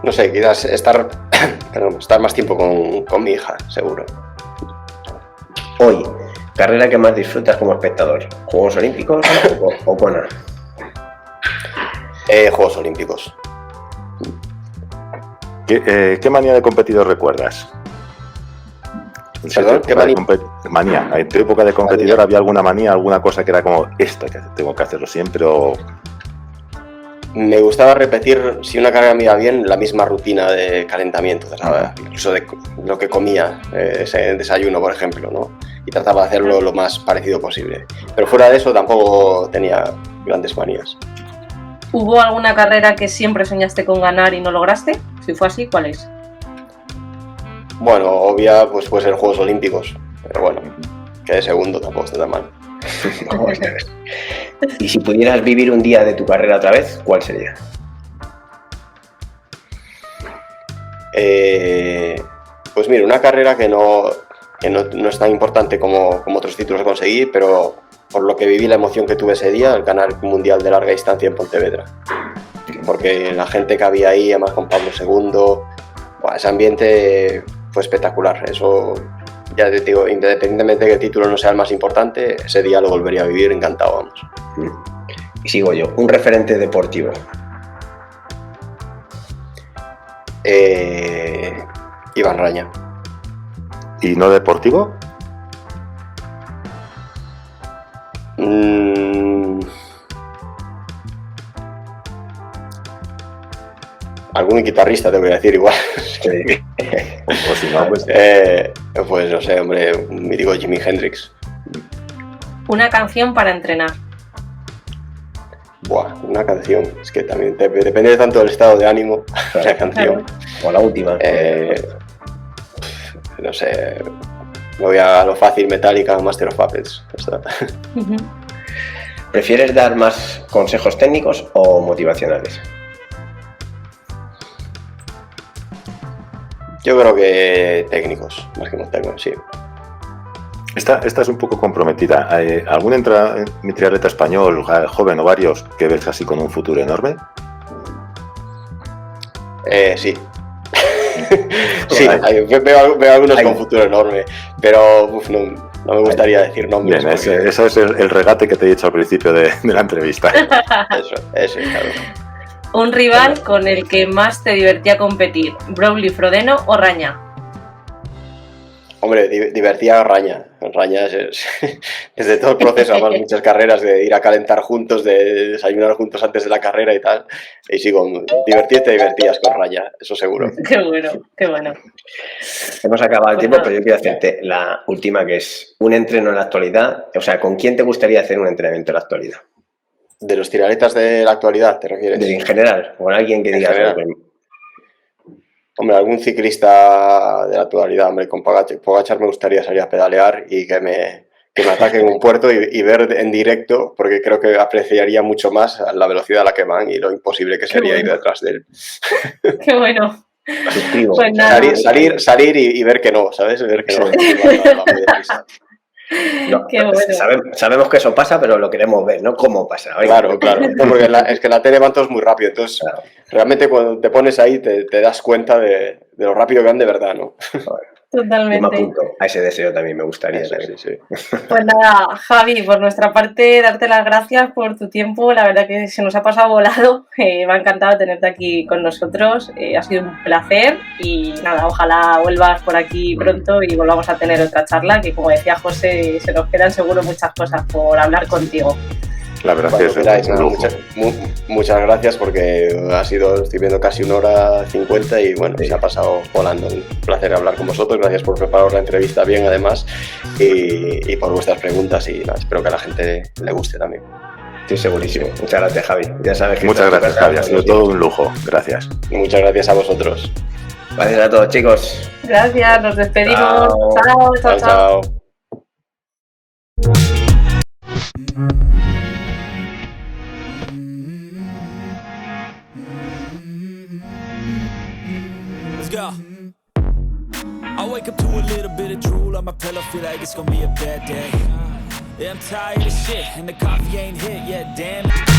No sé, quizás estar más tiempo con mi hija, seguro. Hoy, ¿carrera que más disfrutas como espectador? ¿Juegos Olímpicos o Kona? Juegos Olímpicos. ¿Qué manía de competidor recuerdas? ¿Perdón? ¿Qué manía? Manía. En tu época de competidor había alguna manía, alguna cosa que era como esto, que tengo que hacerlo siempre o... Me gustaba repetir, si una carrera me iba bien, la misma rutina de calentamiento, ¿sabes? Incluso de lo que comía, ese desayuno, por ejemplo, ¿no? Y trataba de hacerlo lo más parecido posible. Pero fuera de eso tampoco tenía grandes manías. ¿Hubo alguna carrera que siempre soñaste con ganar y no lograste? Si fue así, ¿cuál es? Bueno, obvia, pues puede ser Juegos Olímpicos, pero bueno, quedé segundo, tampoco está tan mal. Y si pudieras vivir un día de tu carrera otra vez, ¿cuál sería? Pues mira, una carrera que no es tan importante como otros títulos que conseguí, pero por lo que viví, la emoción que tuve ese día, el ganar el Mundial de Larga Distancia en Pontevedra. Porque la gente que había ahí, además con Pablo II, ese ambiente fue espectacular. Eso, ya te digo, independientemente de que el título no sea el más importante, ese día lo volvería a vivir encantado, vamos. Y sigo yo, un referente deportivo. Iván Raña. ¿Y no deportivo? Algún guitarrista te voy a decir igual. Sí. O si no, pues... pues no sé, hombre, un mítico Jimi Hendrix. Una canción para entrenar. Buah, una canción. Es que también depende tanto del estado de ánimo, la canción. O la última. No sé, me voy a lo fácil, Metallica, Master of Puppets. ¿Prefieres dar más consejos técnicos o motivacionales? Yo creo que técnicos, más que técnicos, sí. Esta es un poco comprometida. ¿Algún triatleta español, joven o varios, que ves así con un futuro enorme? Sí. Sí, veo algunos con futuro enorme, pero no me gustaría decir nombres. Bien, porque... ese es el regate que te he hecho al principio de la entrevista. Eso, claro. Un rival con el que más te divertía competir, Brownlee, Frodeno o Raña. Hombre, divertía Raña. Raña es desde todo el proceso, además muchas carreras de ir a calentar juntos, de desayunar juntos antes de la carrera y tal. Y sí, te divertías con Raña, eso seguro. Qué bueno, qué bueno. Hemos acabado el tiempo, pero yo quiero hacerte la última, que es un entreno en la actualidad. O sea, ¿con quién te gustaría hacer un entrenamiento en la actualidad? ¿De los triatletas de la actualidad te refieres? En general, con alguien que digas... Hombre, algún ciclista de la actualidad, hombre, con Pogačar me gustaría salir a pedalear y que me ataquen un puerto y ver en directo, porque creo que apreciaría mucho más la velocidad a la que van y lo imposible que sería ir detrás de él. Qué bueno. Pues salir y ver que no, ¿sabes? Ver que no. No, qué bueno. Sabemos que eso pasa, pero lo queremos ver, ¿no? ¿Cómo pasa? Claro. No, porque es que la tele van todos muy rápido, entonces claro. Realmente cuando te pones ahí te das cuenta de lo rápido que van de verdad, ¿no? Totalmente. Yo me apunto a ese deseo también, me gustaría. Sí. Pues nada, Javi, por nuestra parte, darte las gracias por tu tiempo. La verdad que se nos ha pasado volado. Me ha encantado tenerte aquí con nosotros. Ha sido un placer y nada, ojalá vuelvas por aquí pronto y volvamos a tener otra charla, que como decía José, se nos quedan seguro muchas cosas por hablar contigo. La verdad que es un lujo. Muchas gracias porque estoy viendo casi 1:50 y bueno, se ha pasado volando. Un placer hablar con vosotros, gracias por preparar la entrevista bien además y por vuestras preguntas y nada, espero que a la gente le guste también. Estoy segurísimo. Muchas gracias, Javi. Ya sabes que muchas gracias, Javi, ha sido todo un lujo. Gracias. Muchas gracias a vosotros. Gracias a todos, chicos. Gracias, nos despedimos. Chao. Go. I wake up to a little bit of drool on my pillow, feel like it's gonna be a bad day. Yeah, I'm tired of shit, and the coffee ain't hit yet, damn it.